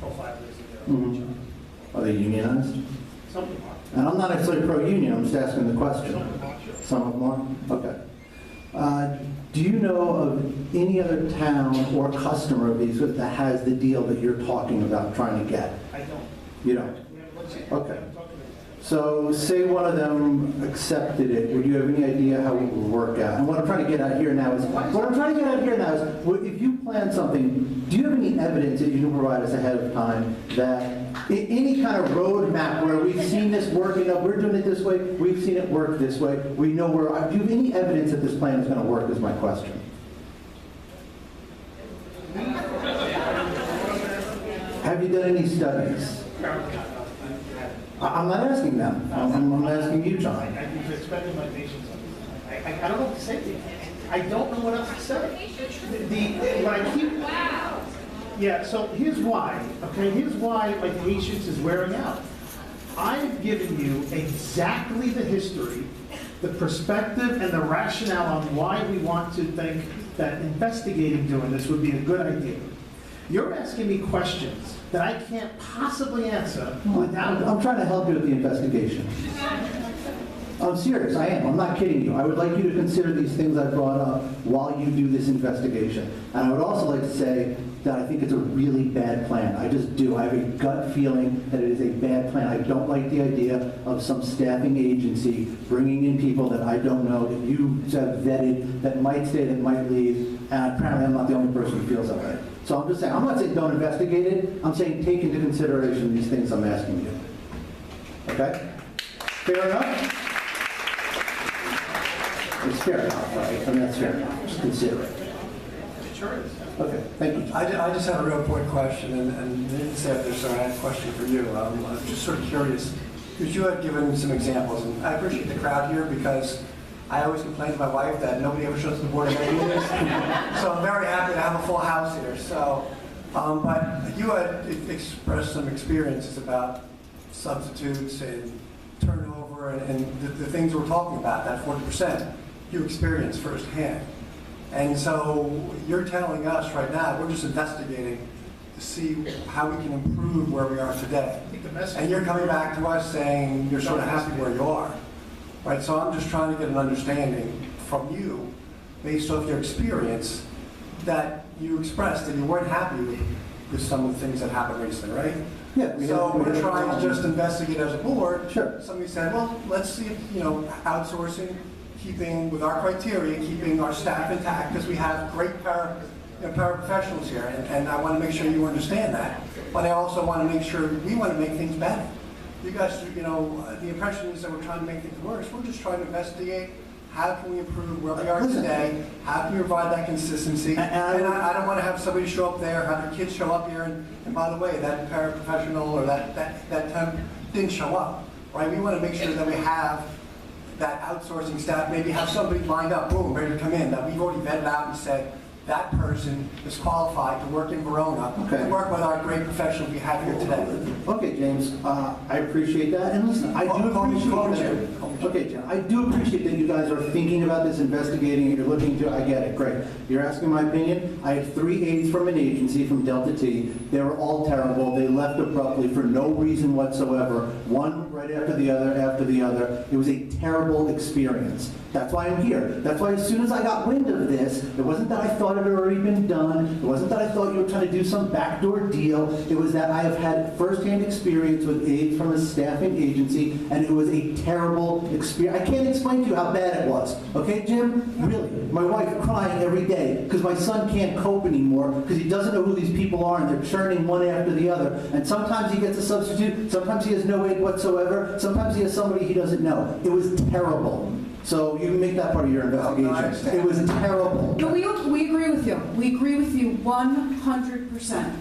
profile is of their own. Are they unionized? Some of them are. And I'm not necessarily pro-union, I'm just asking the question. Some of them are, sure. Some of them are? Okay. Do you know of any other town or customer of these that has the deal that you're talking about trying to get? I don't. You don't? Okay. So say one of them accepted it, would you have any idea how it would work out? And what I'm trying to get at here now is, if you plan something, do you have any evidence that you can provide us ahead of time that any kind of roadmap where we've seen this working, we're doing it this way, we've seen it work this way, we know where, do you have any evidence that this plan is going to work is my question. Have you done any studies? I'm not asking them. I'm asking you, John. You're expending my patience on this. I don't know what to say to you. I don't know what else to say. What I keep... Yeah, so here's why. Okay, here's why my patience is wearing out. I've given you exactly the history, the perspective, and the rationale on why we want to think that investigating doing this would be a good idea. You're asking me questions that I can't possibly answer without... I'm trying to help you with the investigation. I'm serious, I am. I'm not kidding you. I would like you to consider these things I brought up while you do this investigation. And I would also like to say that I think it's a really bad plan. I just do. I have a gut feeling that it is a bad plan. I don't like the idea of some staffing agency bringing in people that I don't know, that you have vetted, that might stay, that might leave. And apparently I'm not the only person who feels that way. So I'm just saying, I'm not saying don't investigate it. I'm saying take into consideration these things I'm asking you. Okay? Fair enough? It's fair enough, right? I mean, that's fair enough. Just consider it. Sure is. Okay, thank you. I just have a real quick question, and didn't say if there's I had a question for you. I'm just sort of curious, because you had given some examples, and I appreciate the crowd here because I always complain to my wife that nobody ever shows the Board of Ed meetings. So I'm very happy to have a full house here. So But you had expressed some experiences about substitutes and turnover and the things we're talking about, that 40%, you experienced firsthand. And so you're telling us right now, we're just investigating to see how we can improve where we are today. I think the message. And you're coming back to us saying you're sort of happy where you are. Right, so I'm just trying to get an understanding from you, based off your experience, that you expressed that you weren't happy with some of the things that happened recently, right? Yeah. So we're trying to just investigate as a board. Sure. Somebody said, well, let's see if, outsourcing, keeping with our criteria, keeping our staff intact, because we have great paraprofessionals here, and I want to make sure you understand that. But I also want to make sure we want to make things better. You guys, the impression is that we're trying to make things worse. We're just trying to investigate how can we improve where we are today, how can we provide that consistency. And I don't want to have somebody show up there, have their kids show up here, and by the way, that paraprofessional or that temp didn't show up, right? We want to make sure that we have that outsourcing staff, maybe have somebody lined up, boom, ready to come in, that we've already vetted out and said, that person is qualified to work in Verona, to work with our great professionals we have here today. Okay, James, I appreciate that. And listen, I do appreciate that. Okay, Jim, I do appreciate that you guys are thinking about this, investigating it, you're looking into it. I get it, great. You're asking my opinion. I had 3 aides from an agency, from Delta T. They were all terrible. They left abruptly for no reason whatsoever. One right after the other. It was a terrible experience. That's why I'm here. That's why as soon as I got wind of this, it wasn't that I thought it had already been done. It wasn't that I thought you were trying to do some backdoor deal. It was that I have had firsthand experience with aides from a staffing agency, and it was a terrible experience. I can't explain to you how bad it was. Okay, Jim? Really. My wife crying every day because my son can't cope anymore because he doesn't know who these people are, and they're churning one after the other. And sometimes he gets a substitute. Sometimes he has no aid whatsoever. Sometimes he has somebody he doesn't know. It was terrible. So you can make that part of your investigation. It was terrible. No, we agree with you. We agree with you 100%.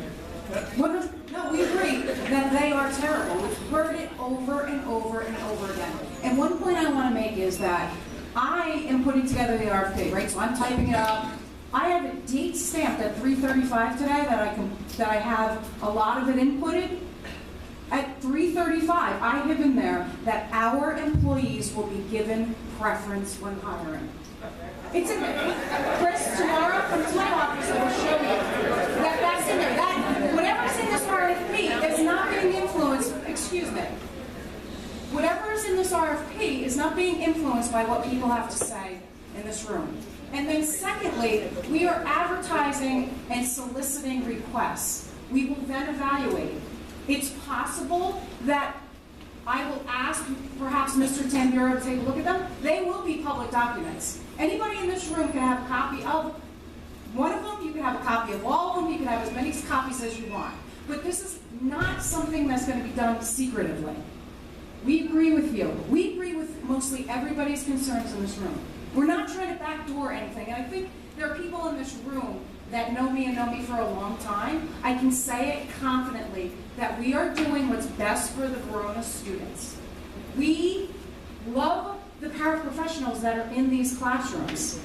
No, we agree that they are terrible. We've heard it over and over and over again. And one point I want to make is that I am putting together the RFP, right? So I'm typing it up. I have a date stamped at 3:35 today that I have a lot of it inputted. At 3:35, I have in there that our employees will be given preference when hiring. It's in there. Chris, tomorrow, come to my office, I will show you that that's in there. That, whatever's in this RFP is not being influenced, excuse me. Whatever is in this RFP is not being influenced by what people have to say in this room. And then secondly, we are advertising and soliciting requests. We will then evaluate. It's possible that I will ask perhaps Mr. Tamburo to take a look at them. They will be public documents. Anybody in this room can have a copy of one of them. You can have a copy of all of them. You can have as many copies as you want. But this is not something that's going to be done secretively. We agree with you. We agree with mostly everybody's concerns in this room. We're not trying to backdoor anything. And I think there are people in this room that know me and know me for a long time. I can say it confidently that we are doing what's best for the Verona students. We love the paraprofessionals that are in these classrooms,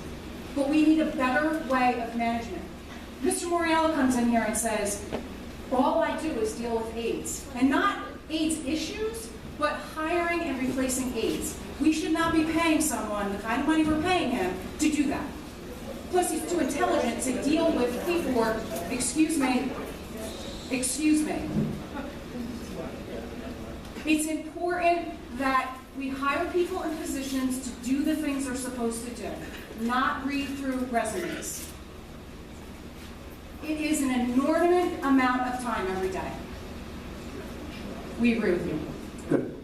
but we need a better way of management. Mr. Moriello comes in here and says, all I do is deal with aides, and not aides issues, but hiring and replacing aides. We should not be paying someone the kind of money we're paying him to do that. Plus, he's too intelligent to deal with paperwork. Excuse me. It's important that we hire people in positions to do the things they're supposed to do, not read through resumes. It is an inordinate amount of time every day. We agree with you. Good.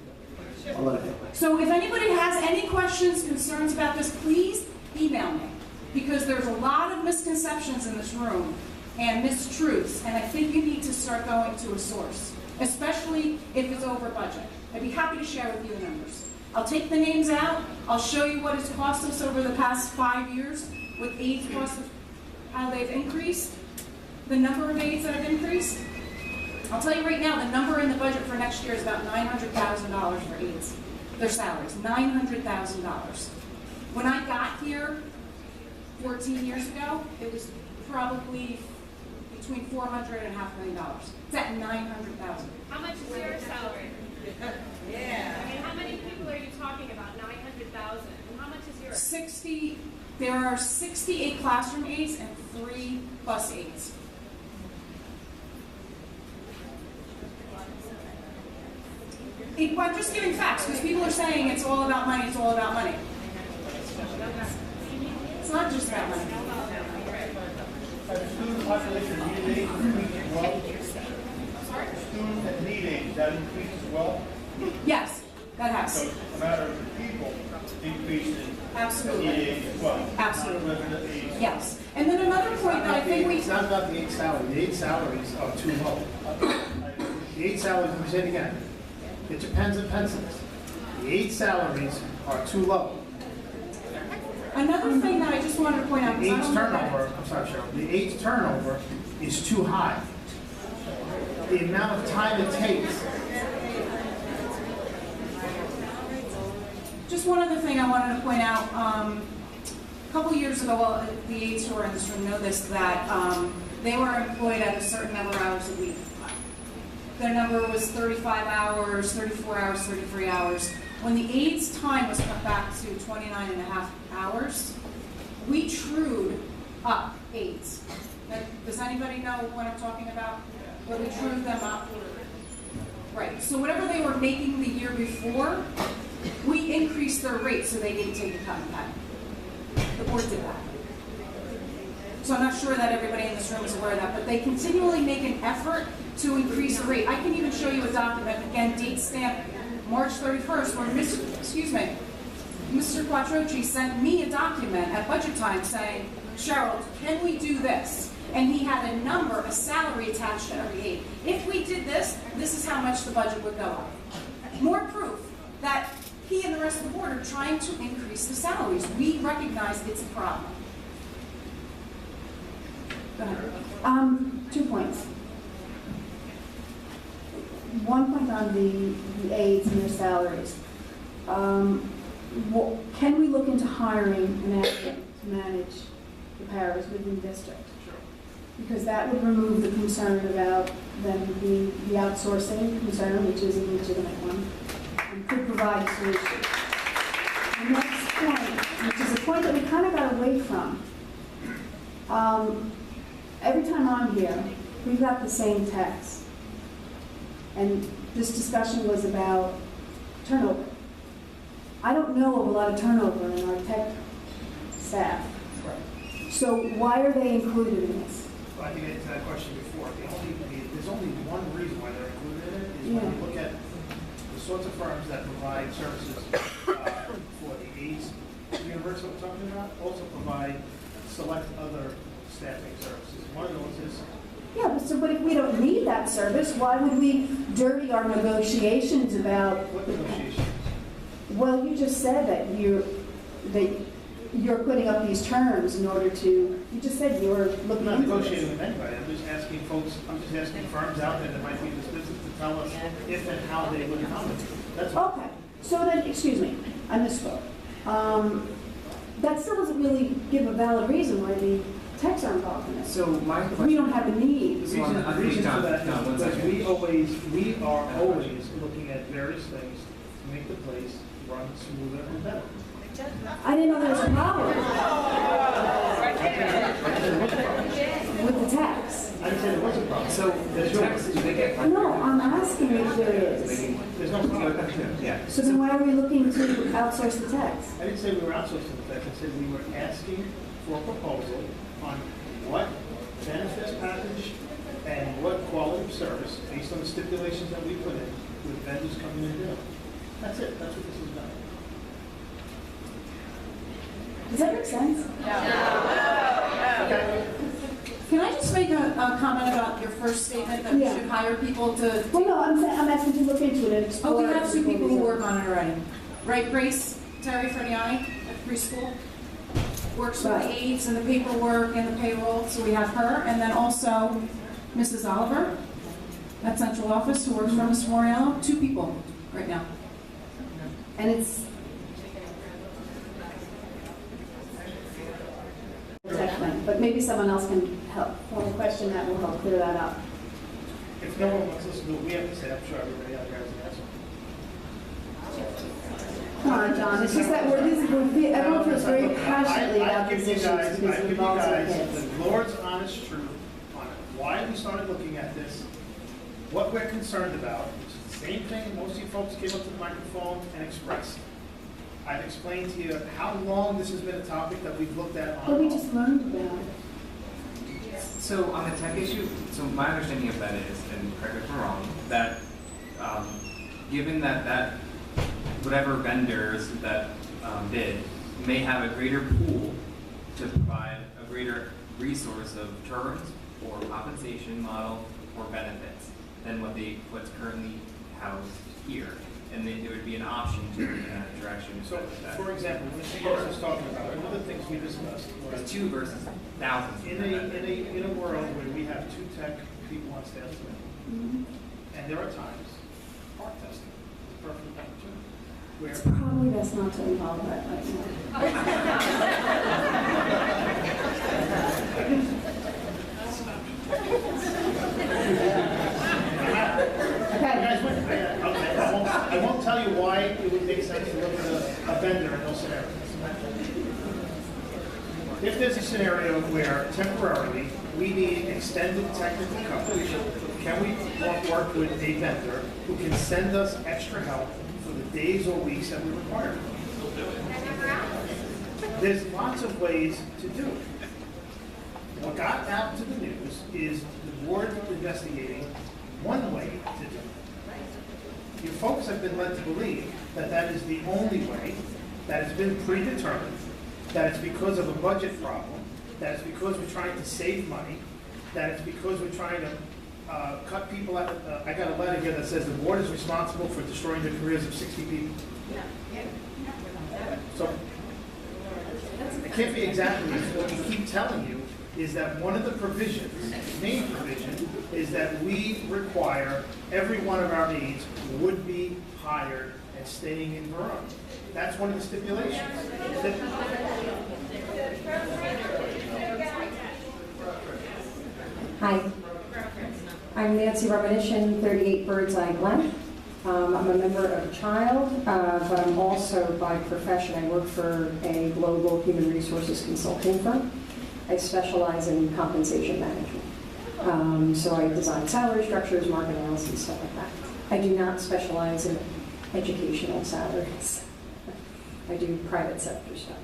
I'll let it go. So if anybody has any questions, concerns about this, please email me. Because there's a lot of misconceptions in this room and mistruths, and I think you need to start going to a source, especially if it's over budget. I'd be happy to share with you the numbers. I'll take the names out. I'll show you what it's cost us over the past 5 years with aides costs, how they've increased, the number of aides that have increased. I'll tell you right now, the number in the budget for next year is about $900,000 for aides. Their salaries, $900,000. When I got here 14 years ago, it was probably between $400,000 and $500,000. It's at $900,000. How much is your salary? Yeah. I mean, how many people are you talking about? 900,000. And how much is yours? There are 68 classroom aides and 3 bus aides. I'm just giving facts because people are saying it's all about money, it's all about money. It's not just about money. Has the student population need age increased as well? Sorry? Student need age, that increased as well? Yes, that has. So it's a matter of the people increasing Absolutely. the need age as well. Absolutely. Not whether the age. Yes. And then another point that I think we... It's not about the aid salary. The aid salaries are too low. The aid salaries, let me say it again. Get your pens and pencils. The aid salaries are too low. Another thing that I just wanted to point out... The aide's turnover, I'm sorry, Cheryl, the aide's turnover is too high. The amount of time it takes. Just one other thing I wanted to point out. A couple years ago, well, the aides who are in this room know this, that they were employed at a certain number of hours a week. Their number was 35 hours, 34 hours, 33 hours. When the aides' time was cut back to 29 and a half hours, we trued up aides. Now, does anybody know what I'm talking about? Where we trued them up? Right, so whatever they were making the year before, we increased their rate so they didn't take a cut in pay. The board did that. So I'm not sure that everybody in this room is aware of that, but they continually make an effort to increase the rate. I can even show you a document, again, date stamp March 31st, where Mr. Quattrochi sent me a document at budget time saying, Cheryl, can we do this? And he had a number, a salary attached to every aide. If we did this, this is how much the budget would go up. More proof that he and the rest of the board are trying to increase the salaries. We recognize it's a problem. Go ahead. 2 points. 1 point on the aides and their salaries. Can we look into hiring an advocate to manage the paras within the district? Because that would remove the concern about them being the outsourcing concern, which is a legitimate one, and could provide a solution. The next point, which is a point that we kind of got away from. Every time I'm here, we've got the same text. And this discussion was about turnover. I don't know of a lot of turnover in our tech staff. So why are they included in this? Well, I think I answered that question before. There's only one reason why they're included in it, is when you look at the sorts of firms that provide services for the aides universe that we're talking about, also provide select other staffing services. One of those is... Yeah, but if we don't need that service, why would we dirty our negotiations about... What negotiations? Well, you just said that you're putting up these terms in order to... You just said you were looking I'm not into negotiating this. with anybody. I'm just asking folks, I'm just asking firms out there that might be in this business to tell us if and how they would accommodate. That's all. Okay. So then, excuse me, I misspoke. That still doesn't really give a valid reason why the techs are involved in it. So my question... We don't have a need. The reason for that is because we are always looking at various things to make the place run smoother and better. I didn't know there was a problem with the tax. I didn't say there was a problem. So the taxes, they get... No, I'm asking if there is. There's no problem. Yeah. So then why are we looking to outsource the tax? I didn't say we were outsourcing the tax. I said we were asking for a proposal on what benefits package and what quality of service, based on the stipulations that we put in, with vendors coming in and doing. That's it. That's what this is about. Does that make sense? Okay. Can I just make a comment about your first statement that we should hire people to... Well, no, I'm asking to look into it and explore. Oh, we have 2 people who work on it already. Right, Grace Terry Frediani at preschool works with the aides and the paperwork and the payroll, so we have her. And then also Mrs. Oliver at central office who works for Ms. Moriello. 2 people right now. And it's... But maybe someone else can help, form a question that will help clear that up. If no one wants to listen to what we have to say, I'm sure everybody out there has an answer. Come on, John, it's just that everyone feels very passionately about these issues because it involves our I give you kids. guys the Lord's honest truth on why we started looking at this, what we're concerned about, which is the same thing most of you folks came up to the microphone and expressed. I've explained to you how long this has been a topic that we've looked at on. But we just learned about it. So on the tech issue, so my understanding of that is, and correct me if I'm wrong, that given that whatever vendors that bid may have a greater pool to provide a greater resource of terms or compensation model or benefits than what's currently housed here. And then there would be an option to move in that direction. So, for example, when she was talking about it, one of the things we discussed was It's 2 versus thousands. in a world where we have 2 tech people on staff today, and there are times, art testing is a perfect opportunity. Where It's probably best not to involve that right I won't tell you why it would make sense to look at a vendor in those scenarios. If there's a scenario where temporarily we need extended technical coverage, can we work with a vendor who can send us extra help for the days or weeks that we require? There's lots of ways to do it. What got out to the news is the board investigating one way to do it. You folks have been led to believe that that is the only way, that it's been predetermined, that it's because of a budget problem, that it's because we're trying to save money, that it's because we're trying to cut people out. I got a letter here that says the board is responsible for destroying the careers of 60 people. So it can't be exactly what we keep telling you is that one of the provisions, main provision, is that we require every one of our needs would be hired and staying in Verona. That's one of the stipulations. Hi, I'm Nancy Romanishin, 38 Birdseye Glen. I'm a member of CHILD, but I'm also by profession, I work for a global human resources consulting firm. I specialize in compensation management. So I design salary structures, market analysis, stuff like that. I do not specialize in educational salaries. I do private sector stuff.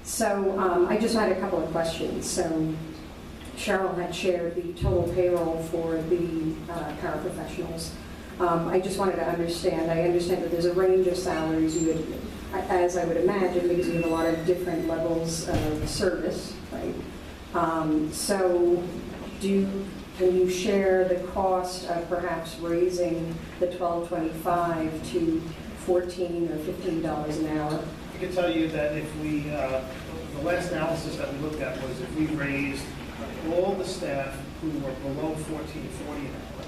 So I just had a couple of questions. So Cheryl had shared the total payroll for the paraprofessionals. I just wanted to understand, I understand that there's a range of salaries you would, as I would imagine, because you have a lot of different levels of service, right? So can you share the cost of perhaps raising the $12.25 to $14 or $15 an hour? I can tell you that if we, the last analysis that we looked at was if we raised all the staff who were below $14.40 an hour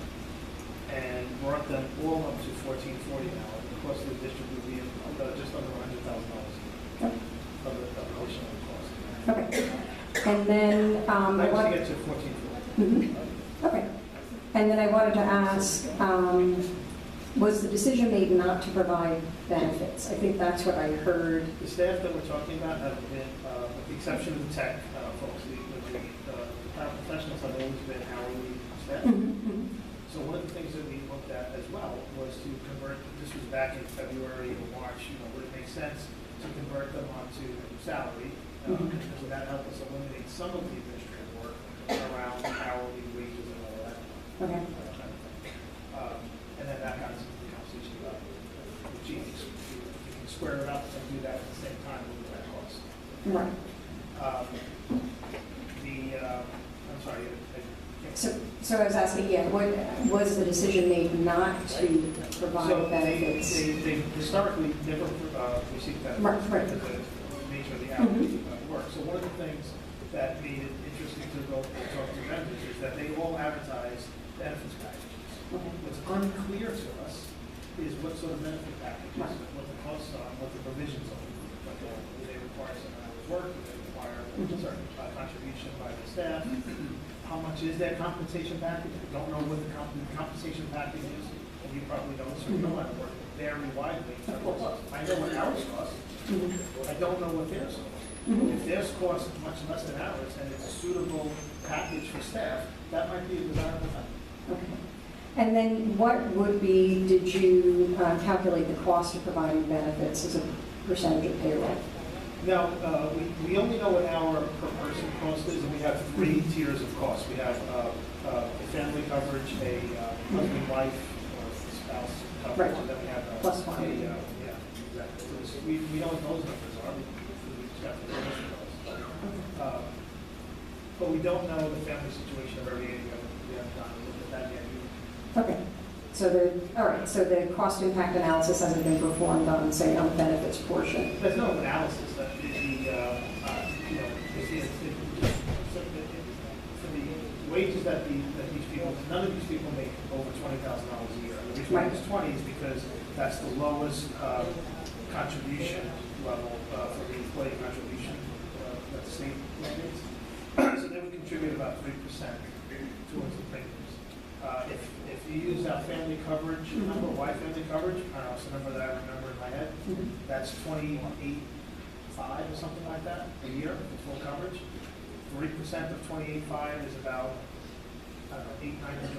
and brought them all up to $14.40 an hour, the cost of the district would be just under $100,000 of additional cost. Okay. And then I want to get to 14.40. Okay. And then I wanted to ask, was the decision made not to provide benefits? I think that's what I heard. The staff that we're talking about have been, with the exception of the tech folks, the paraprofessionals have always been hourly staff. So one of the things that we looked at as well was to convert, this was back in February or March, would it make sense to convert them onto salary? Because that helped us eliminate some of the administrative work around hourly wages and all that. Okay. And then that got us into the conversation about, geez, you can square it up and do that at the same time with that cost. Right. I'm sorry. So I was asking, what was the decision made not to provide benefits? They historically never received benefits Right. because of the nature of the hourly work. So one of the things that made it interesting to go and talk to vendors is that they all advertise benefits packages. What's unclear to us is what sort of benefit packages, what the costs are, what the provisions are. Do they require some hours work? Do they require a certain contribution by the staff? How much is that compensation package? I don't know what the compensation package is, and you probably know this, so you know how to work very widely. I know what ours cost. I don't know what theirs cost. If theirs cost much less than ours, and it's a suitable package for staff, that might be a desirable thing. Okay. And then what would be, did you calculate the cost of providing benefits as a percentage of payroll? No, we only know what our per person cost is, and we have 3 tiers of cost. We have family coverage, a husband, wife, or spouse coverage, Right. and then we have Plus one. yeah, exactly. So we know what those numbers are. We just have to know those. But we don't know the family situation of every area. We haven't done that yet. Okay. So so the cost impact analysis hasn't been performed on, say, on the benefits portion? There's no analysis that for the wages that these people, none of these people make over $20,000 a year. The reason why it's 20 is because that's the lowest contribution level for the employee contribution that the state mandates. So they would contribute about 3% towards the premiums. If you use our family coverage number, why family coverage? I don't know, it's the number that I remember in my head. That's $28,500 or something like that a year for full coverage. 3% of $28,500 is about, I don't know,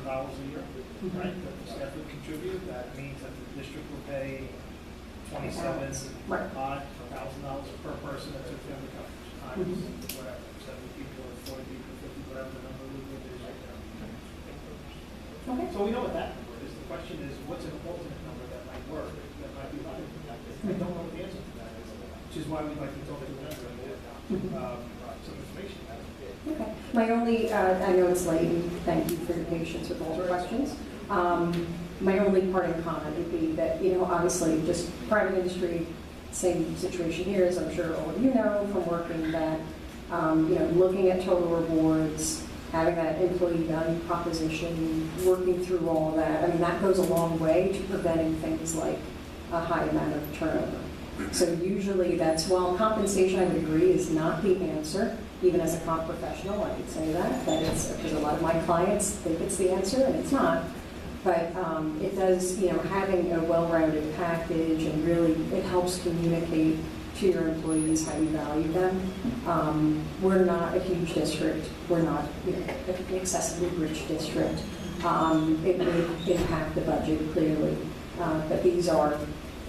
$800-900 a year, right? That the staff would contribute. That means that the district will pay $27,500 per person that's in family coverage, times whatever, 70 people or 40 people, 50, whatever the number is right now. Okay. So we know what that number is. The question is, what's an alternate number that might work, that might be valuable? I don't know what the answer to that is, which is why we'd like to talk to the vendor and get some information out of it. Okay. My only, I know it's late, and thank you for your patience with all the questions. My only parting comment would be that, obviously, just private industry, same situation here, as I'm sure all of you know from working that, looking at total rewards, having that employee value proposition, working through all of that, I mean, that goes a long way to preventing things like a high amount of turnover. So usually that's, while compensation, I would agree, is not the answer, even as a comp professional, I would say that it's, because a lot of my clients think it's the answer, and it's not. But it does, having a well-rounded package, and really it helps communicate to your employees how you value them. We're not a huge district. We're not an excessively rich district. It may impact the budget clearly, but these are,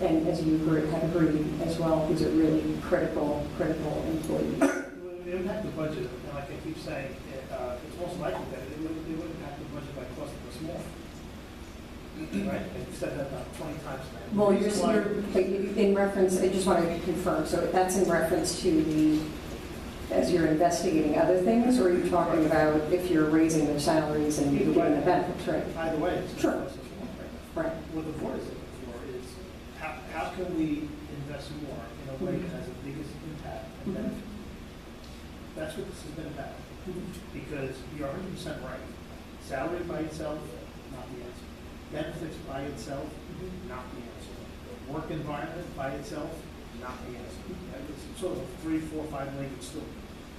and as you have agreed as well, these are really critical employees. It would impact the budget, and like I keep saying, it's most likely that it would impact the budget by costing us more. Right? I've said that about 20 times now. Well, you're in reference, I just want to confirm, so that's in reference to as you're investigating other things, or are you talking about if you're raising their salaries and you're getting the benefits, right? Either way, it's sure. Right. What the board is looking for is how can we invest more in a way that has the biggest impact and benefit? That's what this has been about. Because you're 100% right. Salary by itself, not the answer. Benefits by itself, not the answer. Work environment by itself, not the answer. Right? It's sort of a 3, 4, 5-legged stool,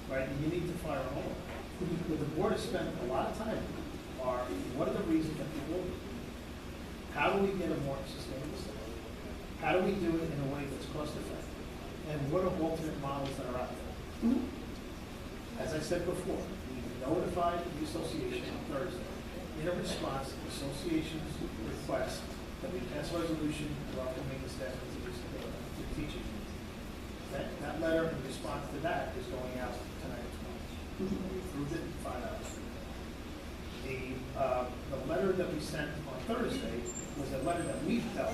right? And you need to fire all of them. What the board has spent a lot of time on are what are the reasons that people leave? How do we get a more sustainable system? How do we do it in a way that's cost effective? And what are alternate models that are out there? As I said before, we notified the association on Thursday in a response to the association's request that we pass a resolution welcoming the staff to teaching. That letter in response to that is going out tonight as well. We approved it in 5 hours. The letter that we sent on Thursday was a letter that we felt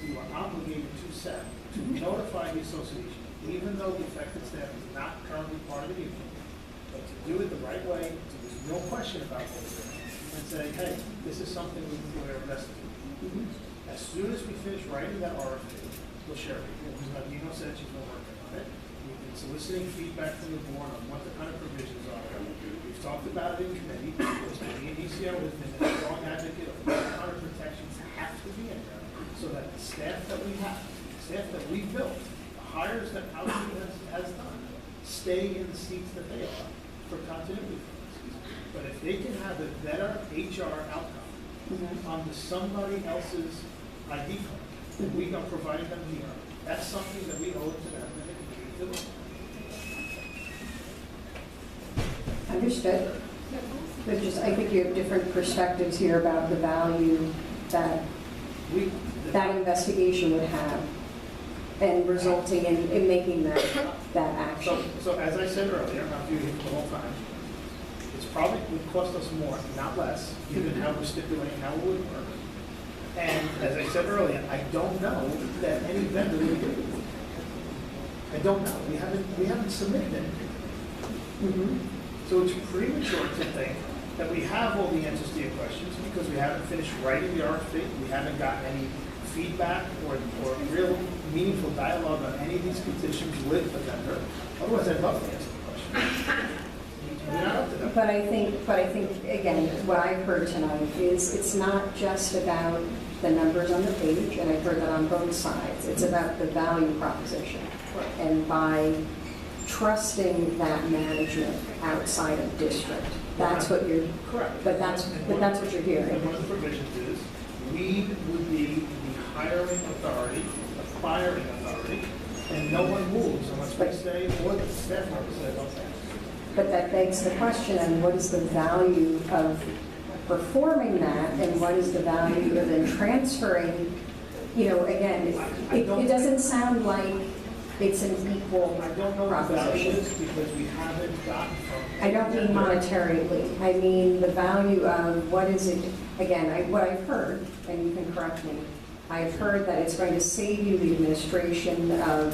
we were obligated to send to notify the association, even though the affected staff is not currently part of the union, but to do it the right way, so there's no question about this, and say, hey, this is something we're investigating. As soon as we finish writing that RFP, we'll share it. Nino said she's been working on it. We've been soliciting feedback from the board on what the kind of provisions are. We've talked about it in committee. The ECO has been a strong advocate of what kind of protections have to be in there so that the staff that we have, the staff that we built, hires that Housing has done stay in the seats that they are for continuity purposes. But if they can have a better HR outcome on somebody else's ID card that we are providing them here, that's something that we owe it to them and the community to do. Understood. But just, I think you have different perspectives here about the value that that investigation would have and resulting in making that action. So as I said earlier, not you the whole time, it's probably would cost us more, not less, given how we're stipulating how it would work. And as I said earlier, I don't know that any vendor would do it. I don't know. We haven't submitted anything. So it's premature to think that we have all the answers to your questions because we haven't finished writing the RFP. We haven't gotten any feedback or real meaningful dialogue on any of these petitions with the vendor. Otherwise, I'd love to answer the question. We're not up to that. But I think again, what I've heard tonight is it's not just about the numbers on the page, and I've heard that on both sides. It's about the value proposition. And by trusting that management outside of district, that's what you're correct. But that's what you're hearing. And one of the provisions is we would be the hiring authority, the firing authority, and no one moves unless we say or the staff member says okay. But that begs the question, and what is the value of performing that, and what is the value of then transferring? You know, again, it doesn't sound like it's an equal I don't know what the value proposition. is because we haven't gotten from. I don't mean monetarily. I mean the value of what is it, again, what I've heard, and you can correct me, I've heard that it's going to save you the administration of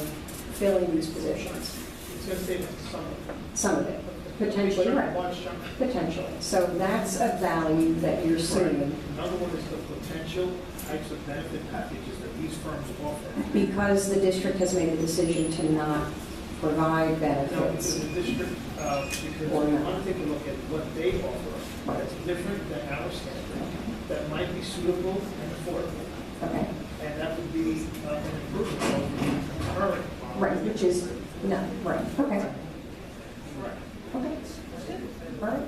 filling these positions. It's going to save us some of it. Some of it, potentially, right. Potentially. So that's a value that you're seeing. Another one is the potential types of benefit packages that these firms offer. Because the district has made a decision to not provide No, because benefits. the district, because Or we not. want to take a look at what they offer that's different than our standard, that might be suitable and affordable. Okay. And that would be an improvement over the current. Right, which is, no, right, okay. Correct. Okay. All right.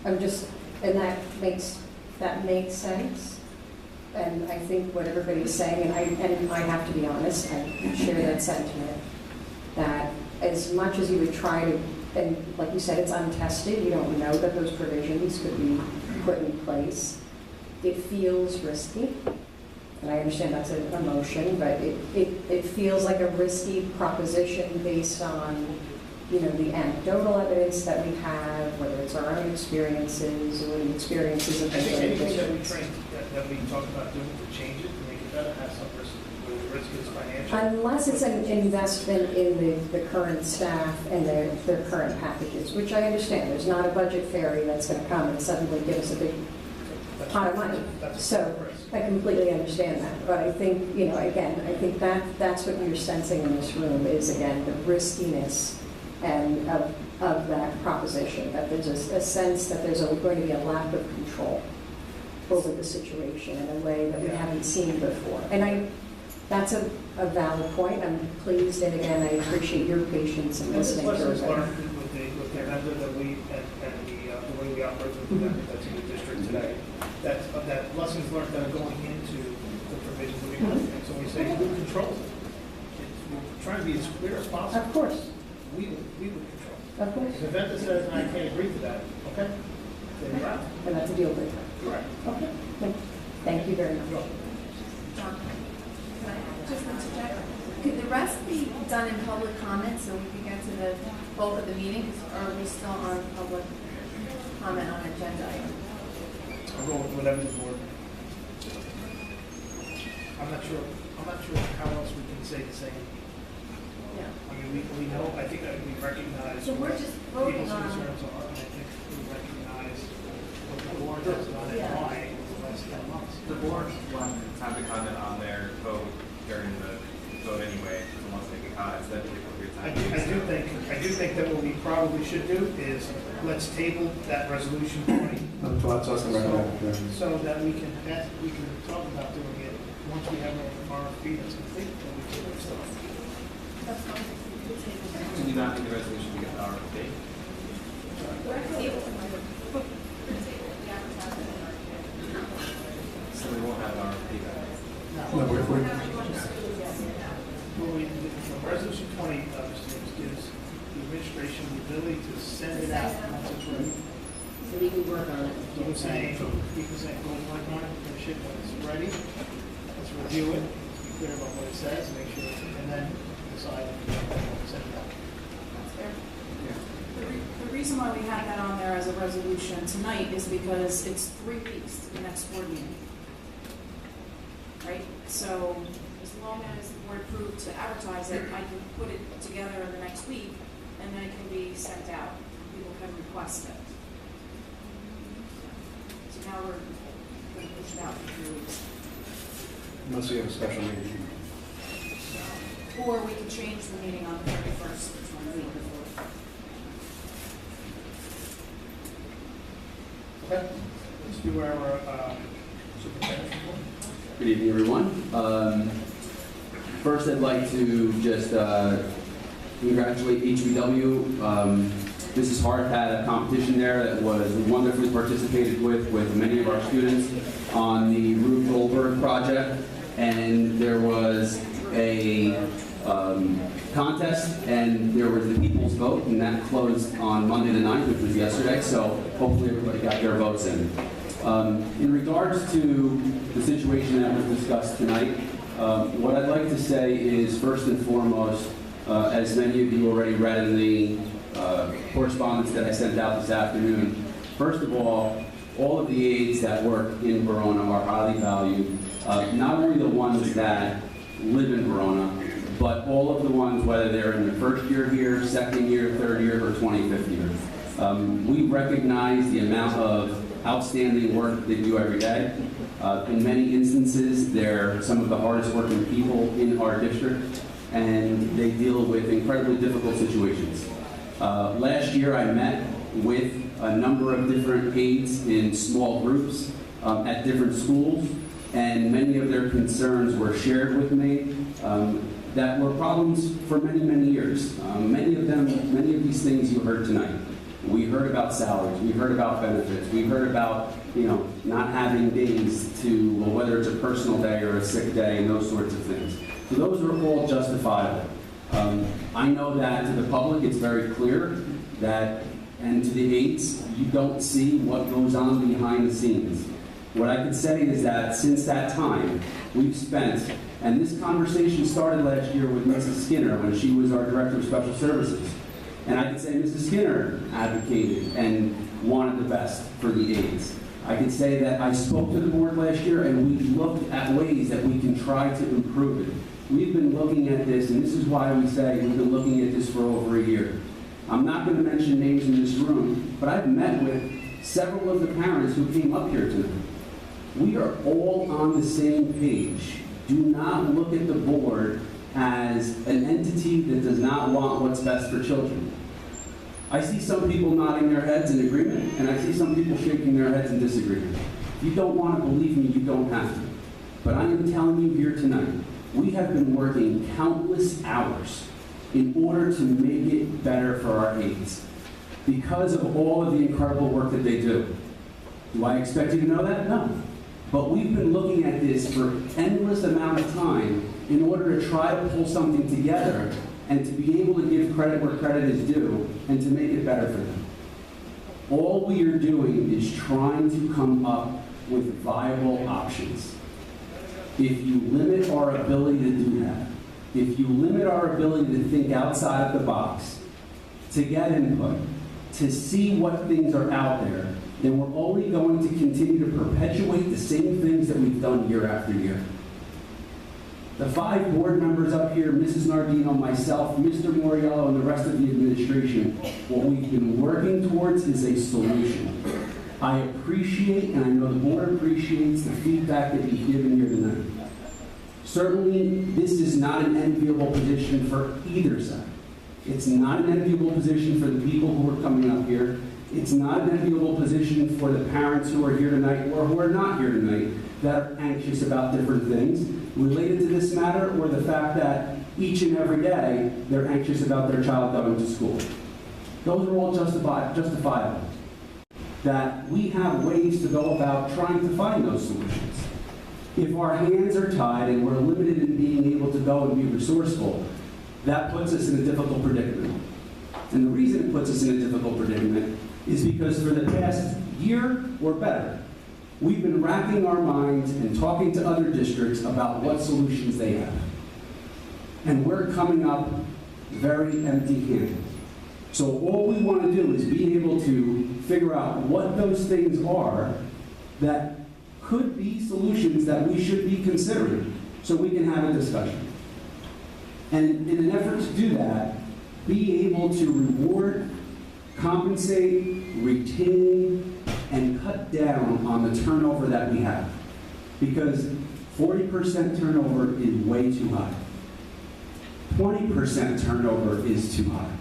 I'm just, and that makes sense. And I think what everybody's saying, and I have to be honest, I share that sentiment, that as much as you would try to, and like you said, it's untested, you don't know that those provisions could be put in place. It feels risky, and I understand that's an emotion, but it feels like a risky proposition based on, you know, the anecdotal evidence that we have, whether it's our own experiences or the experiences of I think other anything that we districts. train, that we talk about doing to change it, to make it better, has some risk. The risk is financial. Unless it's an investment in the current staff and their current packages, which I understand. There's not a budget fairy that's going to come and suddenly give us a big pot of money. So I completely understand that. But I think, you know, again, I think that's what you're sensing in this room is, again, the riskiness and of that proposition, that there's a sense that there's going to be a lack of control over the situation in a way that we haven't seen before. And that's a valid point. I'm pleased, and again, I appreciate your patience in listening to Lessons everybody. learned with the vendor that we, and the way we operate with the vendor that's in the district today, that lessons learned that are going into the provisions that we have. So when we say who controls it, we're trying to be as clear as possible. Of course. We would control it. Of course. If the vendor says, I can't agree to that, okay, then you're out. And that's a deal breaker. Correct. Okay. Thank you very much. Just interject. Could the rest be done in public comment so we can get to the bulk of the meeting, or are we still on public comment on agenda item? I'll go with whatever the board. I'm not sure how else we can say the same. Yeah. I mean, we know, I think that we recognize So we're what just voting people's on- concerns are, and I think we recognize what the board has done and why in the last 10 months. The board wanted time to comment on their vote during the vote anyway, so wants to make a comment, so that'd be a good I time. do think that what we probably should do is let's table that resolution 20. So that we can talk about doing it once we have our RFP that's complete, then we can start. That's fine. not need the resolution to get the RFP. So we won't have an RFP then. No, we're- Well, Resolution 20 gives the administration the ability to send it out once it's ready. So we can work on it. So we're saying, go work on it, finish it when it's ready. Let's review it, be clear about what it says, make sure, and then decide if we want to send it out. That's fair. The reason why we had that on there as a resolution tonight is because it's 3 weeks to the next board meeting. Right? So as long as the board approved to advertise it, I can put it together in the next week, and then it can be sent out. People can request it. So now we're going to push it out for 3 weeks. Unless we have a special meeting. Or we can change the meeting on the 31st, which one week before. Okay, let's do our superintendent's report. Good evening, everyone. First, I'd like to just congratulate HBW. Mrs. Hart had a competition there that was wonderfully participated with many of our students on the Rube Goldberg project, and there was a contest, and there was the people's vote, and that closed on Monday the 9th, which was yesterday, so hopefully everybody got their votes in. In regards to the situation that was discussed tonight, what I'd like to say is, first and foremost, as many of you already read in the correspondence that I sent out this afternoon, first of all of the aides that work in Verona are highly valued, not only the ones that live in Verona, but all of the ones, whether they're in their first year here, second year, third year, or 25th year. We recognize the amount of outstanding work they do every day. In many instances, they're some of the hardest working people in our district, and they deal with incredibly difficult situations. Last year, I met with a number of different aides in small groups at different schools, and many of their concerns were shared with me that were problems for many, many years. Many of these things you heard tonight. We heard about salaries, we heard about benefits, we heard about, not having days to, well, whether it's a personal day or a sick day and those sorts of things. So those are all justifiable. I know that to the public it's very clear that, and to the aides, you don't see what goes on behind the scenes. What I can say is that since that time, we've spent, and this conversation started last year with Mrs. Skinner when she was our Director of Special Services. And I can say Mrs. Skinner advocated and wanted the best for the aides. I can say that I spoke to the board last year and we looked at ways that we can try to improve it. We've been looking at this, and this is why we say we've been looking at this for over a year. I'm not going to mention names in this room, but I've met with several of the parents who came up here tonight. We are all on the same page. Do not look at the board as an entity that does not want what's best for children. I see some people nodding their heads in agreement, and I see some people shaking their heads in disagreement. If you don't want to believe me, you don't have to. But I am telling you here tonight, we have been working countless hours in order to make it better for our aides because of all of the incredible work that they do. Do I expect you to know that? No. But we've been looking at this for an endless amount of time in order to try to pull something together and to be able to give credit where credit is due and to make it better for them. All we are doing is trying to come up with viable options. If you limit our ability to do that, if you limit our ability to think outside of the box, to get input, to see what things are out there, then we're only going to continue to perpetuate the same things that we've done year after year. The 5 board members up here, Mrs. Nardino, myself, Mr. Moriello, and the rest of the administration, what we've been working towards is a solution. I appreciate, and I know the board appreciates, the feedback that you've given here tonight. Certainly, this is not an enviable position for either side. It's not an enviable position for the people who are coming up here. It's not an enviable position for the parents who are here tonight or who are not here tonight that are anxious about different things related to this matter, or the fact that, each and every day they're anxious about their child going to school. Those are all justifiable. That we have ways to go about trying to find those solutions. If our hands are tied and we're limited in being able to go and be resourceful, that puts us in a difficult predicament. And the reason it puts us in a difficult predicament is because for the past year or better, we've been racking our minds and talking to other districts about what solutions they have. And we're coming up very empty-handed. So all we want to do is be able to figure out what those things are that could be solutions that we should be considering so we can have a discussion. And in an effort to do that, be able to reward, compensate, retain, and cut down on the turnover that we have. Because 40% turnover is way too high. 20% turnover is too high.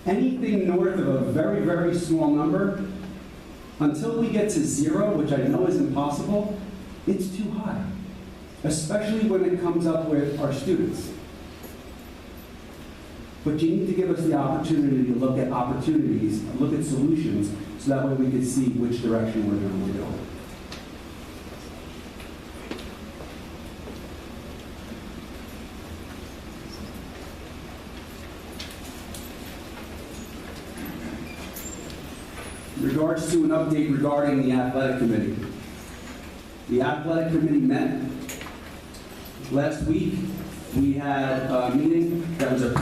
Anything north of a very, very small number, until we get to 0, which I know is impossible, it's too high. Especially when it comes up with our students. But you need to give us the opportunity to look at opportunities, look at solutions, so that way we can see which direction we're going to go. In regards to an update regarding the athletic committee. The athletic committee met last week. We had a meeting that was a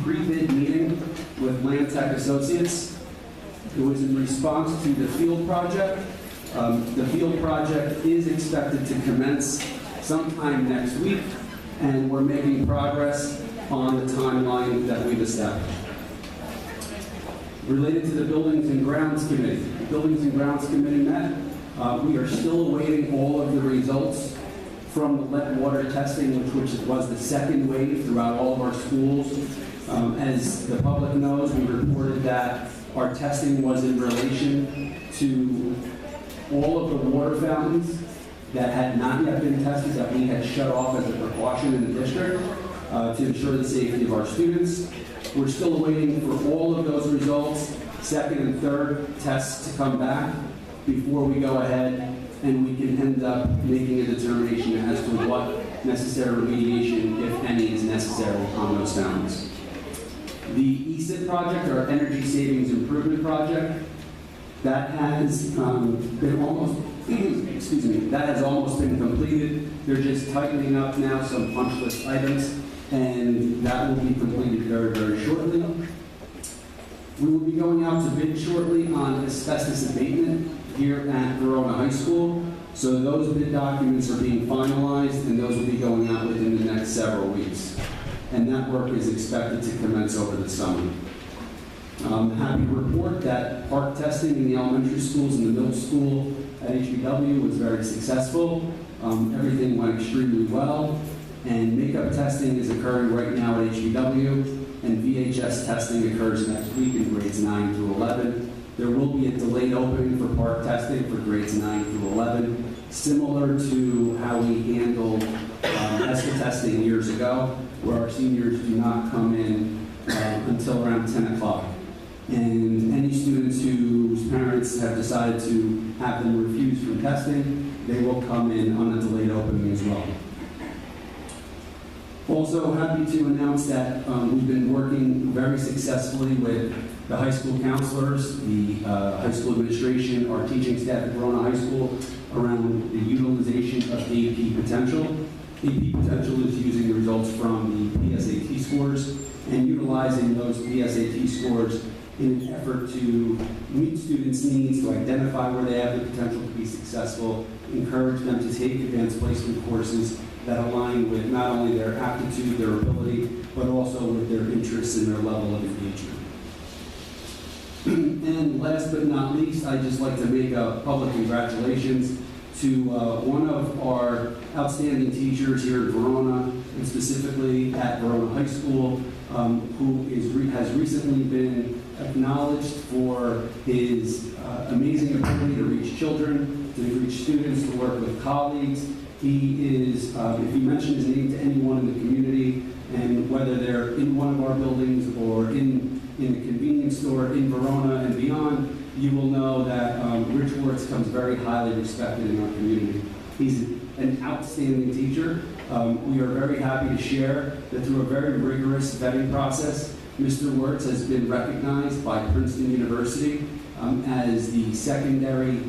pre-bid meeting with Land Tech Associates. It was in response to the field project. The field project is expected to commence sometime next week, and we're making progress on the timeline that we've established. Related to the Buildings and Grounds Committee. The Buildings and Grounds Committee met. We are still awaiting all of the results from the lead water testing, which was the second wave throughout all of our schools. As the public knows, we reported that our testing was in relation to all of the water fountains that had not yet been tested, that we had shut off as a precaution in the district to ensure the safety of our students. We're still waiting for all of those results, second and third tests to come back before we go ahead and we can end up making a determination as to what necessary remediation, if any, is necessary on those fountains. The ESIP project, our Energy Savings Improvement Project, that has been almost, that has almost been completed. They're just tightening up now some punch list items, and that will be completed very, very shortly. We will be going out to bid shortly on asbestos abatement here at Verona High School. So those bid documents are being finalized, and those will be going out within the next several weeks. And that work is expected to commence over the summer. I'm happy to report that park testing in the elementary schools and the middle school at HBW was very successful. Everything went extremely well. And makeup testing is occurring right now at HBW, and VHS testing occurs next week in grades 9 through 11. There will be a delayed opening for park testing for grades 9 through 11, similar to how we handled ESCA testing years ago, where our seniors do not come in until around 10 o'clock. And any students whose parents have decided to have them refused from testing, they will come in on a delayed opening as well. Also happy to announce that we've been working very successfully with the high school counselors, the high school administration, our teaching staff at Verona High School around the utilization of AP Potential. AP Potential is using the results from the PSAT scores and utilizing those PSAT scores in an effort to meet students' needs, to identify where they have the potential to be successful, encourage them to take advanced placement courses that align with not only their aptitude, their ability, but also with their interests and their level of engagement. And last but not least, I'd just like to make a public congratulations to one of our outstanding teachers here at Verona, and specifically at Verona High School, who has recently been acknowledged for his amazing ability to reach children, to reach students, to work with colleagues, He is, if you mention his name to anyone in the community, and whether they're in one of our buildings or in the convenience store in Verona and beyond, you will know that Rich Wertz comes very highly respected in our community. He's an outstanding teacher. We are very happy to share that through a very rigorous vetting process, Mr. Wertz has been recognized by Princeton University as the secondary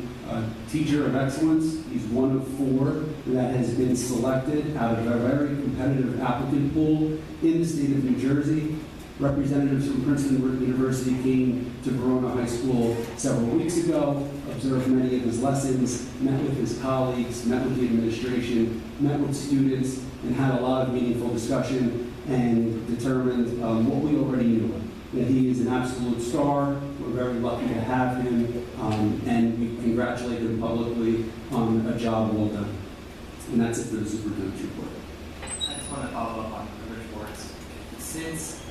teacher of excellence. He's one of 4 that has been selected out of a very competitive applicant pool in the state of New Jersey. Representatives from Princeton University came to Verona High School several weeks ago, observed many of his lessons, met with his colleagues, met with the administration, met with students, and had a lot of meaningful discussion and determined what we already knew, that he is an absolute star. We're very lucky to have him, and we congratulate him publicly on a job well done. And that's it for the superintendent's report. I just want to follow up on the reports. Since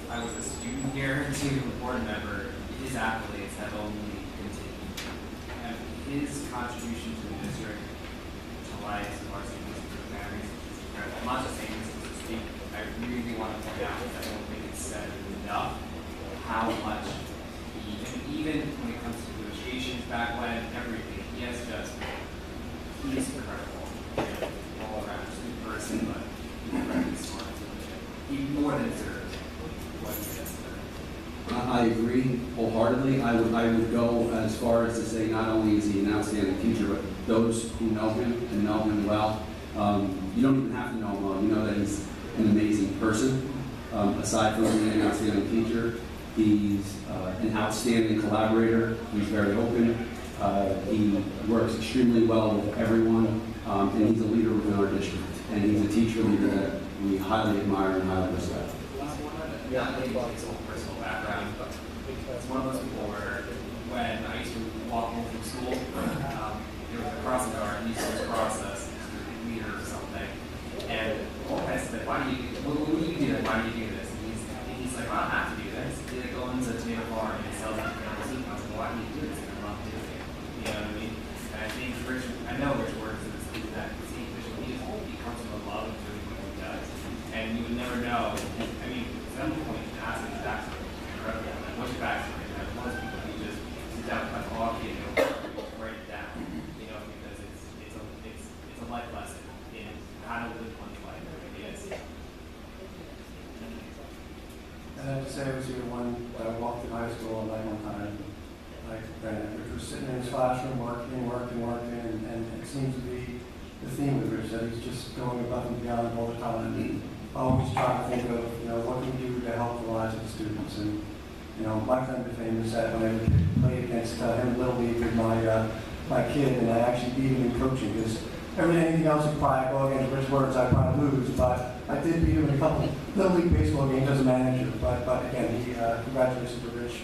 I was a student here to a board member, his accolades have only continued. And his contribution to the district, to lives of our students and their families, is incredible. I'm not just saying this to speak. I really want to point out that I don't think it's said enough how much even when it comes to negotiations back when, everything, he is incredible. All around, just a person, but incredibly smart. He more than deserves what he has done. I agree wholeheartedly. I would go as far as to say not only is he an outstanding teacher, but those who know him and know him well, you don't even have to know him well. You know that he's an amazing person. Aside from being an outstanding teacher, he's an outstanding collaborator. He's very open. He works extremely well with everyone, and he's a leader within our district. And he's a teacher leader that we highly admire and highly respect. Not maybe his own personal background, but it's one of those people where when I used to walk home from school, there was a crossing guard, and he used to cross us, leader or something. And I said, why do you do that? Why do you do this? And he's like, I don't have to do this. He like owns a tomato farm and he sells it to soup. I was like, why do you do this? I love doing it. You know what I mean? And I think I know Rich Wertz is that same vision. He comes from a love of doing what he does. And you would never know. I mean, at some point, you can ask him his backstory. Incredible. What's your backstory? And most people, you just sit down, cut coffee, and you'll write it down. You know, because it's a life lesson in how to live one's life. It really is. And I have to say, I was here when I walked in high school and one time, like Rich was sitting in his classroom working, and it seems to be the theme of Rich, that he's just going above and beyond all the time, and always trying to think of, what can we do to help the lives of the students. And, my friend became is that when I played against him in Little League with my kid, and I actually beat him in coaching, because anything else would probably go against Rich Wertz, I'd probably lose, but I did beat him in a couple Little League baseball games as a manager. But again, congratulations to Rich,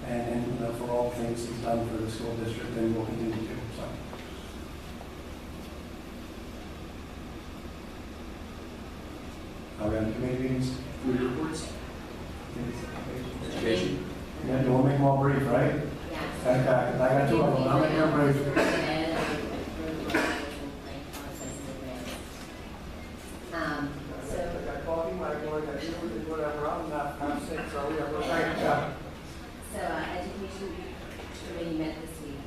and for all the things he's done for the school district, and will continue to do. So. Are we on committee meetings? Committee reports? Education? Yeah, you want to make them all brief, right? Yes. Okay, 'cause I got 2 of them. I'll make them brief. I got coffee, my boy, I got whatever, I'm sick, so we have to thank you. So, education committee met this week,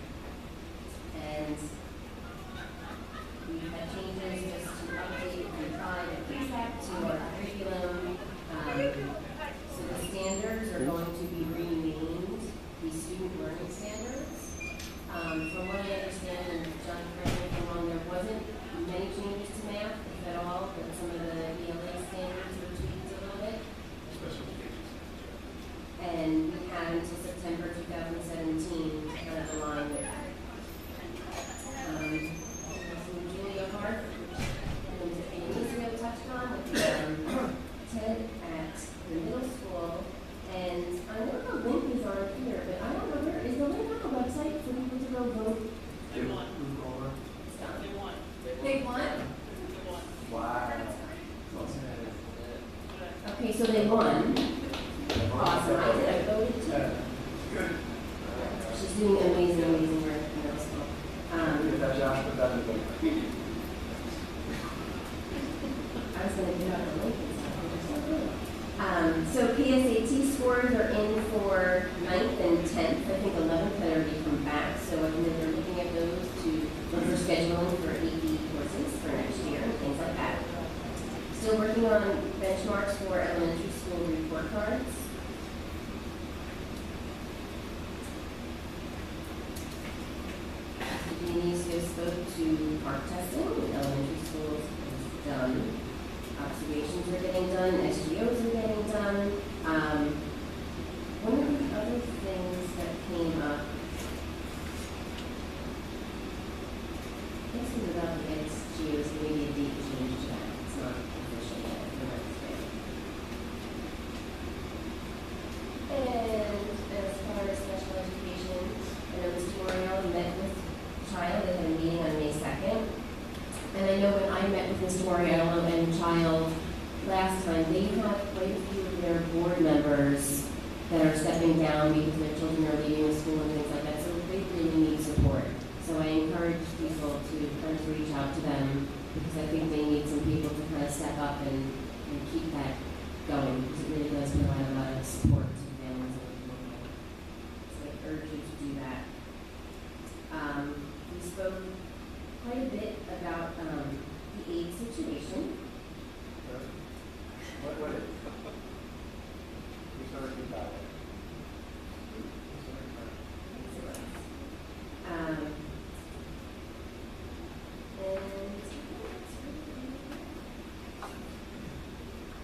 and we had changes just to update and apply the precept to our curriculum. So the standards are going to be renamed the student learning standards. From what I understand, and John, correct me if I'm wrong, there wasn't many changes to math, if at all, but some of the ELA standards were tweaked a little bit. And we had until September 2017 to kind of align with that. Julia Hart, and Anissa touched on with TED at the middle school, and I know the link is on here, but I don't know where is the link on the website for people to go vote. They won. It's done. They won. They won? Wow. Okay, so they won. Awesome. I voted too. Good. She's doing amazing work in middle school. doesn't do it on so PSAT scores are in for 9th and 10th. I think 11th had already come back, so I think they're looking at those to look for scheduling for AP courses for next year and things like that. Still working on benchmarks for elementary school report cards. Denise spoke to park testing. Elementary schools is done. Observations are getting done. SGOs are getting done. One of the other things that came up, this is about the SGOs, maybe a date change to that. It's not official yet for Wednesday. And as far as special education, I know Mr. Moreno met with Child. They had a meeting on May 2nd. And I know when I met with Mr. Moriello and Child last time, they have quite a few of their board members that are stepping down because their children are leaving the school and things like that. So they really need support. So I encourage people to kind of reach out to them because I think they need some people to kind of step up and keep that going because it really does provide a lot of support to families and people. So I urge you to do that. We spoke quite a bit about the aid situation. What is it? We started with that. And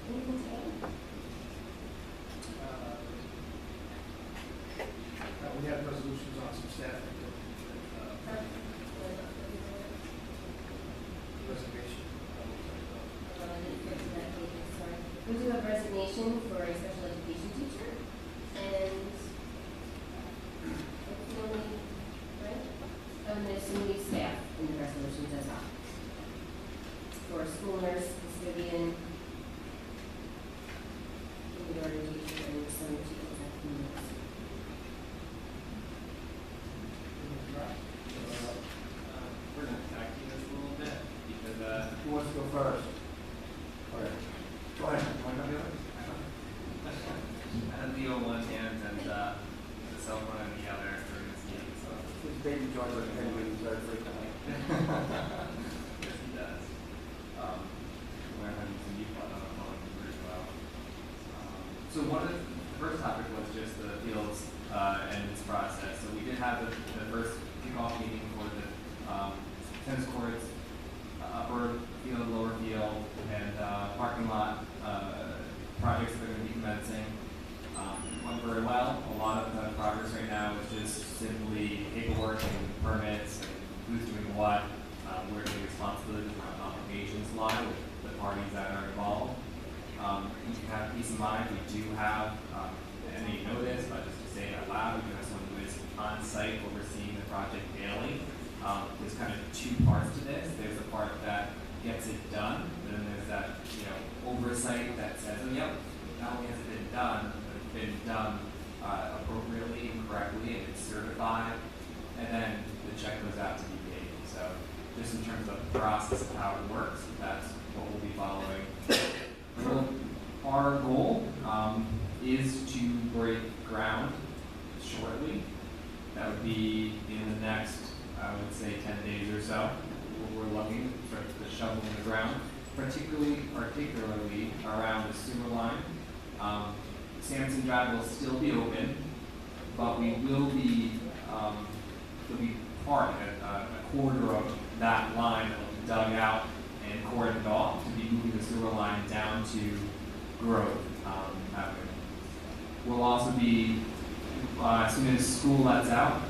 anything to add? We have resolutions on some staff. Resignation. We do have resignation for a special education teacher, and it's the only, right? And there's some new staff in the resolutions as well. For school nurse, custodian, kindergarten teacher, and some teachers at the university. We're going to tag team this a little bit because Who wants to go first? All right. Go ahead. I had Leo on one hand and the cell phone on the other during this meeting. So His baby joins our committee meetings very frequently. yes, he does. We're having some youth on the phone pretty well. So one of the first topic was just the fields and its process. So we did have the first kickoff meeting for the tennis courts, upper field, lower field, and parking lot projects that are going to be commencing. Went very well. A lot of the progress right now is just simply paperwork and permits and who's doing what, where the responsibilities and obligations lie with the parties that are involved. You can have peace of mind. We do have, and you know this, but just to say it out loud, we do have someone who is on site overseeing the project daily. There's kind of two parts to this. There's the part that gets it done, and then there's that oversight that says, oh, yep, not only has it been done, but it's been done appropriately and correctly, and it's certified, and then the check goes out to be paid. So just in terms of the process of how it works, that's what we'll be following. Our goal is to break ground shortly. That would be in the next, I would say, 10 days or so. We're looking to start the shovel in the ground, particularly around the sewer line. Sampson Drive will still be open, but we will be, there'll be part, a quarter of that line that will be dug out and cordoned off to be moving the sewer line down to Grove Avenue. We'll also be, as soon as school lets out,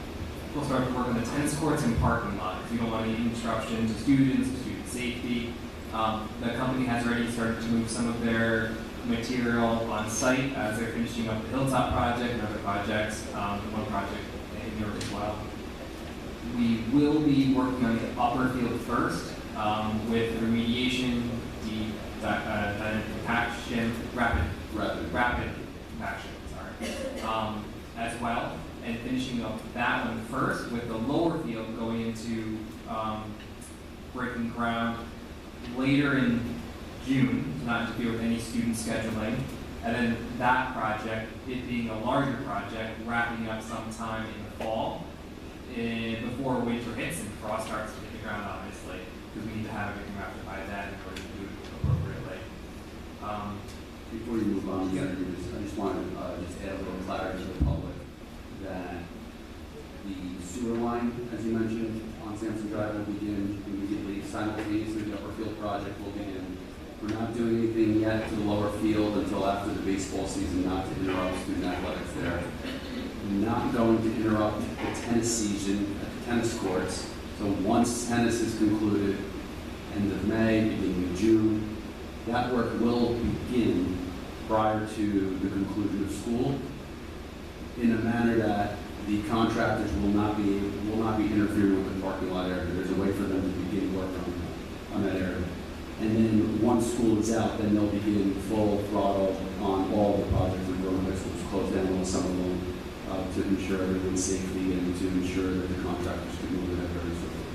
we'll start to work on the tennis courts and parking lot. If you don't want any disruption to students, to student safety. The company has already started to move some of their material on site as they're finishing up the Hilltop project and other projects, one project in Europe as well. We will be working on the upper field first with remediation, compaction, rapid compaction, as well, and finishing up that one first with the lower field going into breaking ground later in June, to not interfere with any student scheduling. And then that project, it being a larger project, wrapping up sometime in the fall, before winter hits and frost starts to hit the ground, obviously, because we need to have everything wrapped up by then in order to do it appropriately. Before you move on, I just want to just add a little clarity to the public that the sewer line, as you mentioned, on Sampson Drive will begin immediately, simultaneously. The upper field project will begin. We're not doing anything yet to the lower field until after the baseball season, not to interrupt student athletics there. We're not going to interrupt the tennis season at the tennis courts. So once tennis is concluded, end of May, beginning of June, that work will begin prior to the conclusion of school in a manner that the contractors will not be interfering with the parking lot area. There's a way for them to begin work on that area. And then once school is out, then they'll begin full throttle on all the projects in Verona High School, closed down all summer long to ensure everyone's safety and to ensure that the contractors can move ahead very swiftly.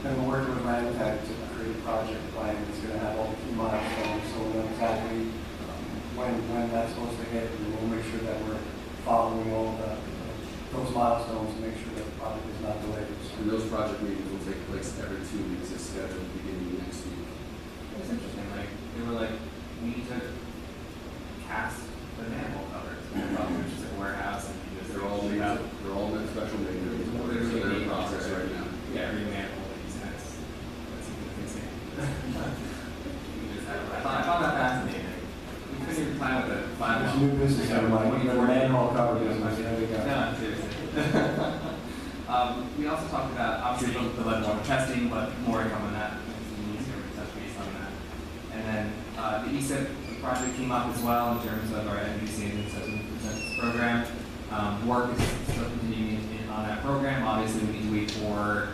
And we're working with Randtech to create a project plan that's going to have all the key milestones, so we'll know exactly when that's supposed to hit, and we'll make sure that we're following all those milestones to make sure that the project is not delayed. And those project meetings will take place every 2 weeks as scheduled beginning next week. It's interesting, like, they were like, we need to cast the manhole covers, which is a warehouse, and you just, They're all in special maintenance. So they're in process right now. Yeah, every manhole that you send, that's insane. I found that fascinating. We couldn't even plan with a plan. There's new business, everyone. Your manhole cover business. There we go. No, seriously. We also talked about, obviously, the lead water testing, but more to come on that. We need to touch base on that. And then the ESIP project came up as well in terms of our energy savings census program. Work is still continuing on that program. Obviously, we need to wait for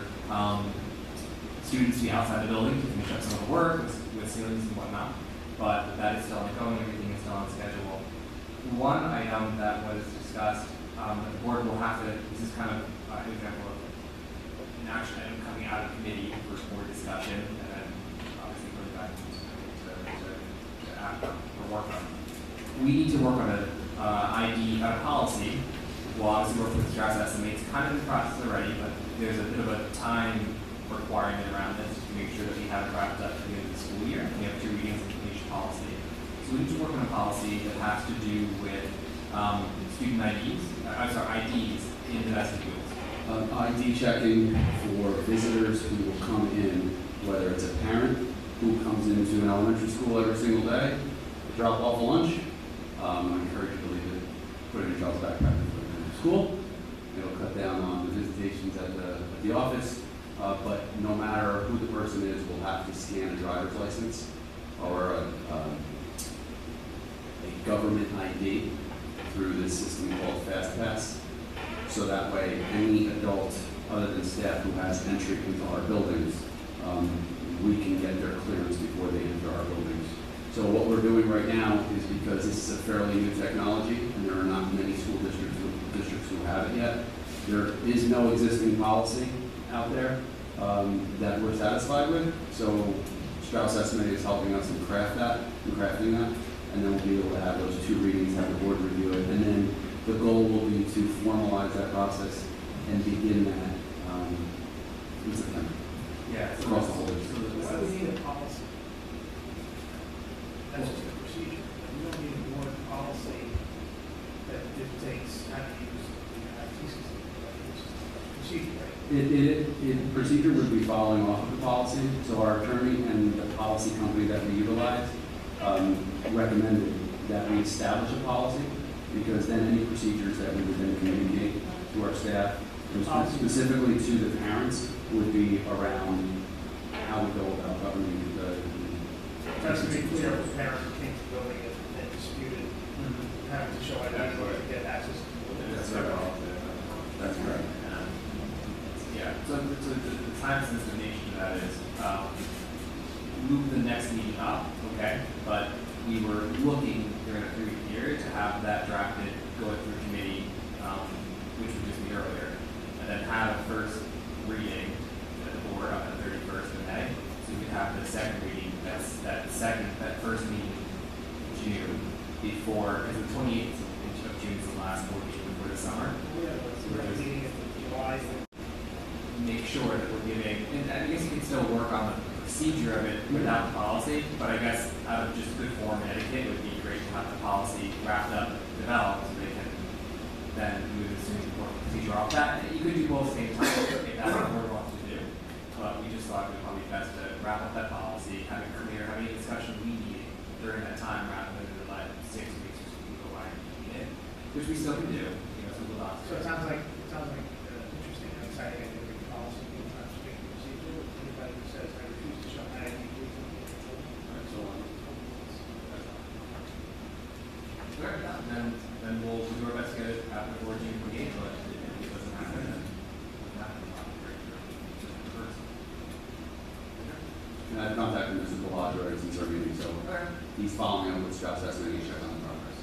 students to be outside the building to finish up some of the work with ceilings and whatnot. But that is still ongoing. Everything is still on schedule. One item that was discussed, that the board will have to, this is kind of an example of an action item coming out of committee for board discussion, and then obviously going back to act on or work on. We need to work on a policy. We'll obviously work with stress estimates, kind of in the process already, but there's a bit of a time requirement around this to make sure that we have it wrapped up at the end of the school year. We have 2 readings of completion policy. So we need to work on a policy that has to do with student IDs in the vestibules. ID checking for visitors who will come in, whether it's a parent who comes into an elementary school every single day, drop off a lunch. I encourage you to leave it, put it in your child's backpack and put it in school. It'll cut down on the visitations at the office, but no matter who the person is, we'll have to scan a driver's license or a government ID through this system called FastPass. So that way, any adult other than staff who has entry into our buildings, we can get their clearance before they enter our buildings. So what we're doing right now is because this is a fairly new technology and there are not many school districts who have it yet, there is no existing policy out there that we're satisfied with. So Strauss Estimate is helping us in crafting that, and then we'll be able to have those 2 readings, have the board review it, and then the goal will be to formalize that process and begin that in September. Yeah, across the whole Why do we need a policy? That's just a procedure. We don't need a board policy that dictates how to use the IT system. It's just a procedure, right? Procedure would be following off of the policy. So our attorney and the policy company that we utilize recommended that we establish a policy, because then any procedures that we would then communicate to our staff, and specifically to the parents, would be around how we go about governing the. Just to be clear, if a parent came to the building and disputed having to show ID to get access to the building. That's right. That's correct. Yeah, so the time-sensitive nature of that is, move the next meeting up, okay, but we were looking during a 3-week period to have that drafted, go through committee, which we just meet earlier, and then have a first reading at the board on the 31st of May, so we could have the second reading that first meeting in June before, because the 28th of June is the last board meeting before the summer. Yeah, but So we're we're just meeting in July. make sure that we're giving, and I guess you can still work on the procedure of it without the policy, but I guess out of just good form and etiquette, it would be great to have the policy wrapped up, developed, so they can then move as soon as the procedure off that. You could do both at the same time if that's what the board wants to do, but we just thought it would probably be best to wrap up that policy, have it clear, have any discussion we need during that time rather than let 6 weeks or something go by and need it, which we still can do, so we'll not. So it sounds like interesting and exciting and every policy being not strict procedure. Anybody who says I refuse to show my ID, please don't be controlled, and so on. Sure, yeah, then we'll do our best to get it after the board meeting from but if it doesn't happen, then it doesn't happen. And I've contacted Mr. Bellagio already since our meeting, so he's following up with Scott's estimate, he's checking on the progress.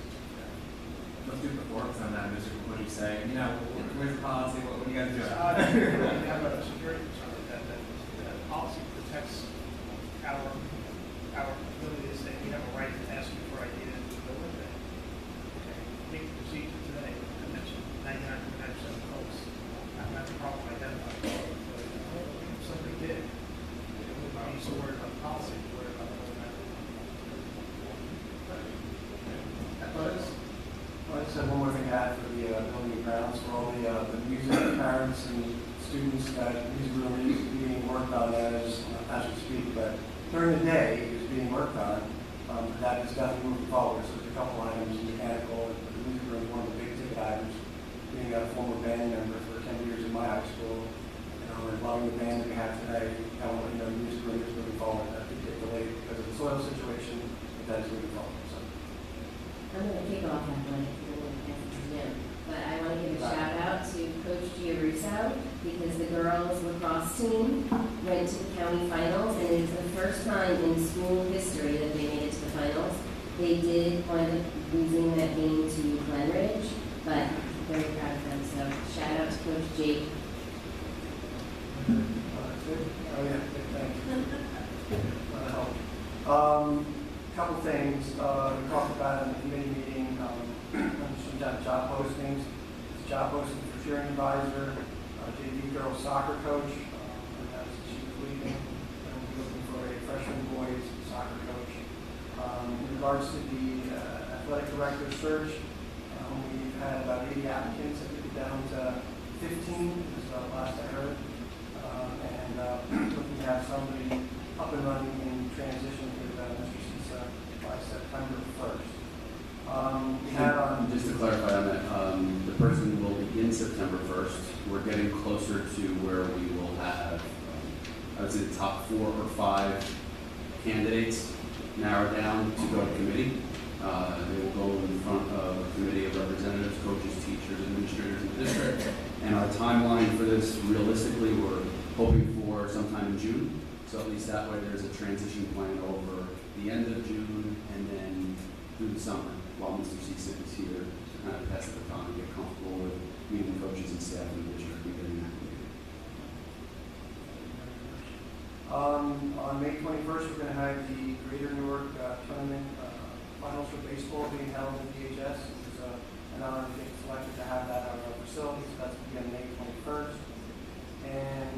Let's do it before, because I'm not Mr. What do you say? You know, where's the policy? What are you guys doing? We have a security concern that policy protects our ability to say we have a right to ask you for ideas to go with it. Okay, take the procedure today. I mentioned 99.9% of folks have not a problem identifying. But if somebody did, they wouldn't be so worried about the policy, worried about the whole matter. Athletics? I just have one more thing to add for the building and grounds, for all the music parents and students that music room is being worked on as we speak, but during the day is being worked on, that is definitely moving forward. So there's a couple items, mechanical, and the music room is one of the big ticket items. Being a former band member for 10 years in my high school, and loving the band that we have today, the music room is moving forward. That could get delayed because of the soil situation, but that is moving forward. So. I'm going to kick off athletics and then pass it to Jim. But I want to give a shout out to Coach Giarusso because the girls lacrosse team went to the county finals, and it is the first time in school history that they made it to the finals. They did wind up losing that game to Glenridge, but very proud of them. So shout out to Coach Jake. Oh yeah, thanks. Couple things we talked about in the committee meeting. Some job postings. This job posting for cheering advisor, JV girls soccer coach. And that's she was leaving. And we're looking for a freshman boys soccer coach. In regards to the athletic director search, we've had about 80 applicants. I think we're down to 15 is the last I heard. Looking to have somebody up and running in transition with Mr. Cisa by September 1st. We had on... Just to clarify on that, the person will begin September 1st. We're getting closer to where we will have, I would say, the top 4 or 5 candidates narrowed down to go to committee. They will go in front of a committee of representatives, coaches, teachers, administrators in the district. And our timeline for this, realistically, we're hoping for sometime in June. So at least that way there's a transition plan over the end of June and then through the summer while Mr. Cisa is here to kind of pass the baton and get comfortable with meeting coaches and staff in the district and getting acclimated. On May 21st, we're going to have the Greater Newark Tournament Finals for baseball being held in DHS. It's an honor to get selected to have that at our facility, so that's beginning May 21st. And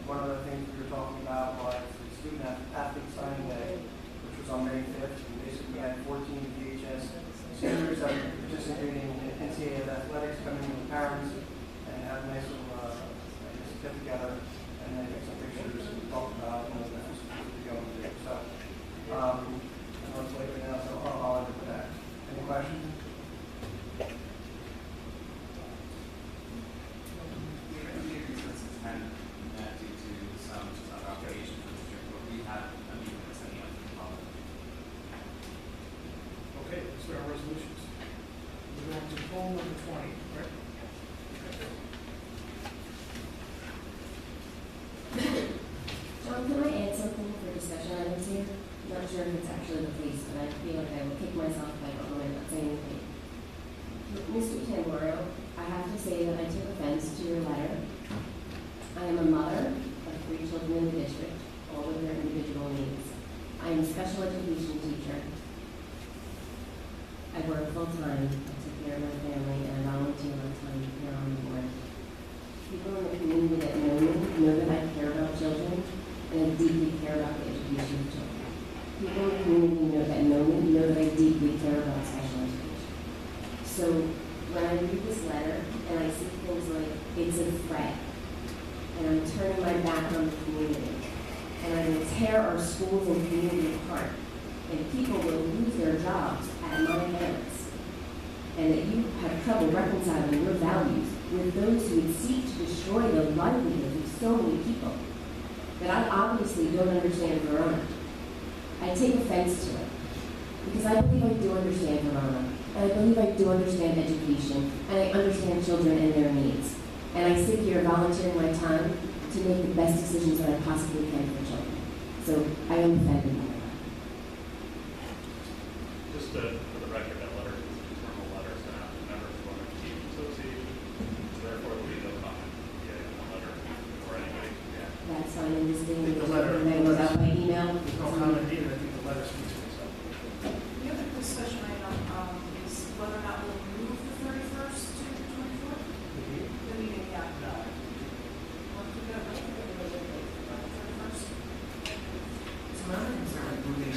one of the things we were talking about was the student athlete signing day, which was on May 5th. And basically, we had 14 DHS seniors that were participating in NCAA athletics, coming in with parents, and have a nice little get together and then take some pictures and talk about the events we're going to do. So, I know it's late right now, so I'll end it with that. Any questions? Okay, let's start our resolutions. We're going to poll number 20, right? John, can I add something for discussion items here? I'm not sure if it's actually the case, but I feel like I will kick myself if I don't know I'm not saying anything. Mr. Tamboro, I have to say that I took offense to your letter. I am a mother of 3 children in the district, all with their individual needs. special education teacher. I work full-time, I take care of my family, and I volunteer my time here on the board. People in the community that know me know that I care about children, and I deeply care about the education of children. People in the community that know me know that I deeply care about special education. So when I read this letter, and I see things like, it's a threat, and I'm turning my back on the community, and I will tear our schools and community apart, and people will lose their jobs at my hands, and that you have trouble reconciling your values with those who would seek to destroy the livelihoods of so many people, that I obviously don't understand Verona. I take offense to it, because I believe I do understand Verona, and I believe I do understand education, and I understand children and their needs. And I sit here volunteering my time to make the best decisions that I possibly can for children. So I am offended by that. Just for the record, that letter is an internal letter sent out to members of the Team Association, so therefore there will be no comment in the letter or anybody. Yeah. That's fine, I'm just saying The that letter- that goes out by email. There's no comment needed, I think the letter speaks for itself. The other discussion item is whether or not we'll move the 31st to the 24th. The meeting, yeah. Want to go, the 31st? So my only concern with moving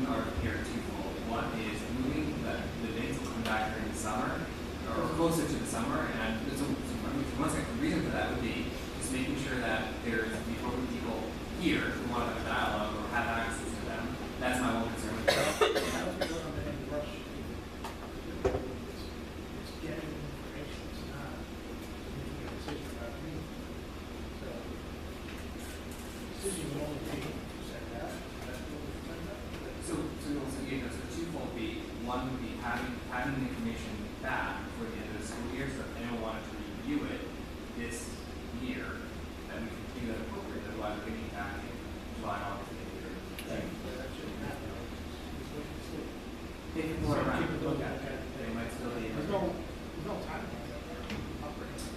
our here twofold. One is moving the dates will come back during the summer or closer to the summer, and one second, the reason for that would be just making sure that there's the appropriate people here who want to have a dialogue or have access to them. That's my one concern with that. I don't think we're under any rush. It's getting information, it's not making a decision about me. So, decision will only be to send that, that's what we send out. So the twofold be, one would be having the information back before the end of the school year, so if anyone wanted to review it this year, then we could do that appropriately, otherwise we're getting back in July, August, maybe. That shouldn't happen. It's wait and see. If you want to look at it, they might still be. There's no time limit operating.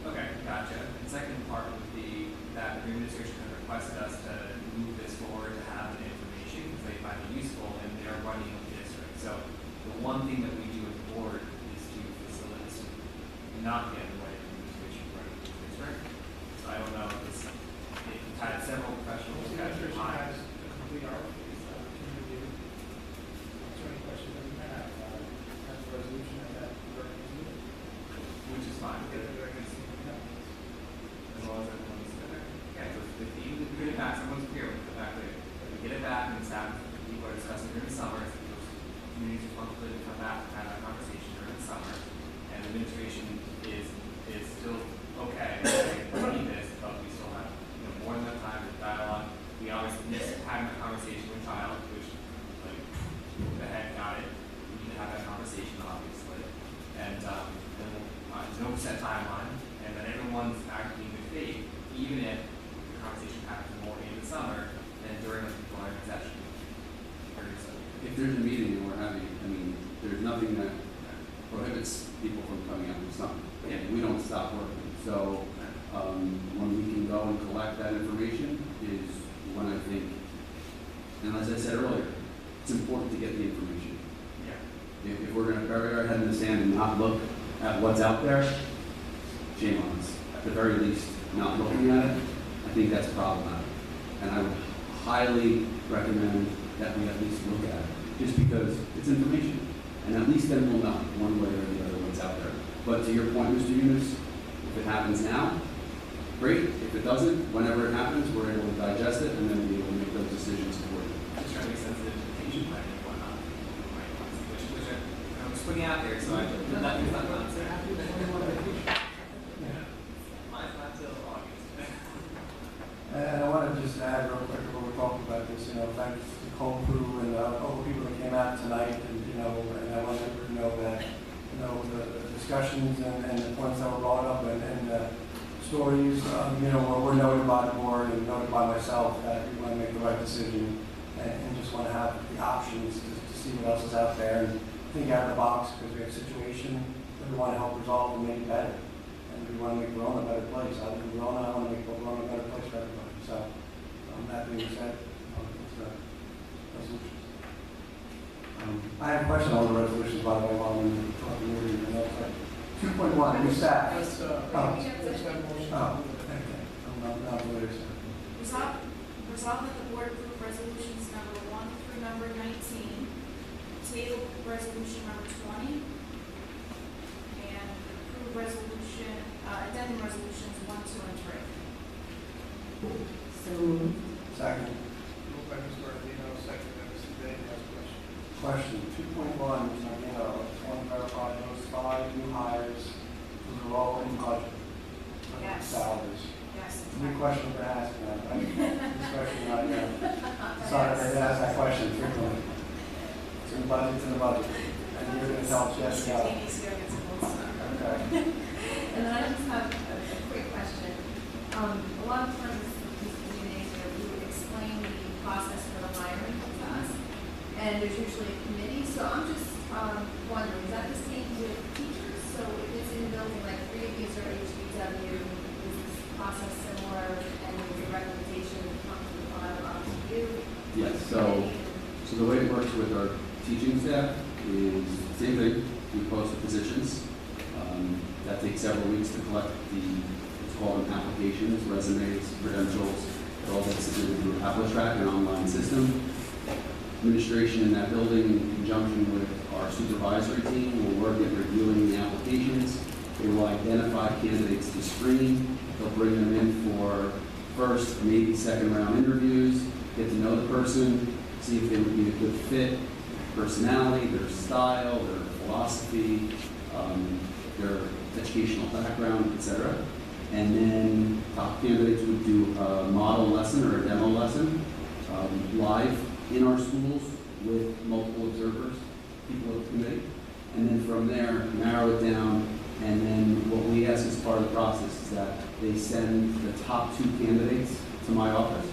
Okay, gotcha. The second part would be that the administration has requested us to move this forward to have the information because they find it useful and they're running the district. So the one thing that we do as a board is to facilitate, not get in the way of the administration running the district. So I don't know if it's, we've had several professionals The who have administration time. has a complete RFP to review. Answer any questions that we may have about it. That's a resolution at that very next meeting. Which is fine. Get it very next meeting. As long as everyone's there. Yeah, so if even if we get it back, someone's clear with the fact that if we get it back and staff, people are discussing during the summer, it's people's community's responsibility to come back and have that conversation during the summer. And administration is still okay, we need this, but we still have more than enough time to dialogue. We always miss having a conversation with child, which like the head got it. We need to have that conversation obviously. And then there's no set timeline. And that everyone's acting in good faith, even if the conversation happens more in the summer than during the July session. If there's a meeting and we're having, I mean, there's nothing that prohibits people from coming out in the summer. Yeah. We don't stop working. So when we can go and collect that information is when I think, and as I said earlier, it's important to get the information. Yeah. If we're going to bury our head in the sand and not look at what's out there, shame on us. At the very least, not looking at it, I think that's problematic. And I would highly recommend that we at least look at it, just because it's information. And at least then we'll know, one way or the other, what's out there. But to your point, Mr. Yunus, if it happens now, great. If it doesn't, whenever it happens, we're able to digest it and then be able to make those decisions accordingly. Just trying to be sensitive to patient planning and whatnot. Which I'm just putting out there, so I nothing's not done. Mine's not till August. And I want to just add real quick when we're talking about this, thanks to the whole crew and all the people that came out tonight, and I want everyone to know that, the discussions and the points that were brought up and the stories, were noted by the board and noted by myself that we want to make the right decision and just want to have the options to see what else is out there and think out of the box because we have a situation that we want to help resolve and make it better. And we want to make Verona a better place. I live in Verona, I want to make Verona a better place for everybody. So, that being said, it's a resolution. I have a question on the resolutions, by the way, while I'm talking to you. 2.1, new staff. Let's have motion. Okay. I'm not familiar, sir. Resolve that the board approve resolutions number 1 through number 19, table resolution number 20, and approve addendum resolutions 1, 2, and 3. So moved. Second. Moved by Ms. Bernardino, second by Mr. Day. Any question? Question, 2.1, Ms. Nardino, I just want to verify those 5 new hires, those are all in budget. Yes. Salaries. Yes. New question for asking that, right? This question, sorry, I asked that question frequently. It's in the budget, it's in the budget. And you're going to tell us yes, no. Okay. And then I just have a quick question. A lot of times, Mr. Gymnasium, you would explain the process for the hiring to us, and there's usually a committee. So I'm just wondering, is that the same with teachers? So if it's in the building, like 3 of these are HBW, is this process similar, and is the recommendation come from the bottom up to you? Yes, so the way it works with our teaching staff is same thing. We post the positions. That takes several weeks to collect it's called applications, resumes, credentials. It all gets submitted through AppleTrack, an online system. Administration in that building, in conjunction with our supervisory team, will work at reviewing the applications. They will identify candidates to screen. They'll bring them in for first, maybe second round interviews, get to know the person, see if they would be a good fit, personality, their style, their philosophy, their educational background, etc. And then top candidates would do a model lesson or a demo lesson live in our schools with multiple observers, people of the committee. And then from there, narrow it down. And then what we ask as part of the process is that they send the top 2 candidates to my office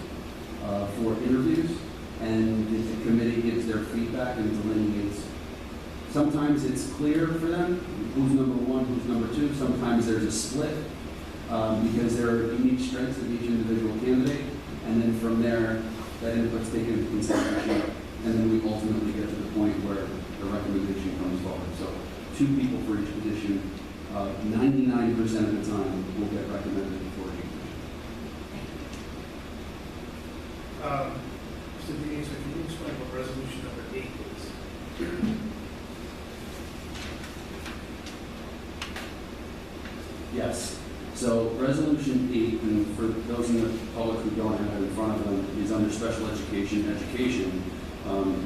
for interviews. And the committee gives their feedback and delineates. Sometimes it's clear for them who's number 1, who's number 2. Sometimes there's a split because there are unique strengths of each individual candidate. And then from there, that input's taken into consideration. And then we ultimately get to the point where the recommendation comes forward. So 2 people for each position, 99% of the time will get recommended for each position. Mr. Denise, can you explain what resolution number 8 is? Yes. So resolution 8, and for those in the public who don't have it in front of them, is under special education.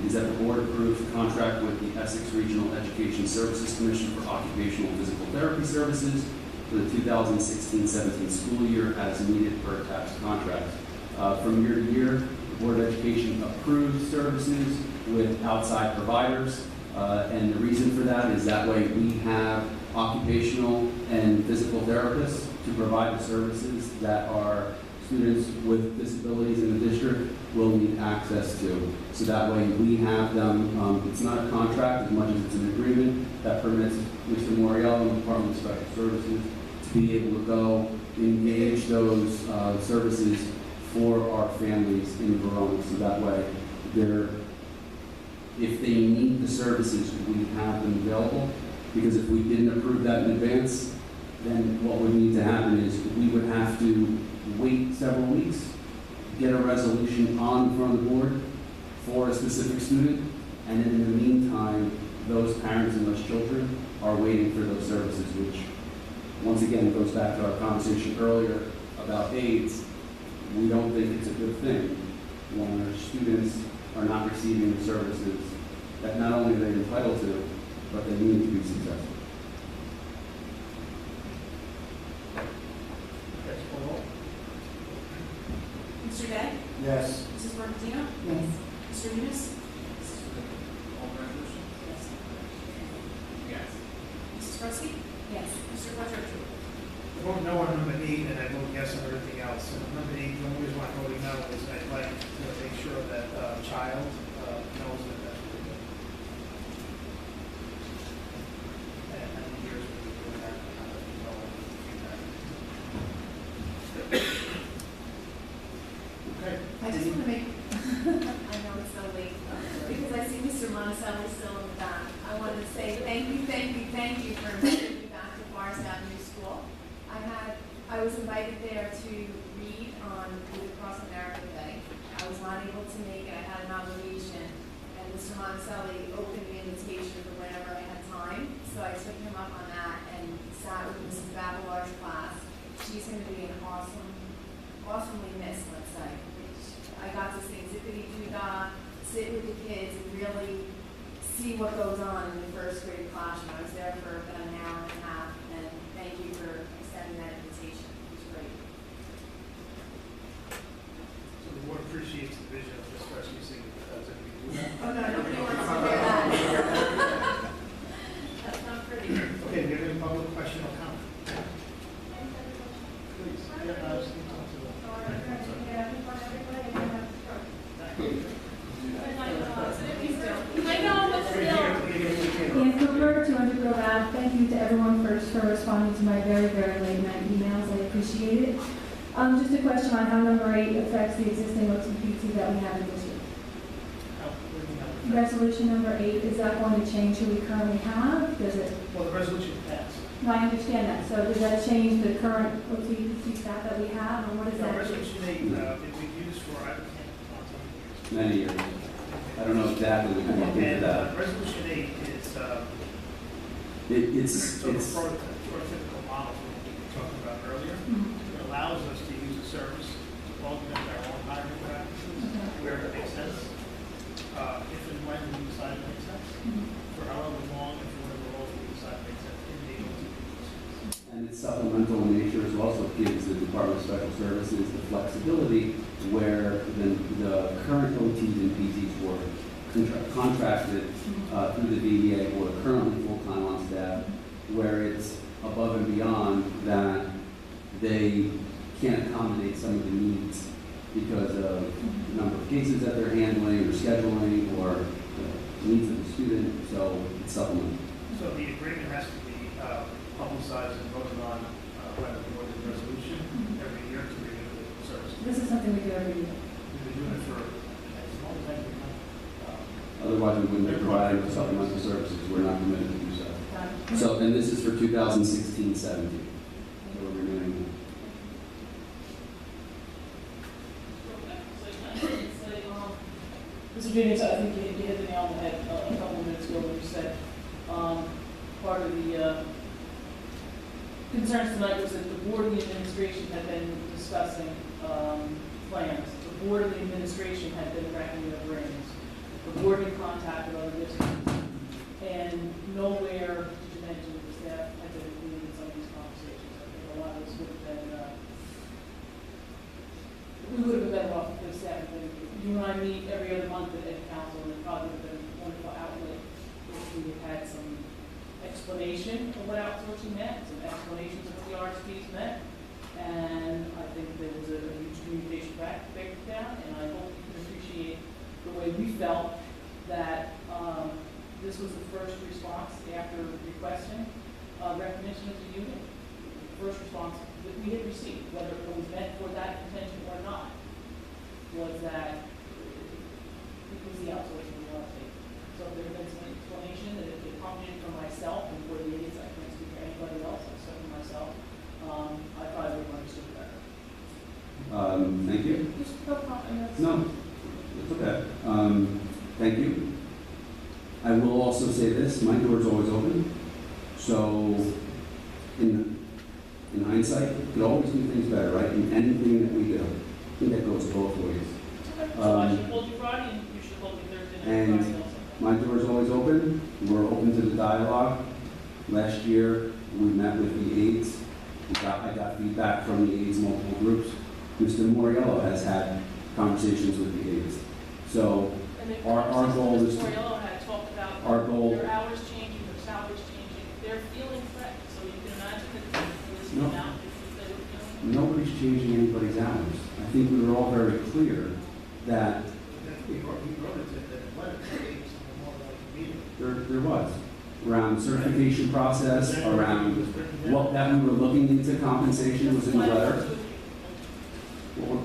Is that the board approves the contract with the Essex Regional Education Services Commission for occupational physical therapy services for the 2016-17 school year as needed per attached contract. From year to year, the Board of Education approves services with outside providers, and the reason for that is that way we have occupational and physical therapists to provide the services that our students with disabilities in the district will need access to. So that way we have them, it's not a contract as much as it's an agreement that permits Mr. Moriello and the Department of Special Services to be able to go engage those services for our families in Verona. So that way if they need the services, we have them available. Because if we didn't approve that in advance, then what would need to happen is we would have to wait several weeks, get a resolution on in front of the board for a specific student, and then in the meantime, those parents and those children are waiting for those services, which once again goes back to our conversation earlier about AIDS. We don't think it's a good thing when our students are not receiving the services that not only are they entitled to, but they need to be successful. Mr. Day? Yes. Mrs. Bernardino? Yes. Mr. Yunus? All resolutions? Yes. Yes. Mrs. Bresky? Yes. Mr. Quadrochi? I vote no on number 8, and I vote yes on everything else. And number 8, the only reason why I'm voting no is I'd like to make sure that child knows that that's what they're doing. And how many years we've been doing that, and how do we know feedback. Monticelli still in the back. I wanted to say thank you for inviting me back to Barstow New School. I was invited there to read on Read Across America Day. I was not able to make it. I had an obligation, and Mr. Monticelli opened the invitation for whenever I had time. So I took him up on that and sat with Mrs. Babelar's class. She's going to be an awesomely missed, let's say. I got to sing Zippity Doo Dah, sit with the kids, and really see what goes on in the first grade classroom. I was there for about an hour and a half, and thank you for extending that invitation. It was great. So the board appreciates the vision of this rescue singing. Zippity Doo Dah. Oh, no, nobody wants to hear that. That's not pretty. Okay, do you have any public question or comment? Please. Yeah, I was thinking to the. Ian Cooper, 200 Grove Ave. Thank you to everyone first for responding to my very, very late night emails. I appreciate it. Just a question on how number 8 affects the existing OTPT that we have in this year. Resolution number 8, is that going to change who we currently have? Does it? Well, the resolution passed. No, I understand that. So does that change the current OTPT staff that we have, and what is No, that? resolution 8, we've used for, I can't, on some years. Many years. I don't know exactly what you're looking And for that. resolution 8 is, It's sort of prototypical model from what we were talking about earlier. It allows us to use a service to augment our own hiring practices where it makes sense. If and when we decide it makes sense, for however long and for whatever role we decide it makes sense in the OTP. And it's supplemental in nature as well, so it gives the Department of Special Services the flexibility where the current OTs and PTs were contracted through the VEA who are currently full-time on staff, where it's above and beyond that they can't accommodate some of the needs because of the number of cases that they're handling or scheduling or the needs of the student, so it's supplemental. So the agreement has to be publicized and voted on by the board in resolution every year to renew the service. This is something we do every year. We've been doing it for as long as I can remember. Otherwise, we wouldn't be providing for supplemental services. We're not permitted to do so. So, and this is for 2016-17. So we're renewing. Mr. Jennings, I think you hit the nail on the head a couple of minutes ago when you said part of the concerns tonight was that the board and the administration had been discussing plans. The board and the administration had been racking their brains. The board had contacted other districts, and nowhere did you mention that the staff had been included in some of these conversations. I think a lot of us would have been, we would have been better off if the staff had been included. You and I meet every other month at council, and it probably would have been a wonderful outlet if we had some explanation of what outsourcing meant, some explanations of what the RSPs meant, and I think there was a huge communication breakdown, and I hope you can appreciate the way we felt that this was the first response after requesting recognition as a unit. The first response that we had received, whether it was meant for that intention or not, was that it was the outsourcing of the state. So if there had been some explanation that it prompted from myself and for the idiots, I can't speak for anybody else except for myself, I probably would have understood better. Thank you. No, it's okay. Thank you. I will also say this, my door is always open. So in hindsight, we could always do things better, right? In anything that we do. I think that goes both ways. So I should hold you Friday and you should hold me Thursday night. And Friday also. my door is always open. We're open to the dialogue. Last year, we met with the aides. I got feedback from the aides, multiple groups. Mr. Moriello has had conversations with the aides. So our goal is Mr. Moriello had talked about their hours changing, their salaries changing. They're feeling threatened, so you can imagine that this No. now if they were feeling. Nobody's changing anybody's hours. I think we were all very clear that We wrote it to the letter to the aides and more like a meeting. there was around certification process, around what that we were looking into compensation was in the letter. Well,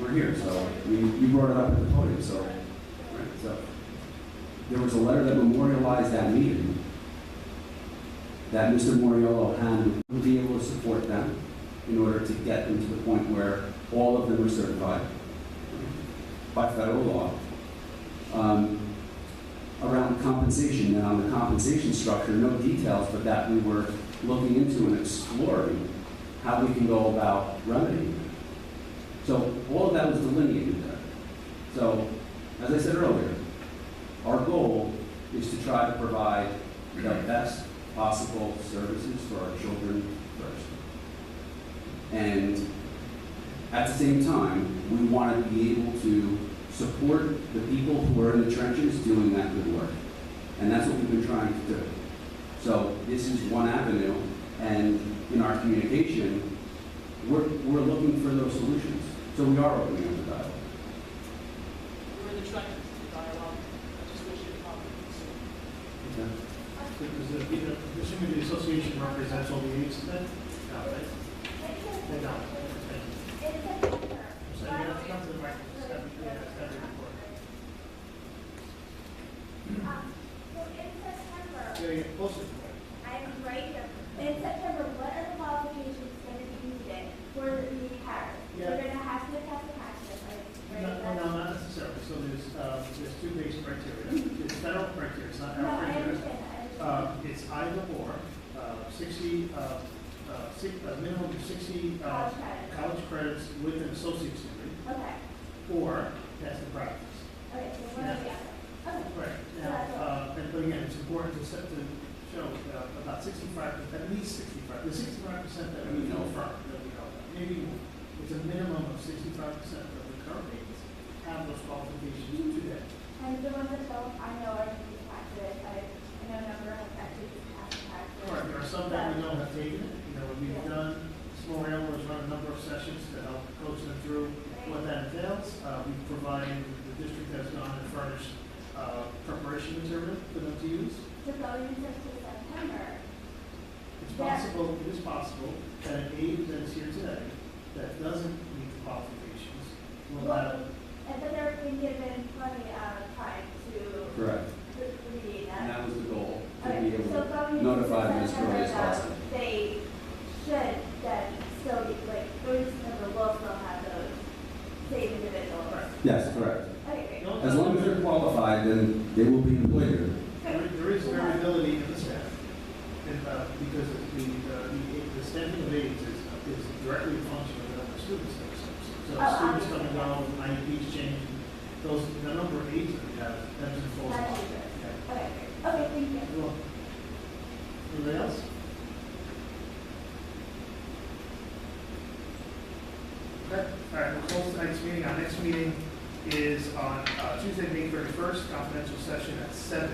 we're here, so I mean, you brought it up at the podium, so right, so there was a letter that memorialized that meeting that Mr. Moriello had to be able to support them in order to get them to the point where all of them were certified by federal law. Around compensation, and on the compensation structure, no details, but that we were looking into and exploring how we can go about remedying it. So all of that was delineated there. So, as I said earlier, our goal is to try to provide the best possible services for our children first. And at the same time, we want to be able to support the people who are in the trenches doing that good work. And that's what we've been trying to do. So this is one avenue, and in our communication, we're looking for those solutions. So we are opening up the dialogue. We're in the trenches, the dialogue. I just wish you'd come. Because assuming the association represents all the aides then? No, right? They don't. So you have to come to the microphone. So in September, Yeah, closer. I'm right here. In September, what are the qualifications going to be needed for the paras? Yeah. They're going to have to pass the pass test, right? No, not necessarily. So there's two basic criteria. It's federal criteria, it's not No, our I criteria. understand. It's either or, 60, a minimum of 60 college credits with an associate's degree, Okay. or that's the practice. Okay, so what are the other? Okay. Right. So that's all. But again, it's important to show about 65, at least 65, the 65% that we know from, that we know about, maybe more. It's a minimum of 65% of the current aides have those qualifications today. And the ones that don't, I know are going to pass it. I know a number have actually passed the pass test. Right, there are some that we know have taken it. You know, we've done, Small Railroads run a number of sessions to help coach them through what that entails. We've provided, the district has gone and furnished preparation material for them to use. So going into September. It's possible, it is possible that an aide that is here today that doesn't meet the qualifications will have. And then they're being given plenty of time to. Correct. Read that. And that was the goal, to Okay, be able so to going into notify them as September, early as possible. They should then still be, like, those September will still have those same individuals. Yes, correct. Okay, great. As long as they're qualified, then they will be employed here. There is variability in the staff, and, because the staffing of aides is directly a function of the number of students that are served. So students come and go, IEPs change, the number of aides that we have, ebbs and flows. Okay, great. Okay, thank you. You're welcome. Anybody else? Okay, all right, we'll close tonight's meeting. Our next meeting is on Tuesday, May 31st, confidential session at 7.